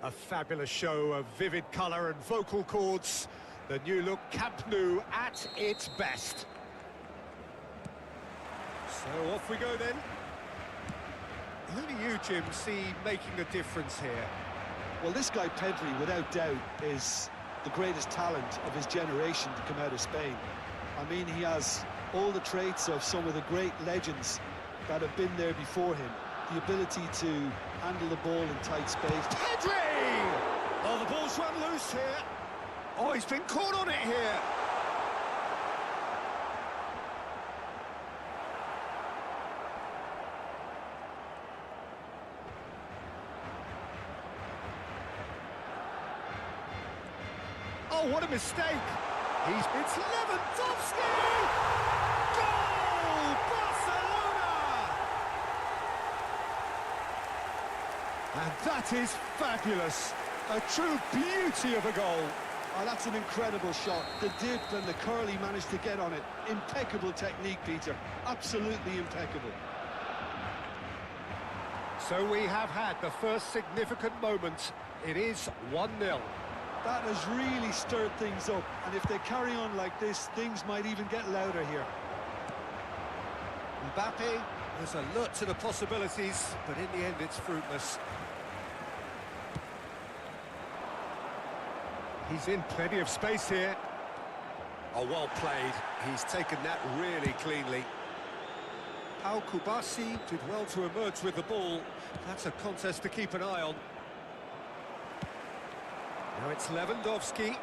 A fabulous show of vivid colour and vocal cords. The new-look Camp Nou at its best. So off we go then. Who do you, Jim, see making a difference here? Well, this guy Pedri, without doubt, is the greatest talent of his generation to come out of Spain. I mean, he has all the traits of some of the great legends that have been there before him. The ability to handle the ball in tight space. Pedri! Oh, the ball's run loose here. Oh, he's been caught on it here. Oh, what a mistake! It's Lewandowski! Goal! Barcelona! And that is fabulous. A true beauty of a goal. Oh, that's an incredible shot. The dip and the curl he managed to get on it. Impeccable technique, Peter. Absolutely impeccable. So we have had the first significant moment. It is 1-0. That has really stirred things up, and if they carry on like this, things might even get louder here. Mbappe was alert to the possibilities, but in the end it's fruitless. He's in plenty of space here. Oh, well played. He's taken that really cleanly. Pau Kubasi did well to emerge with the ball. That's a contest to keep an eye on. Now it's Lewandowski.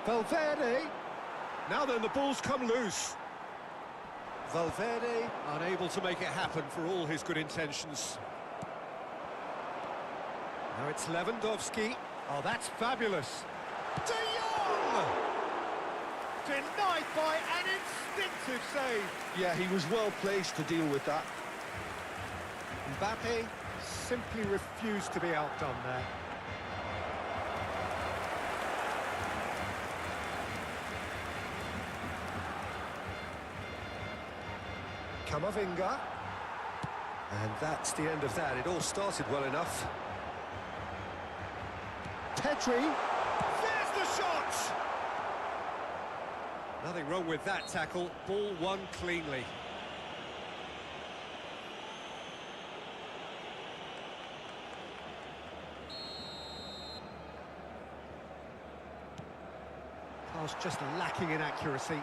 Valverde. Now then, the ball's come loose. Valverde unable to make it happen for all his good intentions. Now it's Lewandowski. Oh, that's fabulous. De Jong! Denied by an instinctive save. Yeah, he was well placed to deal with that. Mbappe simply refused to be outdone there. Camavinga. And that's the end of that. It all started well enough. Pedri. There's the shot! Nothing wrong with that tackle. Ball won cleanly. Pass just lacking in accuracy.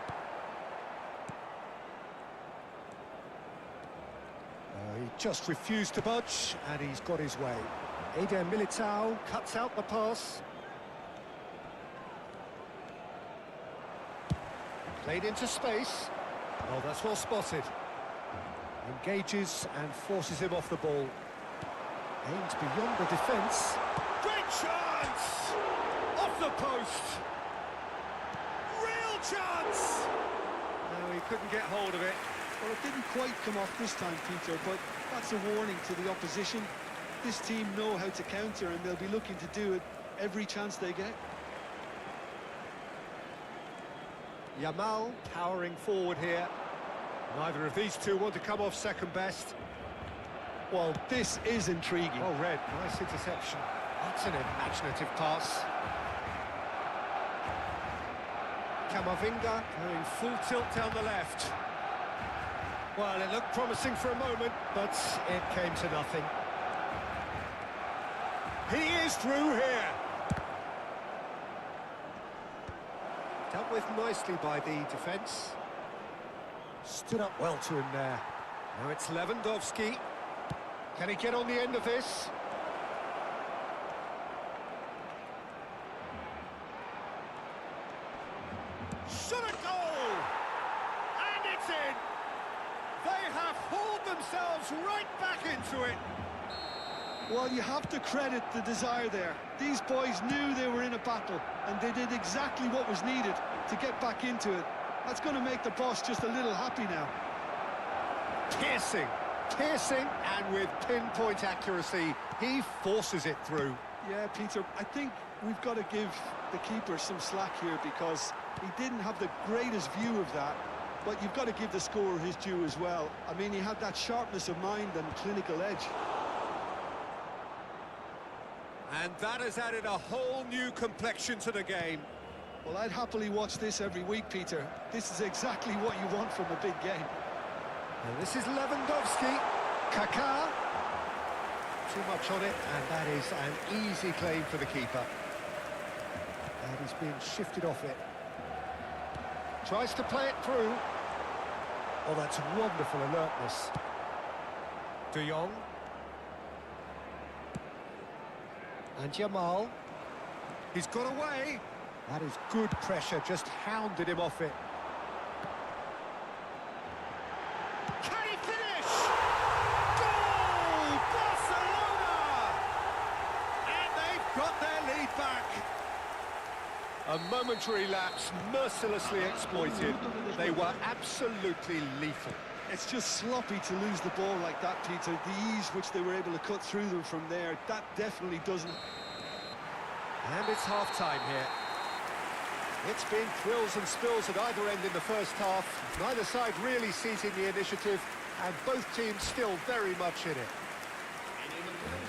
He just refused to budge, and he's got his way. Eder Militao cuts out the pass. Played into space. Oh, that's well spotted. Engages and forces him off the ball. Aims beyond the defence. Great chance! Off the post! Real chance! No, he couldn't get hold of it. Well, it didn't quite come off this time, Peter, but that's a warning to the opposition. This team know how to counter, and they'll be looking to do it every chance they get. Yamal powering forward here. Neither of these two want to come off second best. Well, this is intriguing. Oh, Red, nice interception. That's an imaginative pass. Camavinga going full tilt down the left. Well, it looked promising for a moment, but it came to nothing. He is through here. Dealt with nicely by the defence. Stood up well to him there. Now it's Lewandowski. Can he get on the end of this? Shot a goal! And it's in! They have hauled themselves right back into it. Well, you have to credit the desire there. These boys knew they were in a battle, and they did exactly what was needed to get back into it. That's going to make the boss just a little happy now. Piercing. Piercing and with pinpoint accuracy, he forces it through. Yeah, Peter, I think we've got to give the keeper some slack here because he didn't have the greatest view of that, but you've got to give the scorer his due as well. I mean, he had that sharpness of mind and clinical edge. And that has added a whole new complexion to the game. Well, I'd happily watch this every week, Peter. This is exactly what you want from a big game. And this is Lewandowski. Kaká. Too much on it, and that is an easy claim for the keeper. And he's being shifted off it. Tries to play it through. Oh, that's wonderful alertness. De Jong. And Jamal. He's got away. That is good pressure, just hounded him off it. Can he finish? Goal! Barcelona! And they've got their lead back. A momentary lapse, mercilessly exploited. They were absolutely lethal. It's just sloppy to lose the ball like that, Peter. The ease which they were able to cut through them from there, that definitely doesn't... And it's half-time here. It's been thrills and spills at either end in the first half. Neither side really seizing the initiative, and both teams still very much in it.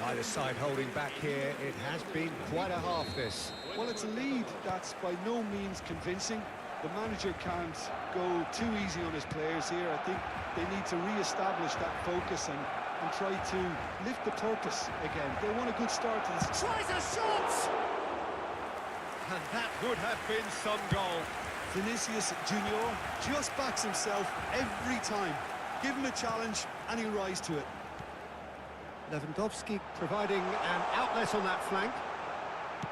Neither side holding back here. It has been quite a half, this. Well, it's a lead that's by no means convincing. The manager can't go too easy on his players here. I think they need to re-establish that focus and try to lift the purpose again. They want a good start to this. Tries a shot! And that would have been some goal. Vinicius Junior just backs himself every time. Give him a challenge and he'll rise to it. Lewandowski providing an outlet on that flank.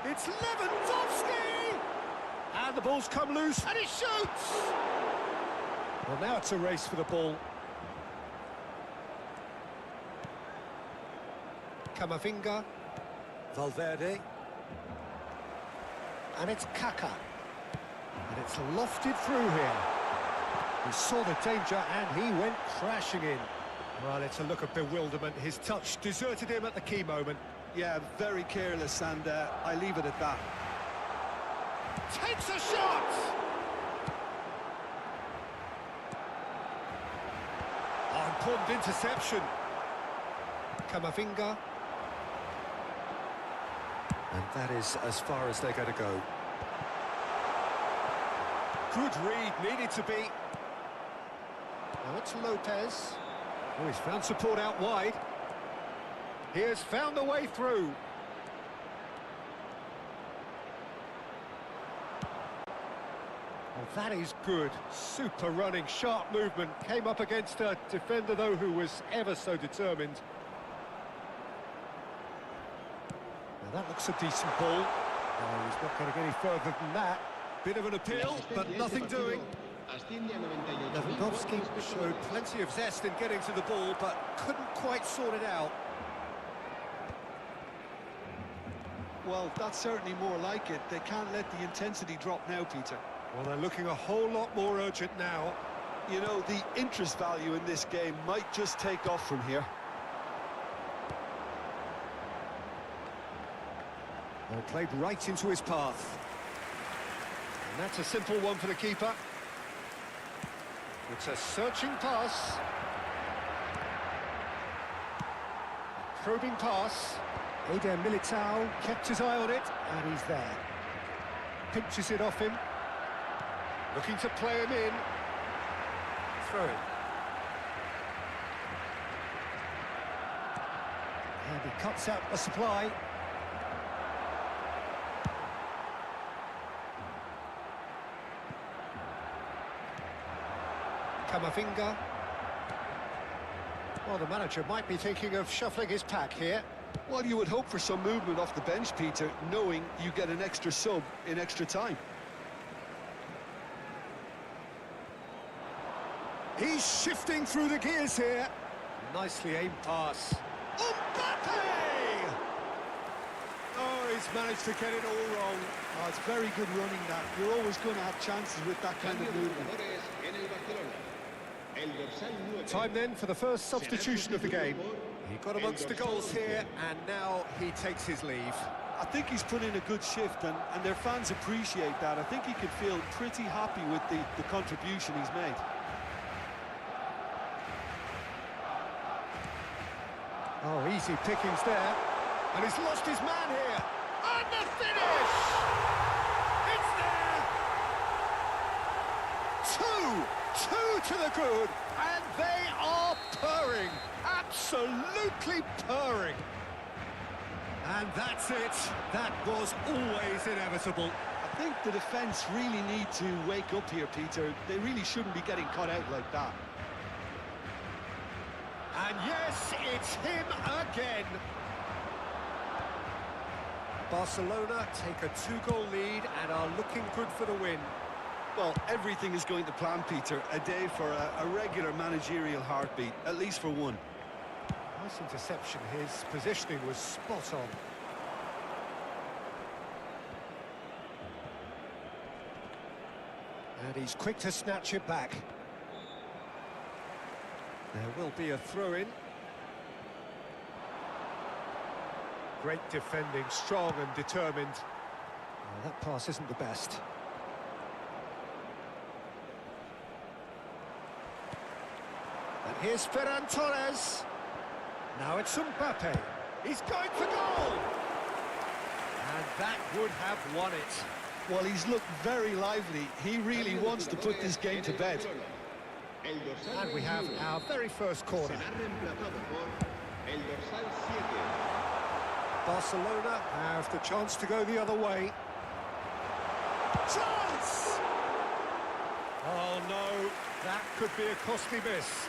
It's Lewandowski! And the ball's come loose and he shoots! Well, now it's a race for the ball. Camavinga. Valverde. And it's Kaká. And it's lofted through here. He saw the danger and he went crashing in. Well, it's a look of bewilderment. His touch deserted him at the key moment. Yeah, very careless, and I leave it at that. Takes a shot! Oh, important interception. Camavinga. And that is as far as they're going to go. Good read, needed to be. Now it's Lopez. Oh, he's found support out wide. He has found the way through. Well, that is good. Super running, sharp movement. Came up against a defender, though, who was ever so determined. Now that looks a decent ball. Oh, he's not going to get any further than that. Bit of an appeal, but nothing doing. Lewandowski showed plenty of zest in getting to the ball, but couldn't quite sort it out. Well, that's certainly more like it. They can't let the intensity drop now, Peter. Well, they're looking a whole lot more urgent now. You know, the interest value in this game might just take off from here. Well, played right into his path. And that's a simple one for the keeper. It's a searching pass. Probing pass. Eder Militao kept his eye on it, and he's there. Pinches it off him. Looking to play him in. Throw it. And he cuts out the supply. Camavinga. Well, the manager might be thinking of shuffling his pack here. Well, you would hope for some movement off the bench, Peter, knowing you get an extra sub in extra time. He's shifting through the gears here. Nicely aimed pass. Mbappe! Oh, he's managed to get it all wrong. Oh, it's very good running that. You're always going to have chances with that kind of movement. El dorsal 9. Time then for the first substitution of the game. He got amongst the goals here, and now he takes his leave. I think he's put in a good shift, and their fans appreciate that. I think he can feel pretty happy with the contribution he's made. Oh, easy pickings there. And he's lost his man here. And the finish! It's there! Two to the good, and they are purring. Absolutely purring. And that's it. That was always inevitable. I think the defence really need to wake up here, Peter. They really shouldn't be getting caught out like that. And yes, it's him again. Barcelona take a 2-goal lead and are looking good for the win. Well, everything is going to plan, Peter. A day for a regular managerial heartbeat, at least for one. Nice interception. His positioning was spot on. And he's quick to snatch it back. There will be a throw-in. Great defending, strong and determined. Well, that pass isn't the best. And here's Ferran Torres. Now it's Mbappe. He's going for goal! And that would have won it. Well, he's looked very lively. He really wants to put this game to bed. And we have our very first corner. Barcelona have the chance to go the other way. Chance! Oh no, that could be a costly miss.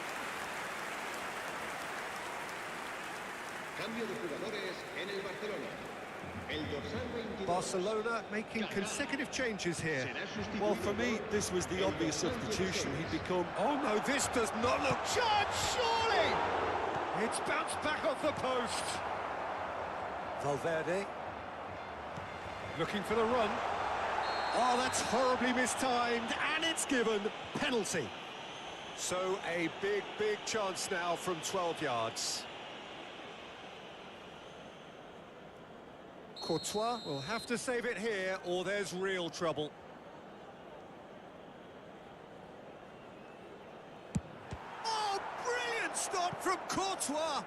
Cambio de jugadores en el Barcelona. El dorsal 22. Barcelona making consecutive changes here. Well, for me, this was the obvious substitution. He'd become... Oh no, this does not look... Chance, surely! It's bounced back off the post. Valverde. Looking for the run. Oh, that's horribly mistimed, and it's given. Penalty. So a big chance now from 12 yards. Courtois will have to save it here, or there's real trouble. Oh, brilliant stop from Courtois!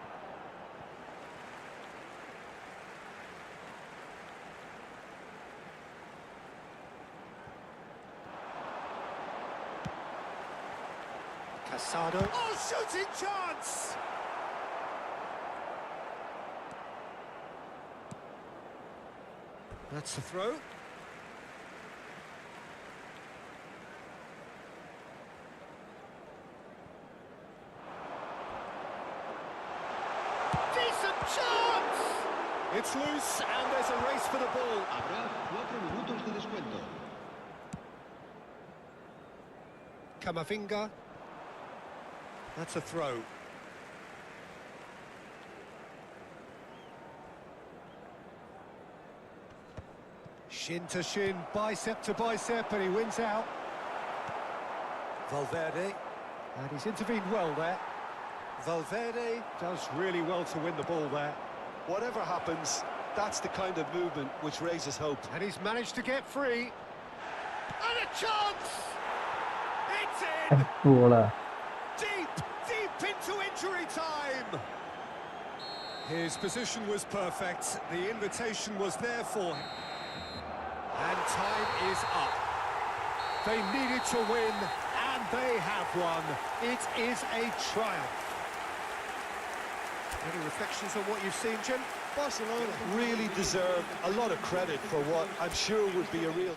Casado. Oh, shooting chance! That's the throw. Decent chance! It's loose and there's a race for the ball. Habrá 4 minutos de descuento. Camavinga. That's a throw. Shin to shin, bicep to bicep, and he wins out. Valverde, and he's intervened well there. Valverde does really well to win the ball there. Whatever happens, that's the kind of movement which raises hope. And he's managed to get free. And a chance! It's in! Goal. Deep into injury time! His position was perfect. The invitation was there for him. And time is up. They needed to win, and they have won. It is a triumph. Any reflections on what you've seen, Jim? Barcelona really deserve a lot of credit for what I'm sure would be a real...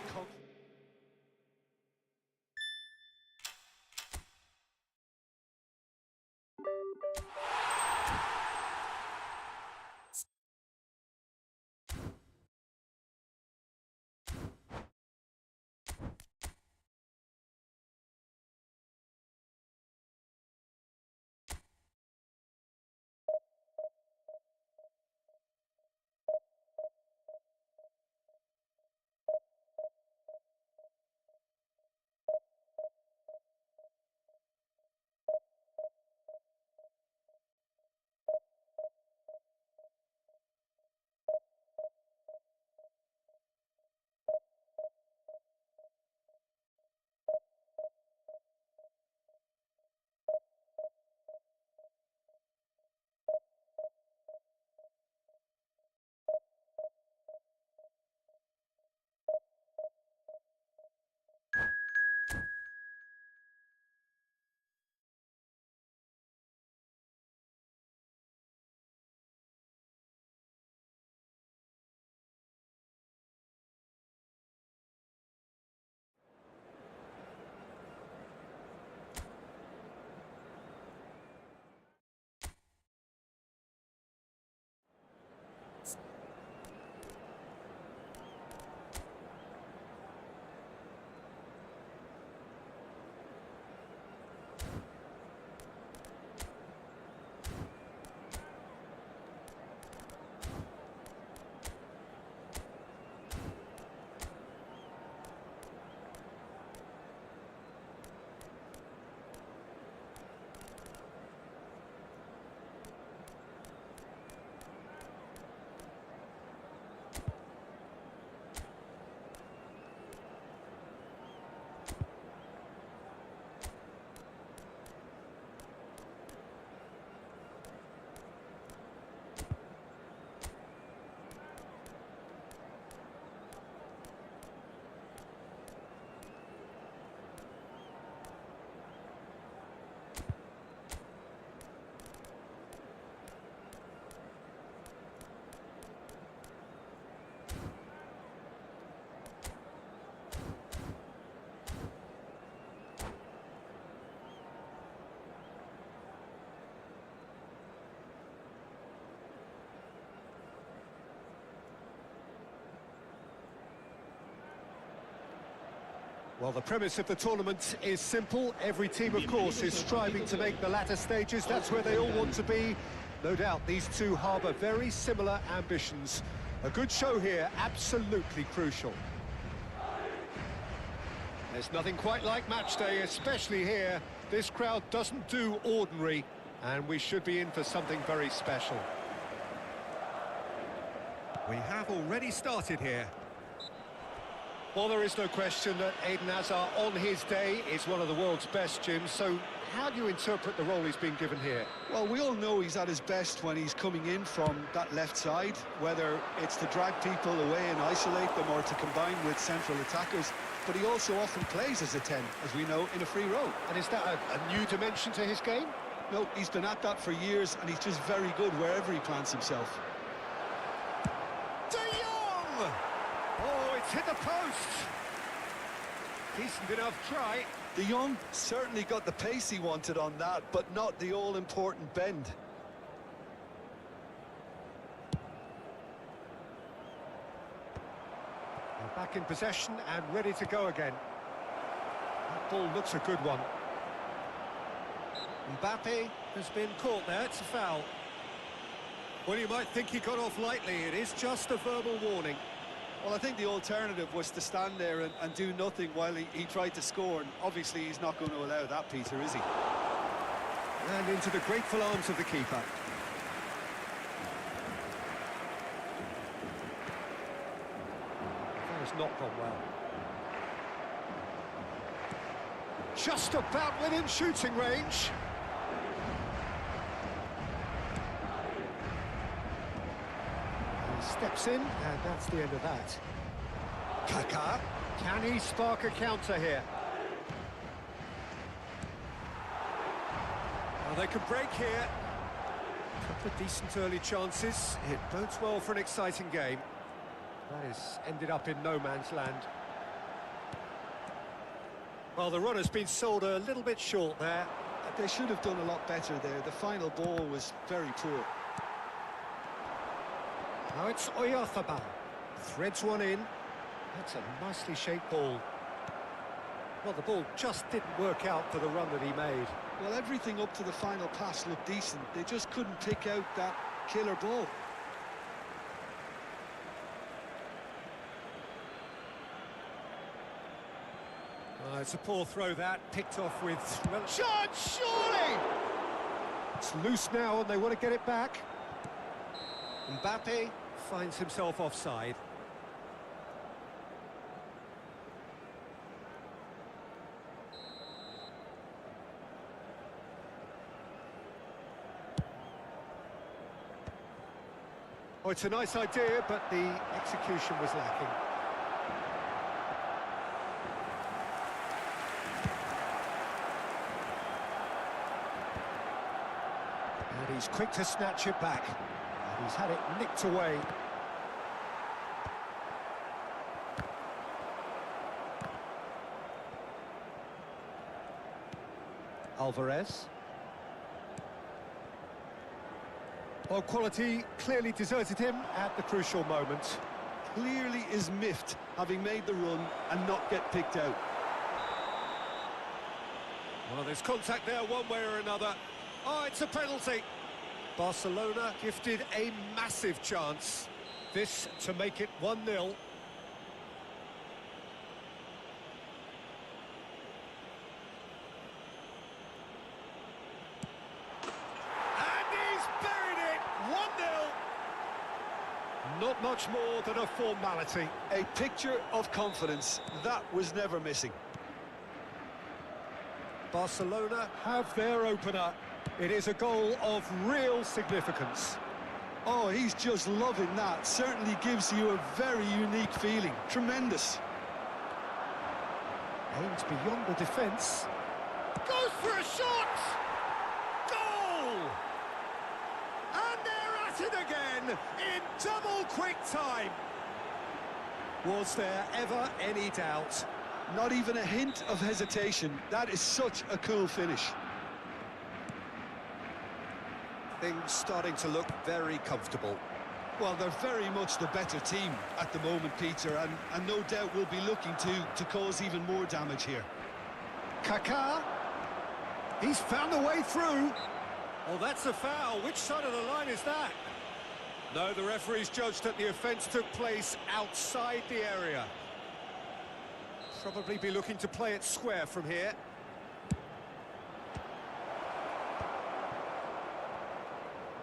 Well, the premise of the tournament is simple. Every team, of course, is striving to make the latter stages. That's where they all want to be. No doubt these two harbour very similar ambitions. A good show here, absolutely crucial. There's nothing quite like match day, especially here. This crowd doesn't do ordinary, and we should be in for something very special. We have already started here. Well, there is no question that Eden Hazard, on his day, is one of the world's best, Jim. So how do you interpret the role he's been given here? Well, we all know he's at his best when he's coming in from that left side, whether it's to drag people away and isolate them or to combine with central attackers. But he also often plays as a 10, as we know, in a free role. And is that a new dimension to his game? No, he's been at that for years, and he's just very good wherever he plants himself. De Jong! Oh, it's hit the post. Decent enough try. De Jong certainly got the pace he wanted on that, but not the all-important bend. They're back in possession and ready to go again. That ball looks a good one. Mbappe has been caught there. It's a foul. Well, you might think he got off lightly. It is just a verbal warning. Well, I think the alternative was to stand there and do nothing while he tried to score. And obviously, he's not going to allow that, Peter, is he? And into the grateful arms of the keeper. That has not gone well. Just about within shooting range. He steps in, and that's the end of that. Kaká. Can he spark a counter here? Well, they could break here. Couple of decent early chances. It bodes well for an exciting game. That has ended up in no man's land. Well, the run has been sold a little bit short there. They should have done a lot better there. The final ball was very poor. Now it's Ideapad. Threads one in. That's a nicely shaped ball. Well, the ball just didn't work out for the run that he made. Well, everything up to the final pass looked decent. They just couldn't pick out that killer ball. It's a poor throw that, picked off with... Well, shot, surely! It's loose now and they want to get it back. Mbappe finds himself offside. Oh, it's a nice idea, but the execution was lacking. And he's quick to snatch it back. And he's had it nicked away. Alvarez. Well, quality clearly deserted him at the crucial moment. Clearly is miffed, having made the run and not get picked out. Well, there's contact there one way or another. Oh, it's a penalty. Barcelona gifted a massive chance. This to make it 1-0. Not much more than a formality. A picture of confidence. That was never missing. Barcelona have their opener. It is a goal of real significance. Oh, he's just loving that. Certainly gives you a very unique feeling. Tremendous. Aims beyond the defence. Goes for a shot! Goal! And they're at it again in double quick time. Was there ever any doubt? Not even a hint of hesitation. That is such a cool finish. Things starting to look very comfortable. Well, they're very much the better team at the moment, Peter, and no doubt will be looking to cause even more damage here. Kaká. He's found a way through. Oh, that's a foul. Which side of the line is that? No, the referee's judged that the offence took place outside the area. Probably be looking to play it square from here.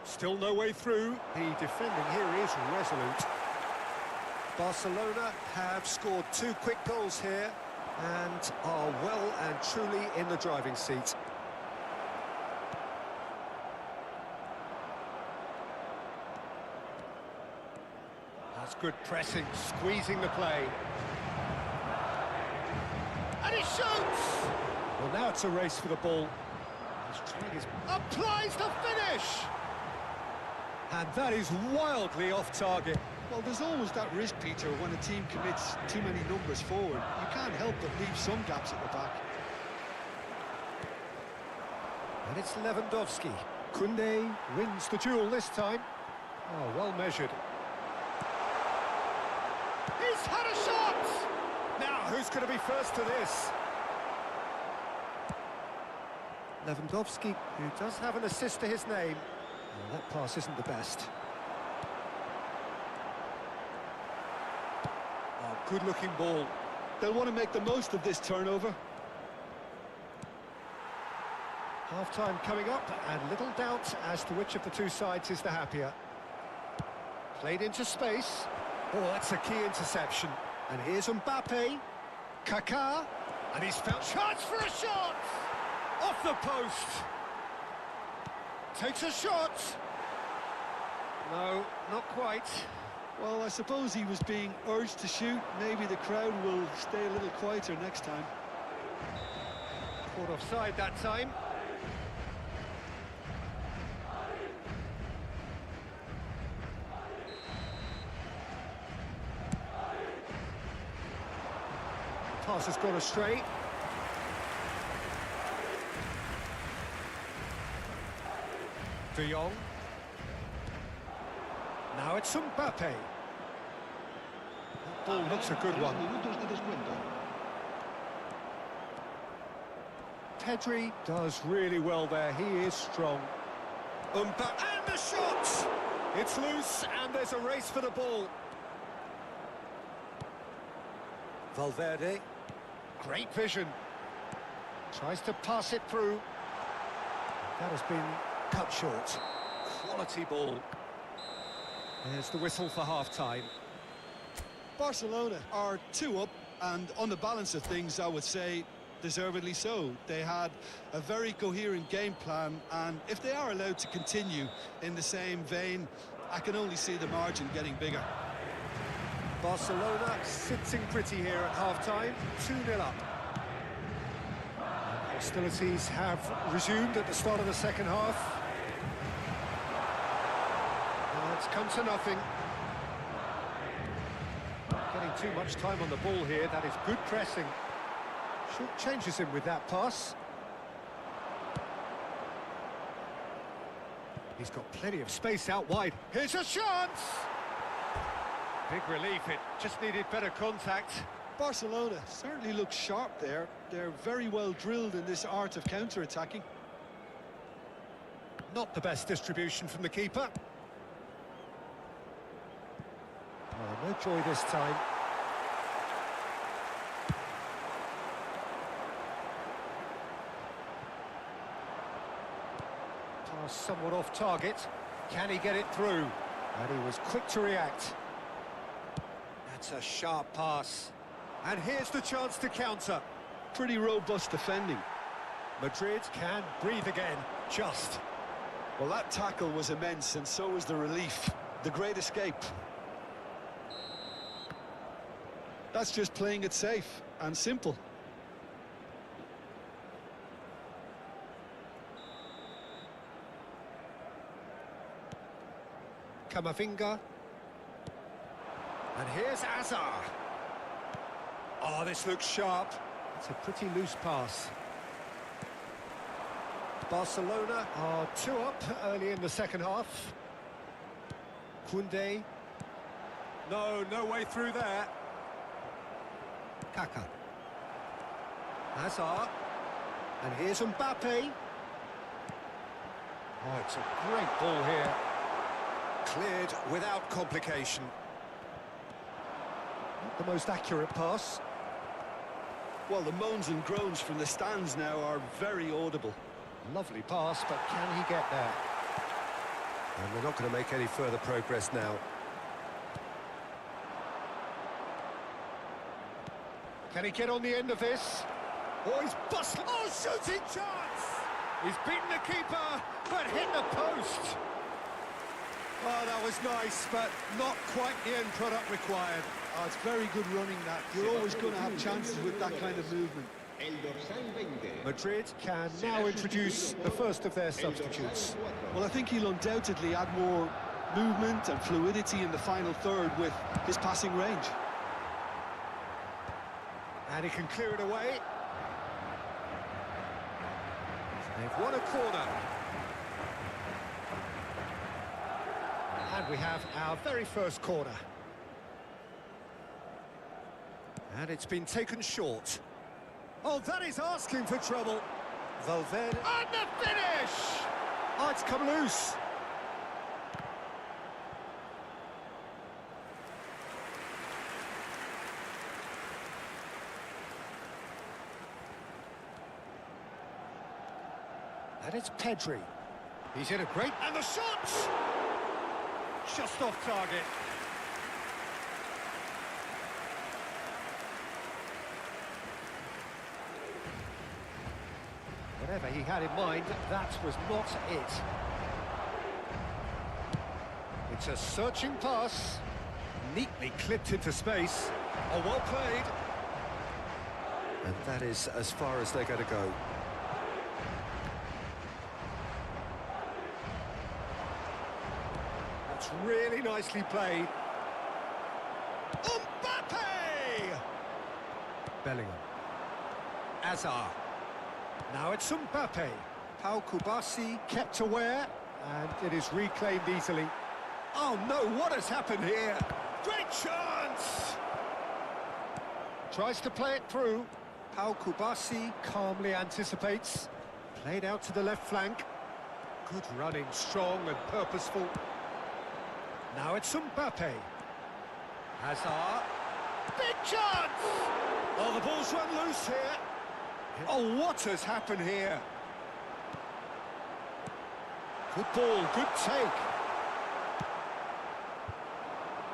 Still no way through. The defending here is resolute. Barcelona have scored 2 quick goals here and are well and truly in the driving seat. That's good pressing, squeezing the play. And he shoots! Well, now it's a race for the ball. He's trying his... applies the finish! And that is wildly off target. Well, there's always that risk, Peter, when a team commits too many numbers forward. You can't help but leave some gaps at the back. And it's Lewandowski. Koundé wins the duel this time. Oh, well measured. He's had a shot! Now, who's going to be first to this? Lewandowski, who does have an assist to his name. Well, that pass isn't the best. Oh, good-looking ball. They'll want to make the most of this turnover. Half-time coming up, and little doubt as to which of the two sides is the happier. Played into space. Oh, that's a key interception. And here's Mbappe. Kaká. And he's found chance for a shot! Off the post. Takes a shot. No, not quite. Well, I suppose he was being urged to shoot. Maybe the crowd will stay a little quieter next time. Caught offside that time. Pass has gone astray. De Jong. Now it's Mbappe. That ball looks a good one. Pedri does really well there. He is strong. Mbappe and the shot! It's loose and there's a race for the ball. Valverde. Great vision. Tries to pass it through. That has been cut short. Quality ball. There's the whistle for half-time. Barcelona are 2 up, and on the balance of things, I would say deservedly so. They had a very coherent game plan, and if they are allowed to continue in the same vein, I can only see the margin getting bigger. Barcelona sitting pretty here at half-time, 2-0 up. Hostilities have resumed at the start of the second half. And it's come to nothing. Getting too much time on the ball here, that is good pressing. Short changes him with that pass. He's got plenty of space out wide. Here's a chance! Big relief, it just needed better contact. Barcelona certainly looks sharp there. They're very well drilled in this art of counter-attacking. Not the best distribution from the keeper. Oh, no joy this time. Pass somewhat off target. Can he get it through? And he was quick to react. That's a sharp pass. And here's the chance to counter. Pretty robust defending. Madrid can breathe again, just. Well, that tackle was immense, and so was the relief. The great escape. That's just playing it safe and simple. Camavinga. And here's Azar. Oh, this looks sharp. It's a pretty loose pass. Barcelona are 2 up early in the second half. Koundé. No way through there. Kaka. Hazard. And here's Mbappe. Oh, it's a great ball here. Cleared without complication. Not the most accurate pass. Well, the moans and groans from the stands now are very audible. Lovely pass, but can he get there? And we're not going to make any further progress now. Can he get on the end of this? Oh, he's busted. Oh, shooting chance! He's beaten the keeper, but hit the post. Oh, that was nice, but not quite the end product required. Oh, it's very good running, that. You're always going to have chances with that kind of movement. Madrid can now introduce the first of their substitutes. Well, I think he'll undoubtedly add more movement and fluidity in the final third with his passing range. And he can clear it away. They've won a corner. And we have our very first corner. And it's been taken short. Oh, that is asking for trouble. Valverde. And the finish! Oh, it's come loose. And it's Pedri. He's in a great... And the shot! Just off target. Whatever he had in mind, that was not it. It's a searching pass. Neatly clipped into space. Oh, well played. And that is as far as they're going to go. It's really nicely played. Mbappe! Bellingham. Hazard. Now it's Mbappe. Pau Kubasi kept aware, and it is reclaimed easily. Oh no, what has happened here? Great chance! Tries to play it through. Pau Kubasi calmly anticipates. Played out to the left flank. Good running, strong and purposeful. Now it's Mbappe. Hazard. Big chance! Oh, the ball's run loose here. Oh, what has happened here? Good ball, good take.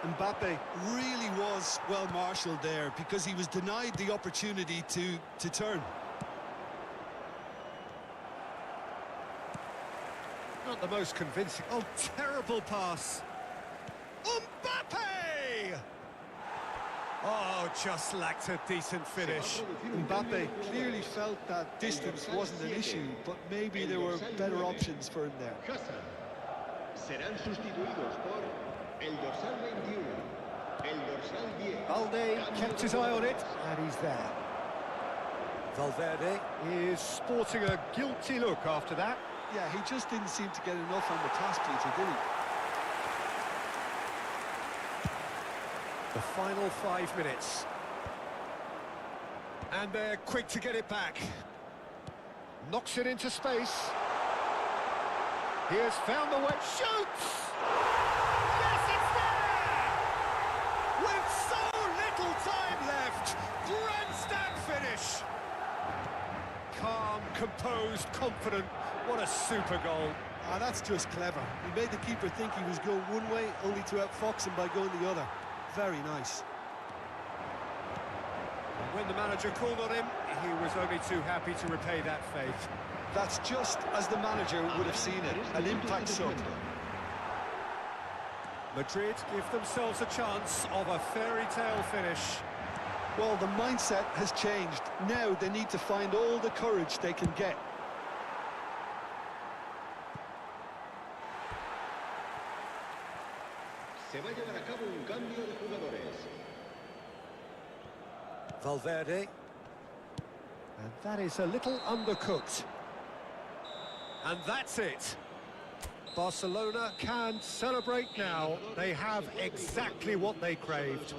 Mbappe really was well marshalled there because he was denied the opportunity to turn. Not the most convincing. Oh, terrible pass. Mbappe! Oh, just lacked a decent finish. Mbappe clearly felt that distance wasn't an issue, but maybe there were better options for him there. Serán sustituidos por el dorsal 21, el dorsal 10. Valde kept his eye on it, and he's there. Valverde is sporting a guilty look after that. Yeah, he just didn't seem to get enough on the pass, Peter, did he? The final 5 minutes. And they're quick to get it back. Knocks it into space. He has found the way. Shoots! Yes, it's there! With so little time left. Grandstand finish. Calm, composed, confident. What a super goal. Ah, that's just clever. He made the keeper think he was going one way, only to outfox him by going the other. Very nice. When the manager called on him, he was only too happy to repay that faith. That's just as the manager would have seen it, an impact sub. Madrid give themselves a chance of a fairy tale finish. Well, the mindset has changed. Now they need to find all the courage they can get. Se va a llevar a cabo un cambio de jugadores. Valverde. And that is a little undercooked. And that's it. Barcelona can celebrate now. They have exactly what they craved.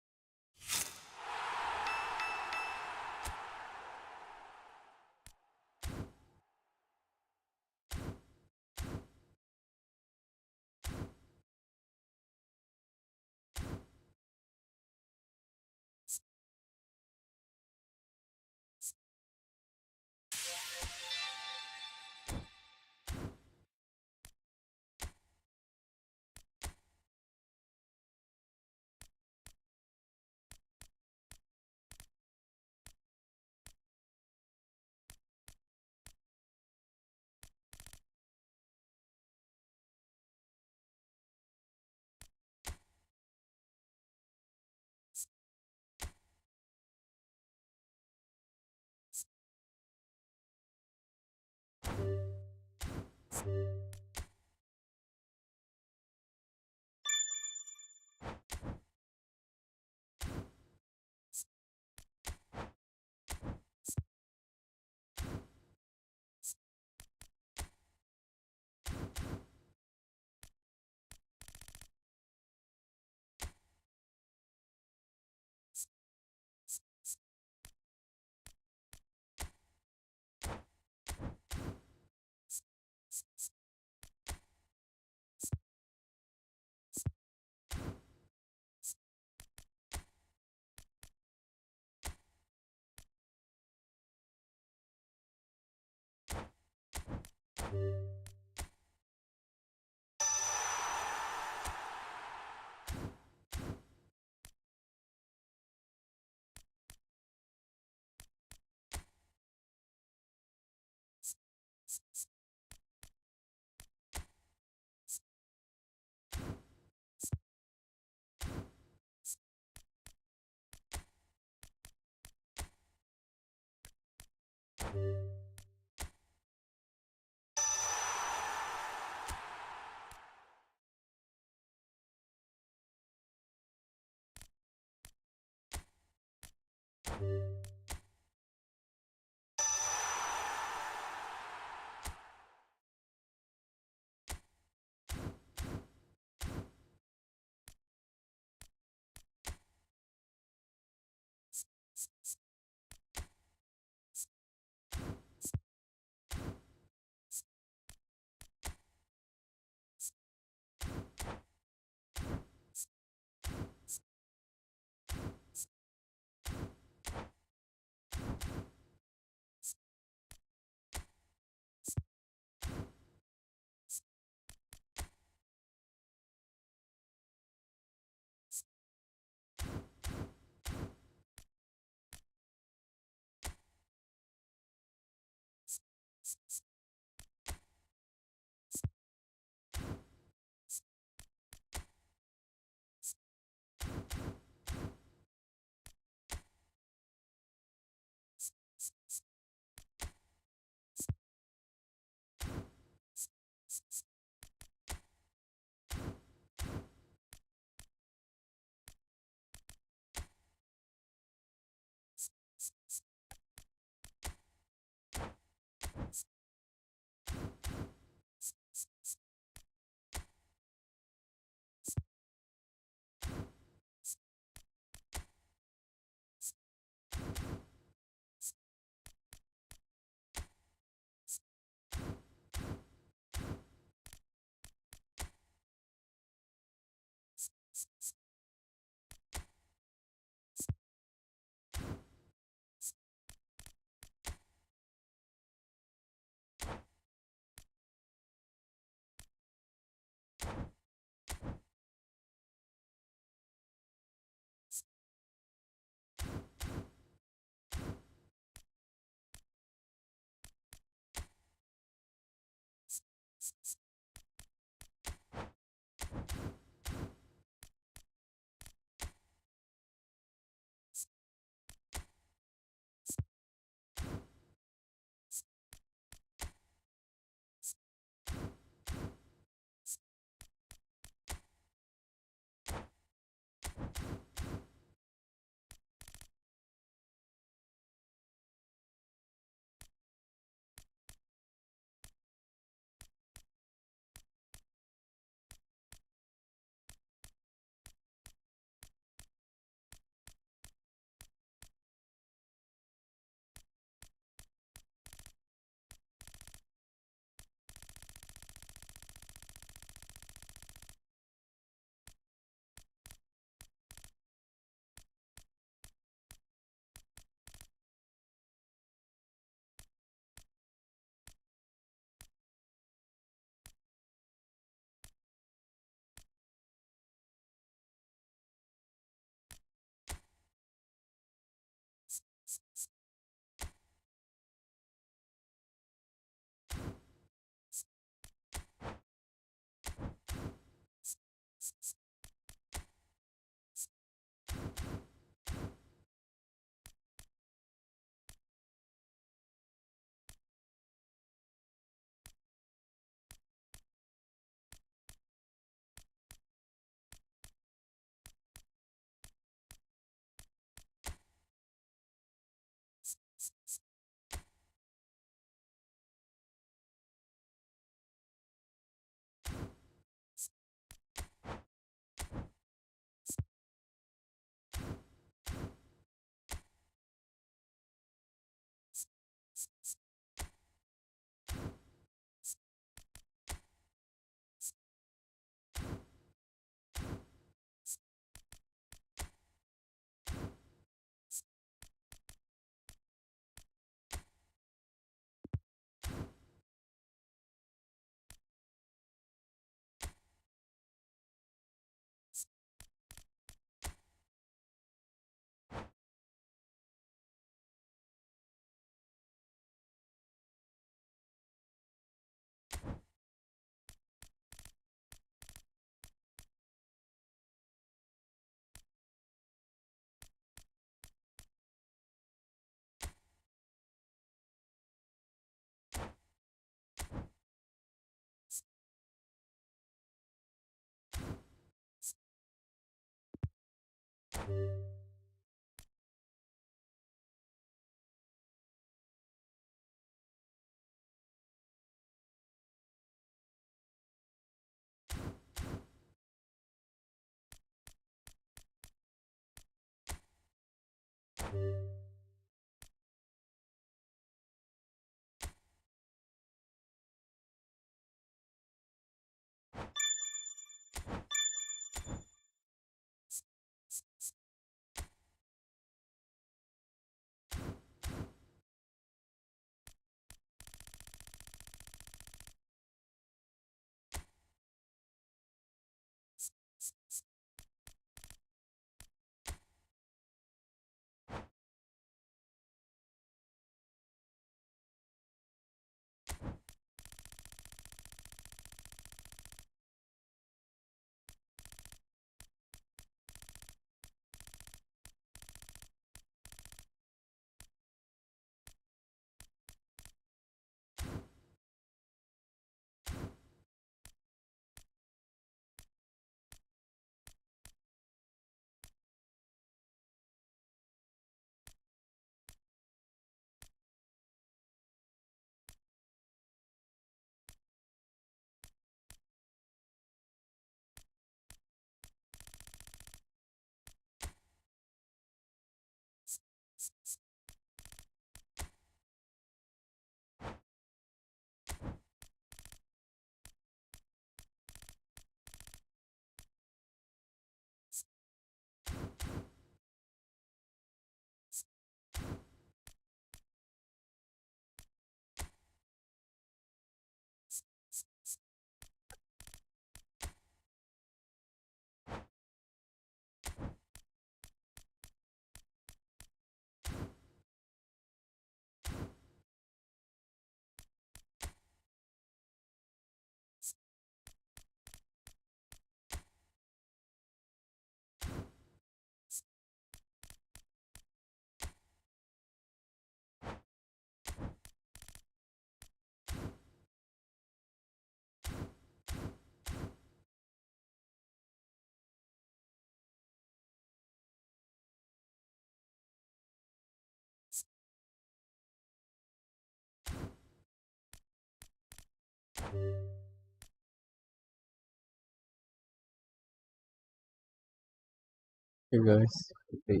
Hey guys, wait.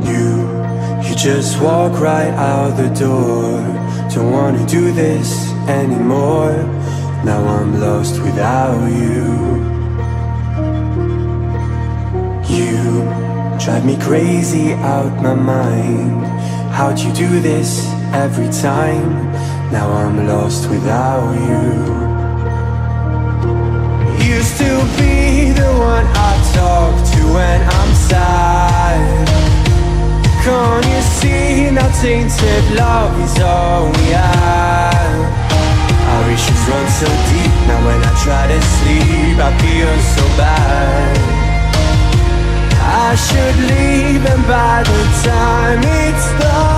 You just walk right out the door. Don't wanna do this anymore. Now I'm lost without you. You drive me crazy out my mind. How'd you do this every time? Now I'm lost without you. Used to be the one I talk to when I'm sad. Can't you see now tainted love is all we have? Our issues run so deep, now when I try to sleep I feel so bad. I should leave and by the time it's done